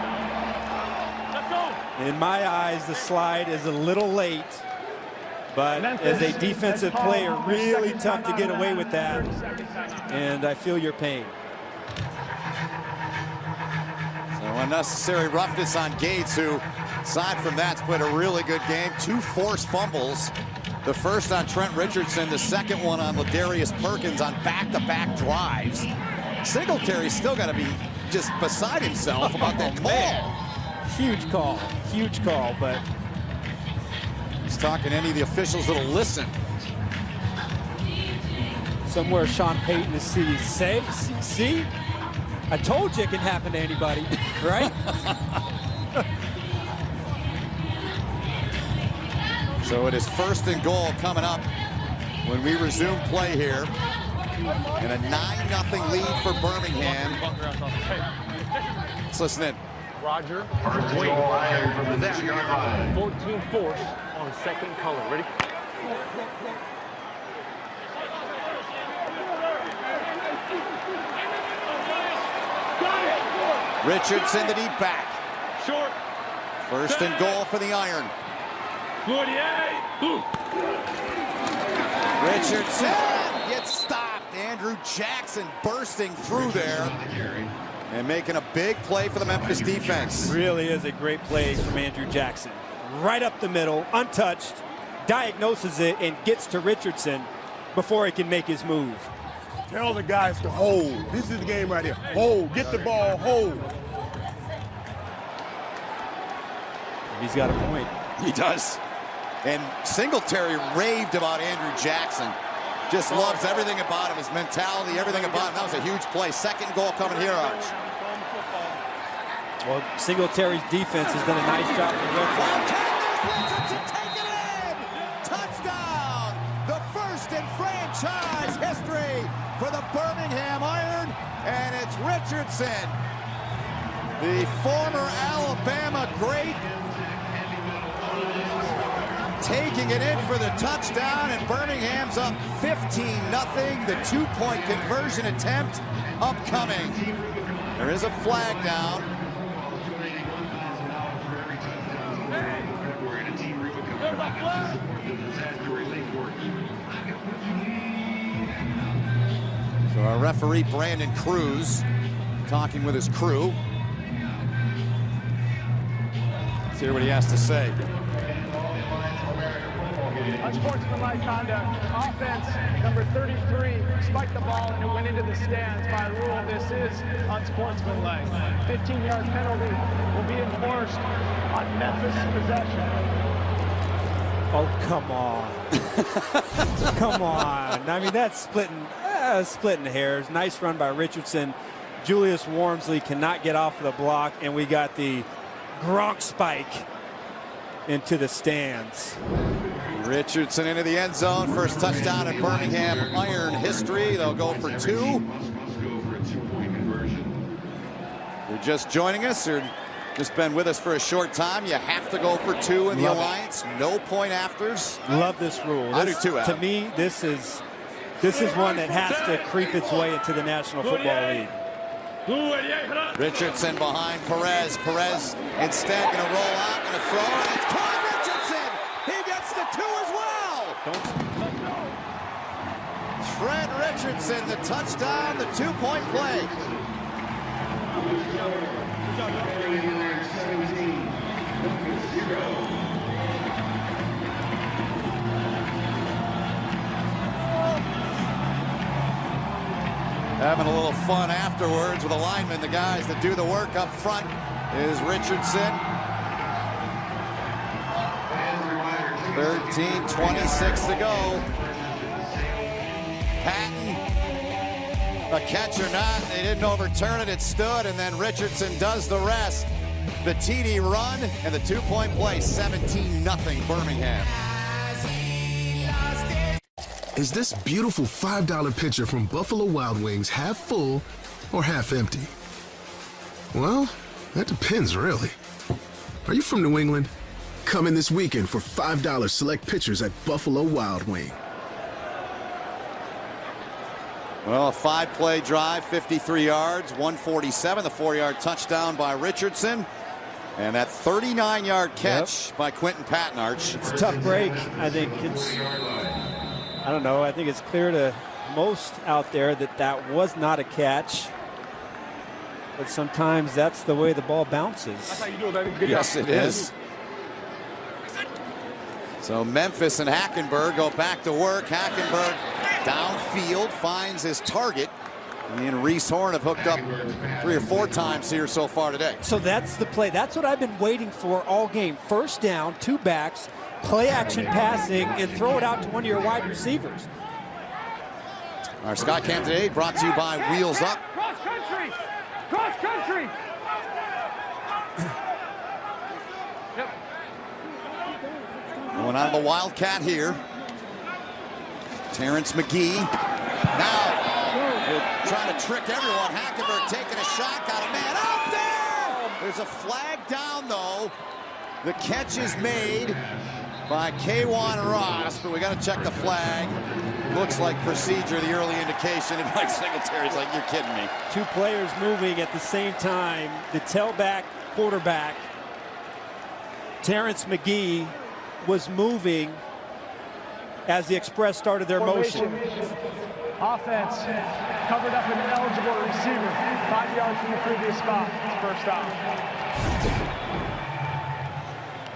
Let's go. In my eyes, the slide is a little late. But as a defensive player, really tough to get away with that. And I feel your pain. So unnecessary roughness on Gates, who, aside from that, played a really good game. 2 forced fumbles. The first on Trent Richardson, the second one on Ladarius Perkins on back-to-back drives. Singletary's still got to be just beside himself about that call. Huge call, but he's talking to any of the officials that'll listen. Somewhere Sean Payton is see? I told you it can happen to anybody, right? So it is first and goal coming up when we resume play here. And a 9-0 lead for Birmingham. Let's listen in. Roger. Wait. 14 force. on second color. Ready? Richardson, the deep back. Short. First and goal for the Iron. 48. Richardson gets stopped. Andrew Jackson bursting through there and making a big play for the Memphis defense. Really is a great play from Andrew Jackson. Right up the middle, untouched, diagnoses it, and gets to Richardson before he can make his move. Tell the guys to hold. This is the game right here. Hold. Get the ball. Hold. He's got a point. He does. And Singletary raved about Andrew Jackson. Just loves everything about him, his mentality, everything about him. That was a huge play. Second goal coming here, Arch. Well, Singletary's defense has done a nice job in the red zone. Richardson taking it in! Touchdown! The first in franchise history for the Birmingham Iron, and it's Richardson, the former Alabama great, taking it in for the touchdown, and Birmingham's up 15-0. The two-point conversion attempt upcoming. There is a flag down. So our referee, Brandon Cruz, talking with his crew. Let's hear what he has to say. Unsportsmanlike conduct. Offense, number 33, spiked the ball and it went into the stands. By rule, this is unsportsmanlike. 15-yard penalty will be enforced on Memphis possession. Oh, come on. Come on. I mean, that's splitting hairs. Nice run by Richardson. Julius Wormsley cannot get off of the block, and we got the Gronk spike into the stands. Richardson into the end zone. First touchdown in Birmingham Iron history. They'll go for 2. If you're just joining us or just been with us for a short time, you have to go for 2 in the Alliance. No point afters. Love this rule. I do too, Al. To me, this is one that has to creep its way into the National Football League. Richardson behind Perez. Perez instead going to roll out, going to throw, and it's caught. Richardson! He gets the 2 as well! Trent Richardson, the touchdown, the 2-point play. Having a little fun afterwards with the linemen. The guys that do the work up front is Richardson. 13:26 to go. Patton, a catch or not, they didn't overturn it, it stood, and then Richardson does the rest. The TD run and the 2-point play, 17-0 Birmingham. Is this beautiful $5 pitcher from Buffalo Wild Wings half full or half empty? Well, that depends, really. Are you from New England? Come in this weekend for $5 select pitchers at Buffalo Wild Wing. Well, a 5-play drive, 53 yards, 147, the 4-yard touchdown by Richardson. And that 39-yard catch by Quentin Patton, Arch. It's a tough break. I think I don't know. I think it's clear to most out there that that was not a catch. But sometimes that's the way the ball bounces. That's how you do it, baby. Good Yes, job. it is. So Memphis and Hackenberg go back to work. Hackenberg downfield finds his target. He and Reese Horn have hooked up 3 or 4 times here so far today. So that's the play. That's what I've been waiting for all game. First down, 2 backs, play action passing, and throw it out to one of your wide receivers. Our Scott Cam today brought to you by Wheels Up. Cross country! Cross country! Going out of the Wildcat here. Terrence McGee. Now, they're trying to trick everyone. Hackenberg taking a shot, got a man out there! There's a flag down, though. The catch is made. by K1 Ross, but we got to check the flag. Looks like procedure, the early indication, and Mike Singletary's like, you're kidding me. Two players moving at the same time. The tailback quarterback, Terrence McGee, was moving as the Express started their motion. Offense covered up an eligible receiver, 5 yards from the previous spot. It's first down.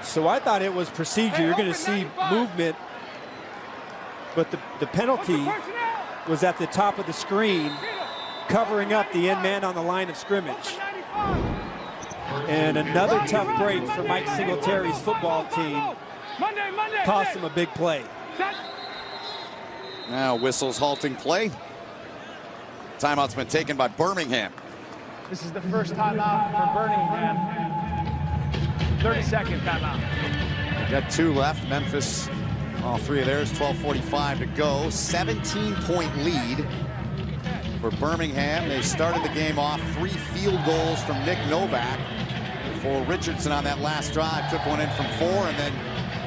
So I thought it was procedure. You're going to see movement, but the penalty was at the top of the screen, covering up the end man on the line of scrimmage. And another tough break for Mike Singletary's football team cost him a big play. Now whistles halting play. Timeout's been taken by Birmingham. This is the first timeout for Birmingham. 30-second timeout. Got 2 left. Memphis, all 3 of theirs, 12:45 to go. 17-point lead for Birmingham. They started the game off 3 field goals from Nick Novak before Richardson on that last drive took one in from 4 and then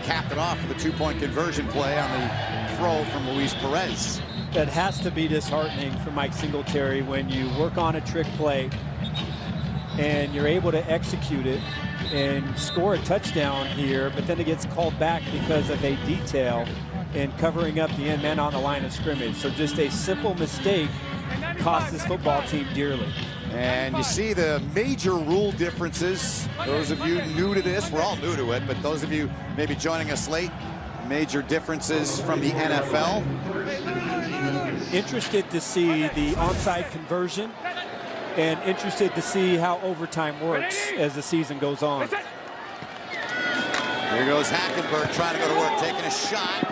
capped it off with a 2-point conversion play on the throw from Luis Perez. That has to be disheartening for Mike Singletary when you work on a trick play and you're able to execute it and score a touchdown here, but then it gets called back because of a detail in covering up the end man on the line of scrimmage. So just a simple mistake cost this football team dearly. And you see the major rule differences. Those of you new to this, we're all new to it, but those of you maybe joining us late, major differences from the NFL. Interested to see the onside conversion and interested to see how overtime works as the season goes on. Here goes Hackenberg trying to go to work, taking a shot.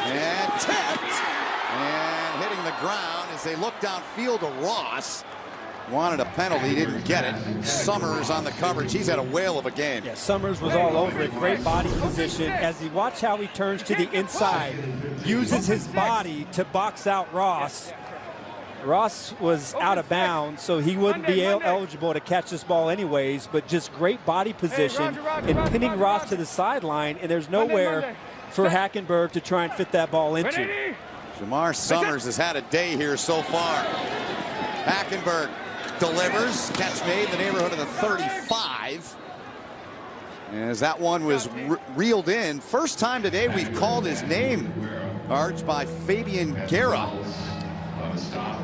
And tapped. And hitting the ground as they look downfield to Ross. Wanted a penalty, didn't get it. Summers on the coverage. He's had a whale of a game. Yeah, Summers was all over it. Great body position. As you watch how he turns to the inside, uses his body to box out Ross. Ross was out of bounds, so he wouldn't be eligible to catch this ball anyways, but just great body position and pinning Ross to the sideline, and there's nowhere for Hackenberg to try and fit that ball into. Jamar Summers has had a day here so far. Hackenberg delivers, catch made in the neighborhood of the 35. As that one was reeled in. First time today we've called his name, Arch, by Fabian Guerra.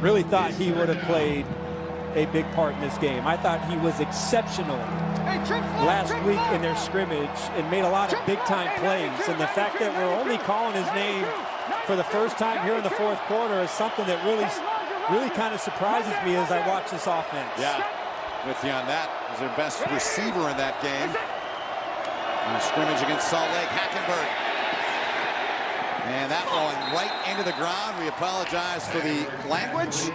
Really thought he would have played a big part in this game. I thought he was exceptional last week in their scrimmage and made a lot of big-time plays. And the fact that we're only calling his name for the first time here in the 4th quarter is something that really kind of surprises me as I watch this offense. Yeah, with you on that. He's their best receiver in that game. In scrimmage against Salt Lake, Hackenberg. And that one right into the ground. We apologize for the language.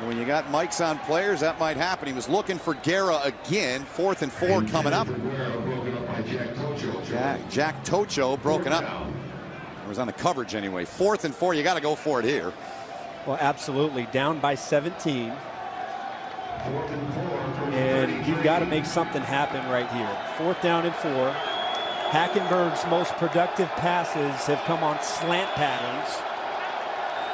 When you got mics on players, that might happen. He was looking for Guerra again. 4th and 4 coming up. Jack Tocho broken up. It was on the coverage anyway. 4th and 4, you got to go for it here. Well, absolutely. Down by 17. And you've got to make something happen right here. 4th down and 4. Hackenberg's most productive passes have come on slant patterns.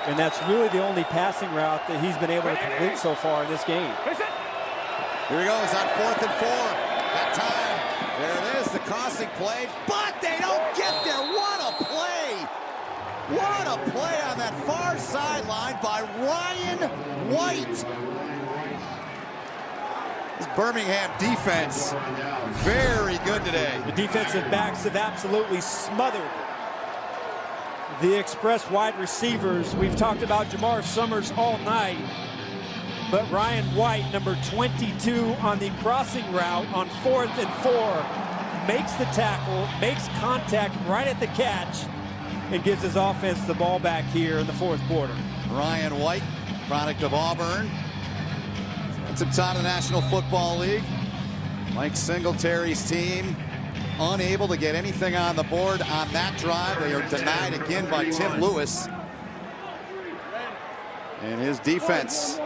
And that's really the only passing route that he's been able to complete so far in this game. Here he goes on 4th and 4. That time. There it is, the crossing play. But they don't get there. What a play. What a play on that far sideline by Ryan White. This Birmingham defense, very good today. The defensive backs have absolutely smothered the Express wide receivers. We've talked about Jamar Summers all night, but Ryan White, number 22 on the crossing route on 4th and 4, makes the tackle, makes contact right at the catch, and gives his offense the ball back here in the 4th quarter. Ryan White, product of Auburn. It's up top of the National Football League. Mike Singletary's team unable to get anything on the board on that drive. They are denied again by Tim Lewis and his defense.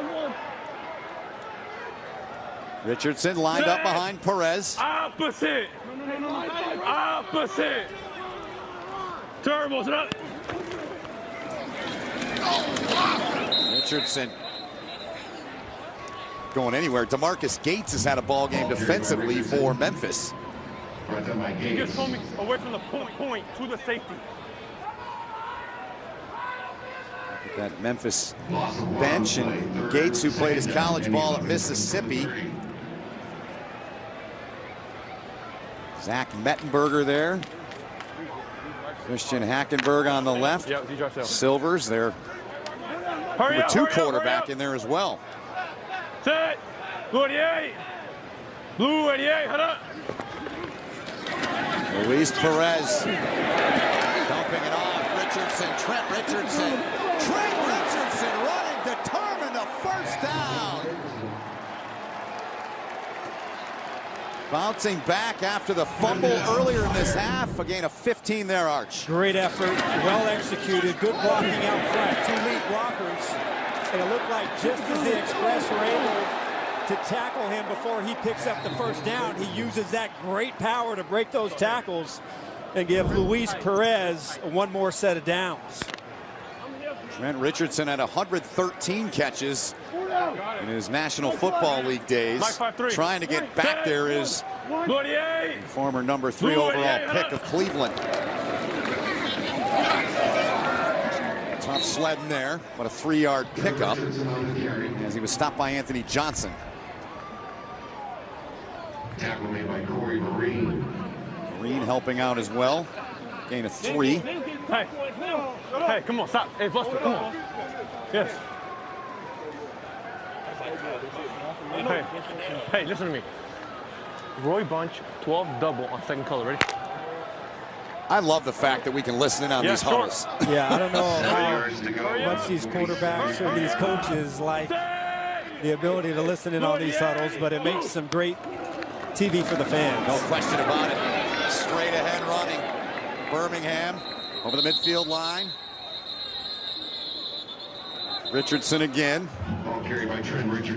Richardson lined up behind Perez. Opposite. Opposite. Richardson going anywhere. DeMarcus Gates has had a ball game defensively for Memphis. Just hold me away from the point to the safety. That Memphis bench, and Gates, who played his college ball at Mississippi. Zach Mettenberger there. Christian Hackenberg on the left. Silvers there. Number 2 quarterback in there as well. Set. Blue 88. Blue 88. Head up. Luis Perez dumping it off. Richardson, Trent Richardson. Trent Richardson running, determined a first down. Bouncing back after the fumble earlier in this half. A gain of 15 there, Arch. Great effort, well executed, good blocking out front. 2 lead blockers. And it looked like just as the Express were able to tackle him before he picks up the first down, he uses that great power to break those tackles and give Luis Perez one more set of downs. Trent Richardson had 113 catches in his National Football League days. Trying to get back there is the former number 3 overall pick of Cleveland. Tough sledding there, but a 3-yard pickup as he was stopped by Anthony Johnson. Tackle made by Corey Marine. Marine helping out as well. Gain of 3. Hey, come on, stop. Hey, Buster, come on. Yes. Hey, listen to me. Roy Bunch, 12 double on second color. Ready? I love the fact that we can listen in on these huddles. Yeah, I don't know how much these quarterbacks or these coaches like the ability to listen in on these huddles, but it makes some great TV for the fans. No question about it. Straight ahead running. Birmingham over the midfield line. Richardson again.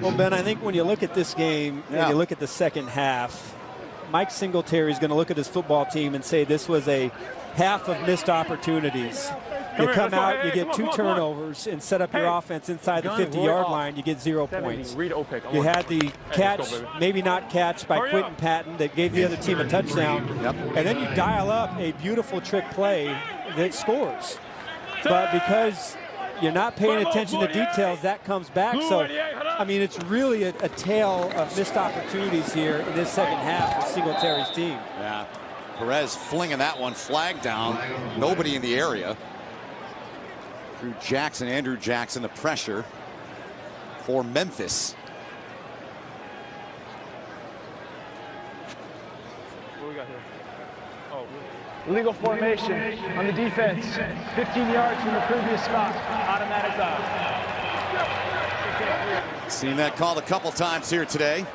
Well, Ben, I think when you look at this game and you look at the second half, Mike Singletary is going to look at his football team and say this was a half of missed opportunities. You come out, you get 2 turnovers and set up your offense inside the 50-yard line, you get 0 points. You had the catch, maybe not catch, by Quentin Patton that gave the other team a touchdown. And then you dial up a beautiful trick play that scores. But because you're not paying attention to details, that comes back. So, I mean, it's really a tale of missed opportunities here in this second half for Singletary's team. Yeah, Perez flinging that one, flag down, nobody in the area. Drew Jackson, Andrew Jackson, the pressure for Memphis. What we got here? Oh, Legal formation on the defense. 15 yards from the previous spot. Automatic foul. Seen that called a couple times here today.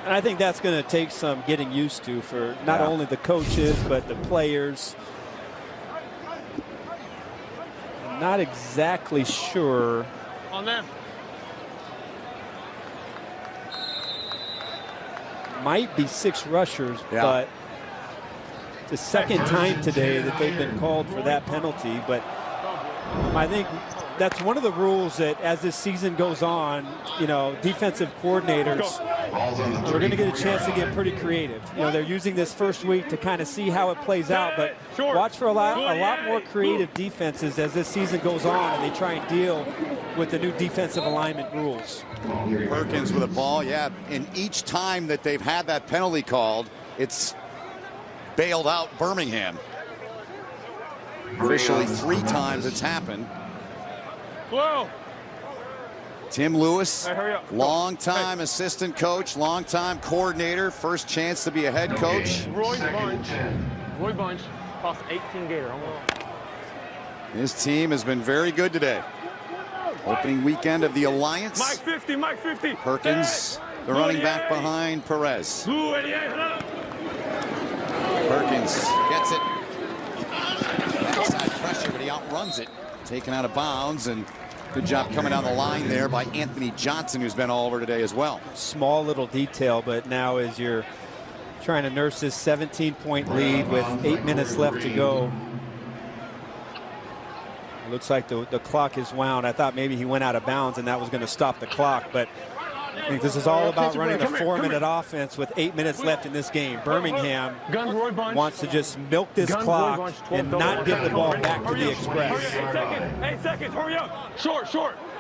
And I think that's going to take some getting used to for not only the coaches, but the players. I'm not exactly sure. On them. Might be 6 rushers, but it's the second time today that they've been called for that penalty. But I think that's one of the rules that as this season goes on, you know, defensive coordinators are going to get a chance to get pretty creative. You know, they're using this first week to kind of see how it plays out, but watch for a lot more creative defenses as this season goes on and they try and deal with the new defensive alignment rules. Perkins with a ball, and each time that they've had that penalty called, it's bailed out Birmingham. Officially 3 times it's happened. Whoa. Tim Lewis, long-time assistant coach, long-time coordinator, first chance to be a head coach. Roy Bunch cost 18 Gator. His team has been very good today. Opening weekend of the Alliance. Mike 50, Mike 50. Perkins, the running back behind Perez. Perkins gets it. Outside pressure, but he outruns it. Taken out of bounds, and good job coming down the line there by Anthony Johnson, who's been all over today as well. Small little detail, but now as you're trying to nurse this 17-point lead with 8 minutes left to go, It looks like the clock is wound. I thought maybe he went out of bounds and that was going to stop the clock, but I think this is all about running a 4-minute offense with 8 minutes left in this game. Birmingham wants to just milk this clock and not give the ball back to the Express. 8 seconds, hurry up. Short.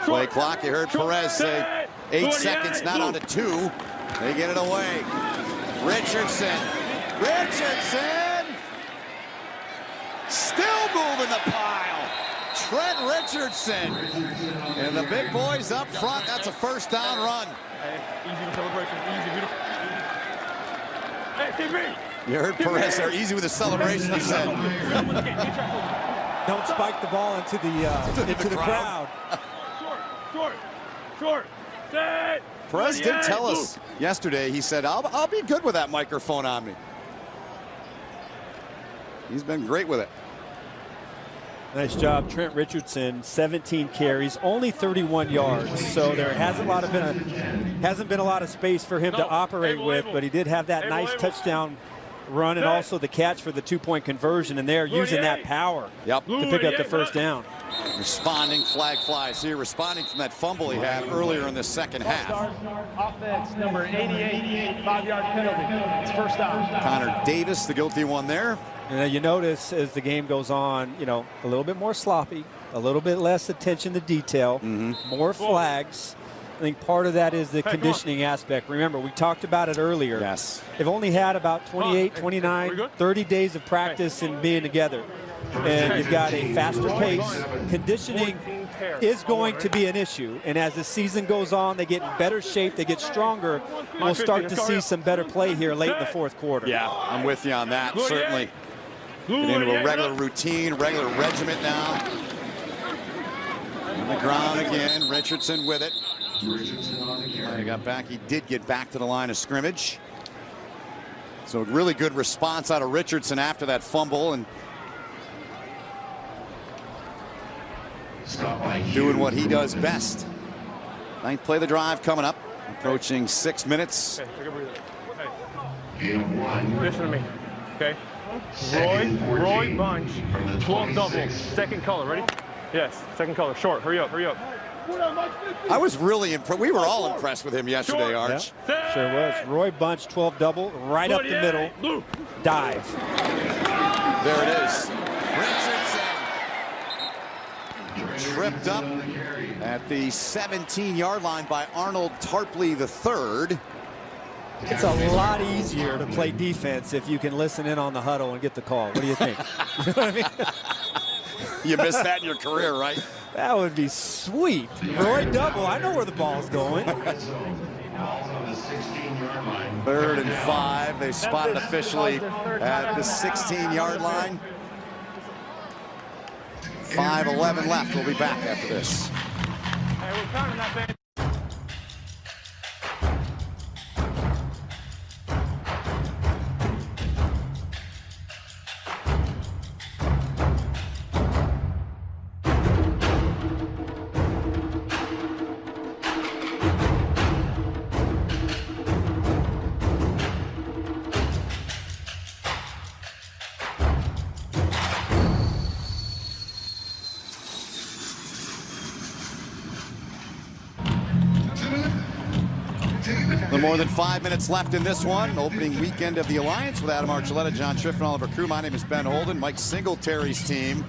Play clock, you heard Perez say 8 seconds, not on to 2. They get it away. Richardson. Still moving the pile. Trent Richardson. And the big boys up front. That's a first down run. Easy celebration. Easy, beautiful. Hey, TB. You heard Perez there. Easy with the celebration, he said. Don't spike the ball into the crowd. Short. Set. Perez did tell us yesterday, he said, I'll be good with that microphone on me. He's been great with it. Nice job, Trent Richardson. 17 carries, only 31 yards. So there hasn't been a lot of space for him to operate with, but he did have that nice touchdown run and also the catch for the 2-point conversion, and they're using that power to pick up the first down. Responding, flag flies here, responding from that fumble he had earlier in the second half. Offense number 88, 5-yard penalty. It's first down. Connor Davis, the guilty one there. And you notice as the game goes on, you know, a little bit more sloppy, a little bit less attention to detail, more flags. I think part of that is the conditioning aspect. Remember, we talked about it earlier. Yes. They've only had about 28, 29, 30 days of practice and being together. And you've got a faster pace. Conditioning is going to be an issue. And as the season goes on, they get in better shape, they get stronger. We'll start to see some better play here late in the fourth quarter. Yeah, I'm with you on that, certainly. Get into a regular routine, regular regiment now. On the ground again, Richardson with it. He got back. He did get back to the line of scrimmage. So really good response out of Richardson after that fumble and doing what he does best. Ninth play of the drive coming up. Approaching 6 minutes. Okay, take a breather. Hey, listen to me, okay? Roy Bunch, 12 double, second color, ready? Yes, second color, short, hurry up. I was really impressed. We were all impressed with him yesterday, Arch. Yeah, sure was. Roy Bunch, 12 double, right up the middle, dive. There it is. Richardson tripped up at the 17-yard line by Arnold Tarpley III. It's a lot easier to play defense if you can listen in on the huddle and get the call. What do you think? You know what I mean? You missed that in your career, right? That would be sweet. Roy double, I know where the ball's going. 3rd and 5. They spotted officially at the 16-yard line. 5:11 left. We'll be back after this. Hey, we're counting that, man. More than 5 minutes left in this one. Opening weekend of the Alliance with Adam Archuleta, John Triff, and all of our crew. My name is Ben Holden. Mike Singletary's team.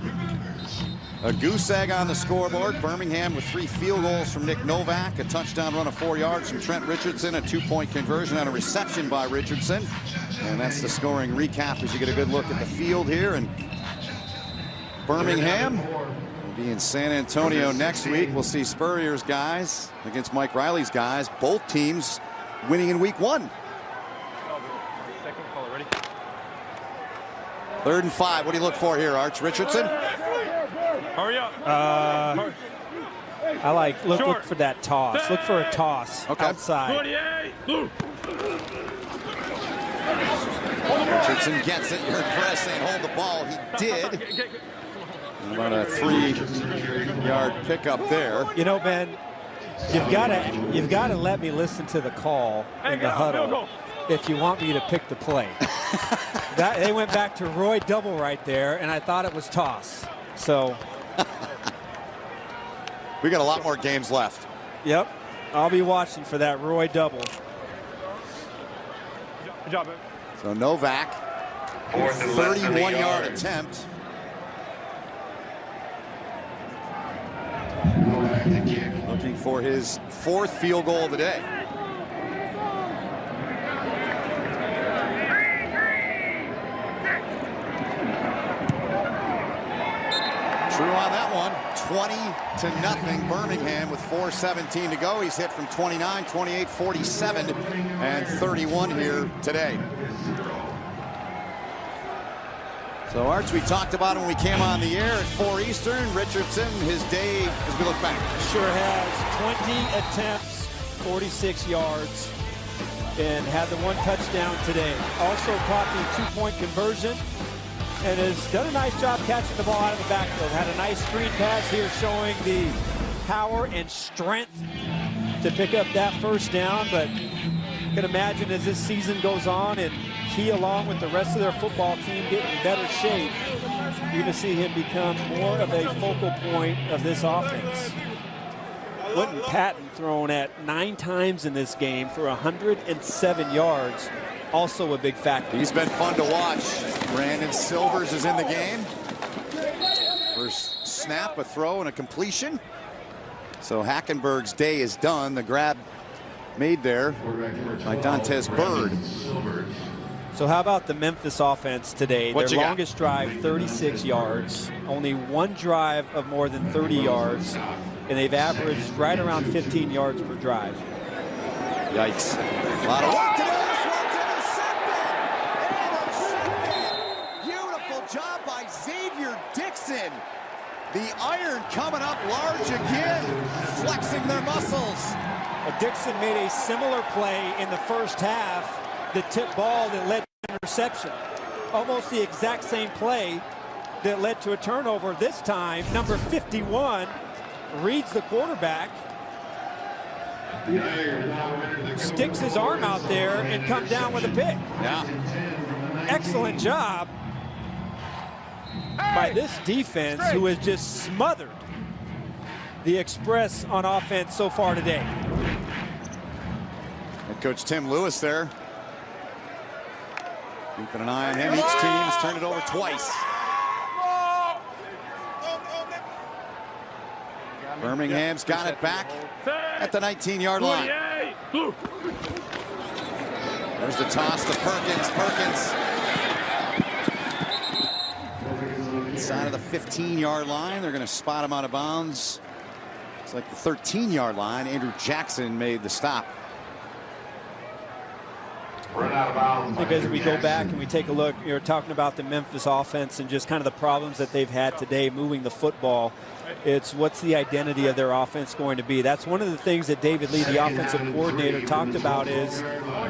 A goose egg on the scoreboard. Birmingham with 3 field goals from Nick Novak. A touchdown run of 4 yards from Trent Richardson. A 2-point conversion on a reception by Richardson. And that's the scoring recap as you get a good look at the field here. And Birmingham will be in San Antonio next week. We'll see Spurrier's guys against Mike Riley's guys. Both teams winning in week 1. Second color, ready? 3rd and 5. What do you look for here, Arch? Richardson? Hurry up. I like look for that toss. Look for a toss outside. Richardson gets it. You heard Perez saying hold the ball. He did. About a 3-yard pickup there. You know, Ben, you've got to let me listen to the call in the huddle if you want me to pick the play. They went back to Roy double right there, and I thought it was toss. So We got a lot more games left. Yep. I'll be watching for that Roy double. Good job, man. So Novak, 31-yard attempt. Looking for his 4th field goal of the day. True on that one. 20-0 Birmingham with 4:17 to go. He's hit from 29, 28, 47, and 31 here today. So, Arch, we talked about him when we came on the air at 4 Eastern. Richardson, his day as we look back. Sure has. 20 attempts, 46 yards, and had the 1 touchdown today. Also caught the 2-point conversion and has done a nice job catching the ball out of the backfield. Had a nice screen pass here showing the power and strength to pick up that first down, but you can imagine as this season goes on and he, along with the rest of their football team, get in better shape, you're going to see him become more of a focal point of this offense. Quentin Patton thrown at 9 times in this game for 107 yards. Also a big factor. He's been fun to watch. Brandon Silvers is in the game. First snap, a throw, and a completion. So Hackenberg's day is done. The grab made there by Dantes Bird. So how about the Memphis offense today? What Their you got? longest drive, 36 yards. Only 1 drive of more than 30 yards. And they've averaged right around 15 yards per drive. Yikes. A lot of work today. Job by Xavier Dixon. The iron coming up large again, flexing their muscles. Dixon made a similar play in the first half, the tip ball that led to an interception. Almost the exact same play that led to a turnover. This time, number 51 reads the quarterback, sticks his arm out there, and comes down with a pick. Yeah. Excellent job by this defense, who has just smothered the Express on offense so far today. And Coach Tim Lewis there. Keeping an eye on him. Each team has turned it over twice. Birmingham's got it back at the 19-yard line. There's the toss to Perkins. Perkins inside of the 15-yard line. They're going to spot him out of bounds. It's like the 13-yard line. Andrew Jackson made the stop. Because we go back and we take a look, you're talking about the Memphis offense and just kind of the problems that they've had today moving the football. It's what's the identity of their offense going to be. That's one of the things that David Lee, the offensive coordinator, talked about is,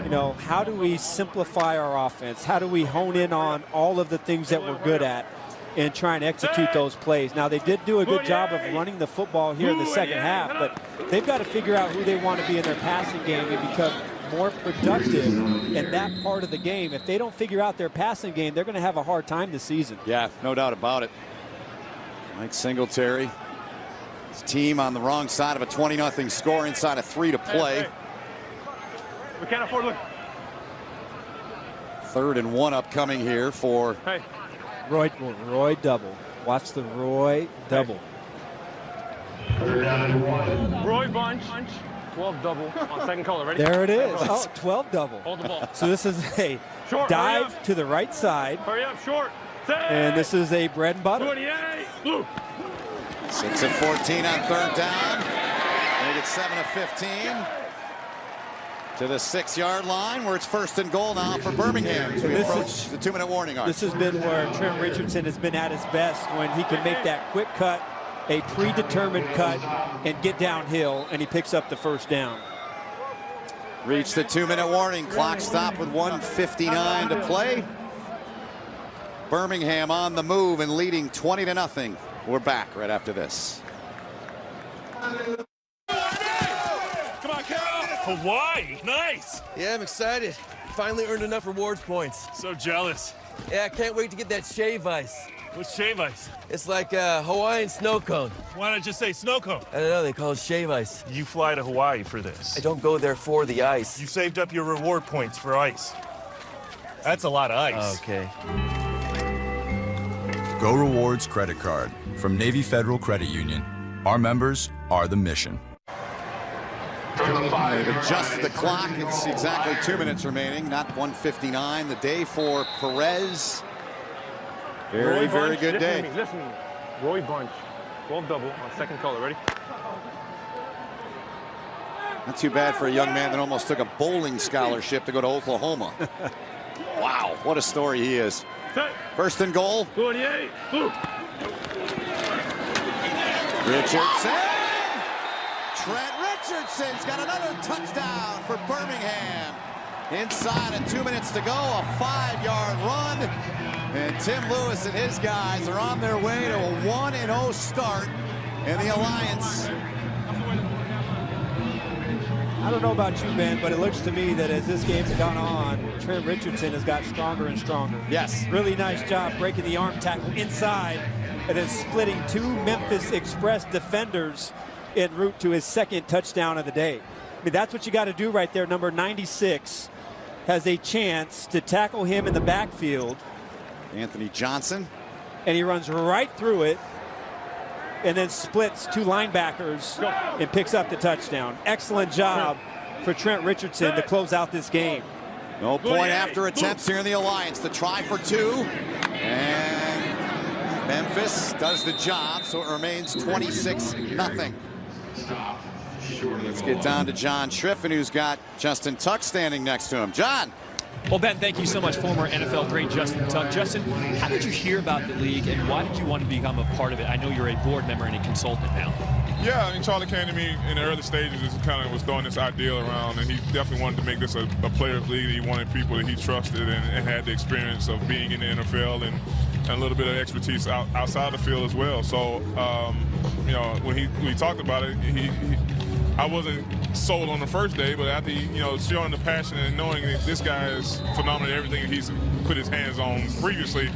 you know, how do we simplify our offense? How do we hone in on all of the things that we're good at and try and execute those plays? Now, they did do a good job of running the football here in the second half, but they've got to figure out who they want to be in their passing game and become more productive in that part of the game. If they don't figure out their passing game, they're going to have a hard time this season. Yeah, no doubt about it. Mike Singletary, his team on the wrong side of a 20-0 score, inside of 3 to play. We can't afford to look. 3rd and 1 upcoming here for Roy double. Watch the Roy double. Roy bunch. 12 double on second color. Ready? There it is. Oh, 12 double. Hold the ball. So this is a short, dive to the right side. Hurry up, short. And this is a bread and butter. 28. Blue. 6 of 14 on 3rd down. Make it 7 of 15. To the 6-yard line, where it's 1st and goal now for Birmingham as we approach the 2-minute warning arc. This has been where Trent Richardson has been at his best, when he can make that quick cut, a predetermined cut, and get downhill, and he picks up the 1st down. Reach the 2-minute warning. Clock stop with 1:59 to play. Birmingham on the move and leading 20-0. We're back right after this. Hawaii, nice. Yeah, I'm excited. Finally earned enough rewards points. So jealous. Yeah, I can't wait to get that shave ice. What's shave ice? It's like a Hawaiian snow cone. Why not just say snow cone? I don't know, they call it shave ice. You fly to Hawaii for this. I don't go there for the ice. You saved up your reward points for ice. That's a lot of ice. Okay. Go Rewards credit card from Navy Federal Credit Union. Our members are the mission. They've adjusted the clock. It's exactly 2 minutes remaining, not 1:59. The day for Perez. Very, very good day. Listen to me. Roy Bunch, 12 double on second color. Ready? Not too bad for a young man that almost took a bowling scholarship to go to Oklahoma. Wow, what a story he is. First and goal. 28. Richardson. Trent Richardson's got another touchdown for Birmingham. Inside of 2 minutes to go, a 5-yard run. And Tim Lewis and his guys are on their way to a 1-0 start in the Alliance. I don't know about you, Ben, but it looks to me that as this game's gone on, Trent Richardson has got stronger and stronger. Yes. Really nice job breaking the arm tackle inside and then splitting two Memphis Express defenders en route to his second touchdown of the day. I mean, that's what you got to do right there. Number 96 has a chance to tackle him in the backfield. Anthony Johnson. And he runs right through it and then splits two linebackers and picks up the touchdown. Excellent job for Trent Richardson to close out this game. No point after attempts here in the Alliance. The try for two. And Memphis does the job, so it remains 26-0. Let's get down to John Schriffen, who's got Justin Tuck standing next to him. John. Well, Ben, thank you so much, former NFL great Justin Tuck. Justin, how did you hear about the league, and why did you want to become a part of it? I know you're a board member and a consultant now. Yeah, I mean, Charlie came to me in the early stages and kind of was throwing this idea around, and he definitely wanted to make this a players' league. He wanted people that he trusted and had the experience of being in the NFL and a little bit of expertise outside the field as well. So, you know, when we talked about it, I wasn't sold on the first day, but after showing the passion and knowing that this guy is phenomenal at everything he's put his hands on previously,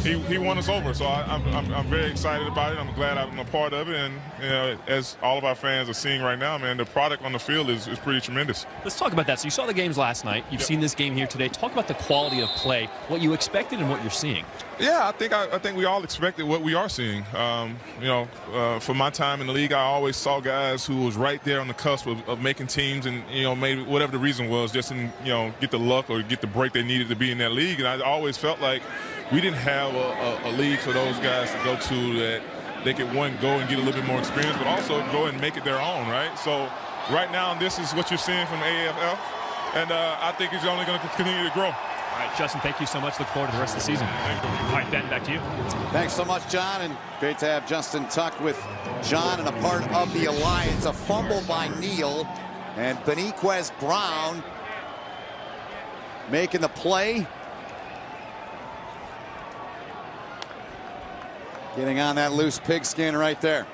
he won us over. So I'm very excited about it. I'm glad I'm a part of it, and as all of our fans are seeing right now, man, the product on the field is pretty tremendous. Let's talk about that. So you saw the games last night. You've seen this game here today. Talk about the quality of play, what you expected and what you're seeing. Yeah, I think we all expected what we are seeing. For my time in the league, I always saw guys who was right there on the cusp of making teams, and maybe whatever the reason was, just in get the luck or get the break they needed to be in that league. And I always felt like we didn't have a league for those guys to go to that they could, one, go and get a little bit more experience, but also go and make it their own, right? So right now, this is what you're seeing from AAFL, and I think it's only going to continue to grow. All right, Justin, thank you so much. Look forward to the rest of the season. All right, Ben, back to you. Thanks so much, John, and great to have Justin Tuck with John and a part of the Alliance. A fumble by Neal, and Beniquez Brown making the play. Getting on that loose pigskin right there.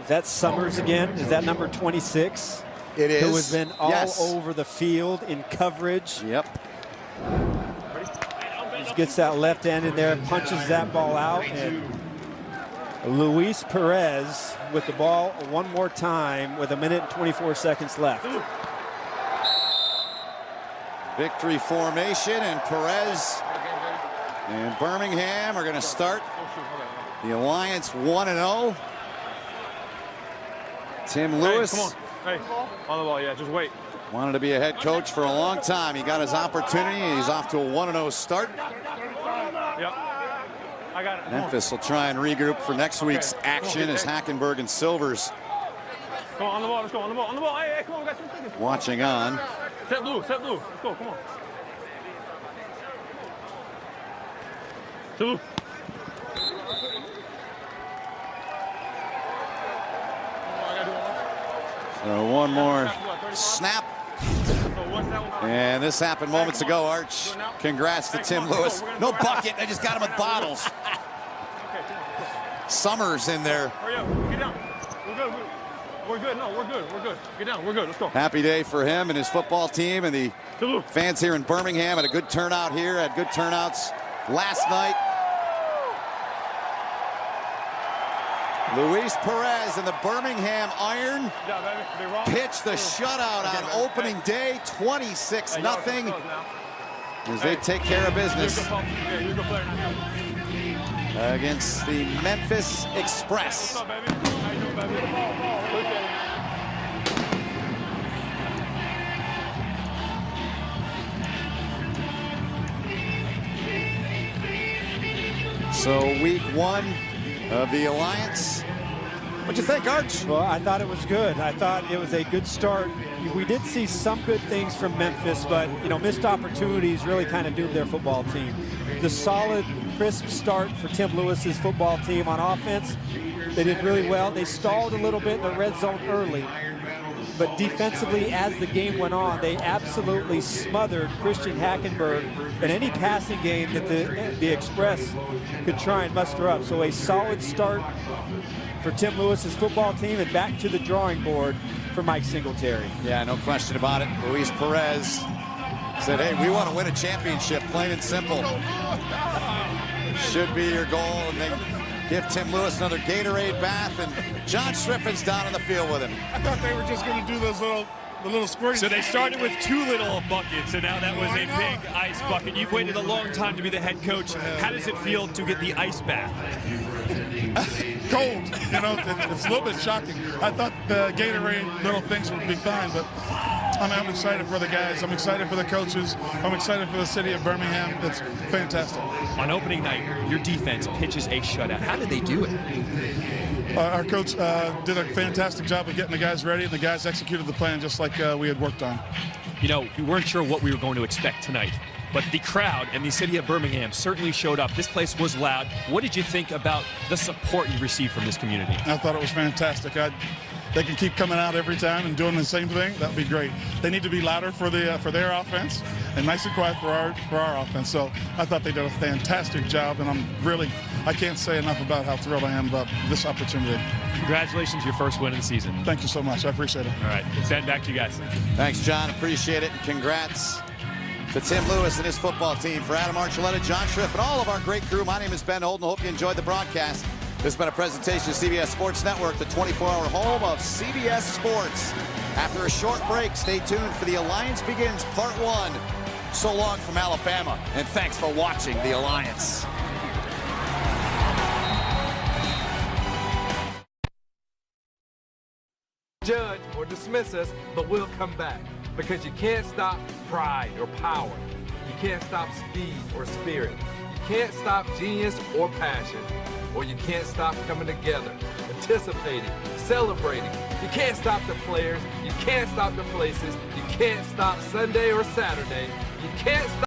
Is that Summers again? Is that number 26? It is. Who has been all over the field in coverage. Yep. He gets that left end in there, punches that ball out, and Luis Perez with the ball one more time with 1 minute and 24 seconds left. Victory formation, and Perez and Birmingham are going to start the Alliance 1-0. Tim Lewis. Hey, come on. Hey, on the ball, yeah, just wait. Wanted to be a head coach for a long time. He got his opportunity, and he's off to a 1-0 start. Yep. I got it. Memphis will try and regroup for next week's action as Hackenberg and Silvers Come on the ball, let's go, on the ball, on the ball. Hey, come on, we got 2 seconds. watching on. Set blue, let's go, come on. Set blue. So one more snap. And this happened moments ago, Arch. Congrats to Tim Lewis. No bucket, they just got him with bottles. Summers in there. Hurry up, get down. We're good. We're good. No, we're good. We're good. Get down. We're good. Let's go. Happy day for him and his football team, and the fans here in Birmingham had a good turnout here, had good turnouts last night. Luis Perez and the Birmingham Iron pitched the shutout on opening day, 26-0, as they take care of business against the Memphis Express. So week one of the Alliance. What'd you think, Arch? Well, I thought it was good. I thought it was a good start. We did see some good things from Memphis, but, you know, missed opportunities really kind of doomed their football team. The solid, crisp start for Tim Lewis's football team on offense. They did really well. They stalled a little bit in the red zone early, but defensively, as the game went on, they absolutely smothered Christian Hackenberg in any passing game that the Express could try and muster up. So a solid start for Tim Lewis's football team, and back to the drawing board for Mike Singletary. Yeah, no question about it. Luis Perez said, hey, we want to win a championship, plain and simple. Should be your goal, and they give Tim Lewis another Gatorade bath, and John Striffen's down on the field with him. I thought they were just going to do those little squirting. So they started with 2 little buckets, and now that was a big ice bucket. You've waited a long time to be the head coach. How does it feel to get the ice bath? Cold, you know, it's a little bit shocking. I thought the Gatorade little things would be fine, but I'm excited for the guys. I'm excited for the coaches. I'm excited for the city of Birmingham. It's fantastic. On opening night, your defense pitches a shutout. How did they do it? Our coach did a fantastic job of getting the guys ready, and the guys executed the plan just like we had worked on. You know, we weren't sure what we were going to expect tonight, but the crowd and the city of Birmingham certainly showed up. This place was loud. What did you think about the support you received from this community? I thought it was fantastic. They can keep coming out every time and doing the same thing. That would be great. They need to be louder for their offense and nice and quiet for our offense. So I thought they did a fantastic job, and I can't say enough about how thrilled I am about this opportunity. Congratulations, your first win of the season. Thank you so much. I appreciate it. All right, send back to you guys. Thanks, John. Appreciate it. Congrats to Tim Lewis and his football team. For Adam Archuleta, John Schriff, and all of our great crew, my name is Ben Holden. Hope you enjoyed the broadcast. This has been a presentation of CBS Sports Network, the 24-hour home of CBS Sports. After a short break, stay tuned for The Alliance Begins Part 1. So long from Alabama, and thanks for watching The Alliance. Judge or dismiss us, but we'll come back. Because you can't stop pride or power. You can't stop speed or spirit. You can't stop genius or passion. Or you can't stop coming together, anticipating, celebrating. You can't stop the players. You can't stop the places. You can't stop Sunday or Saturday. You can't stop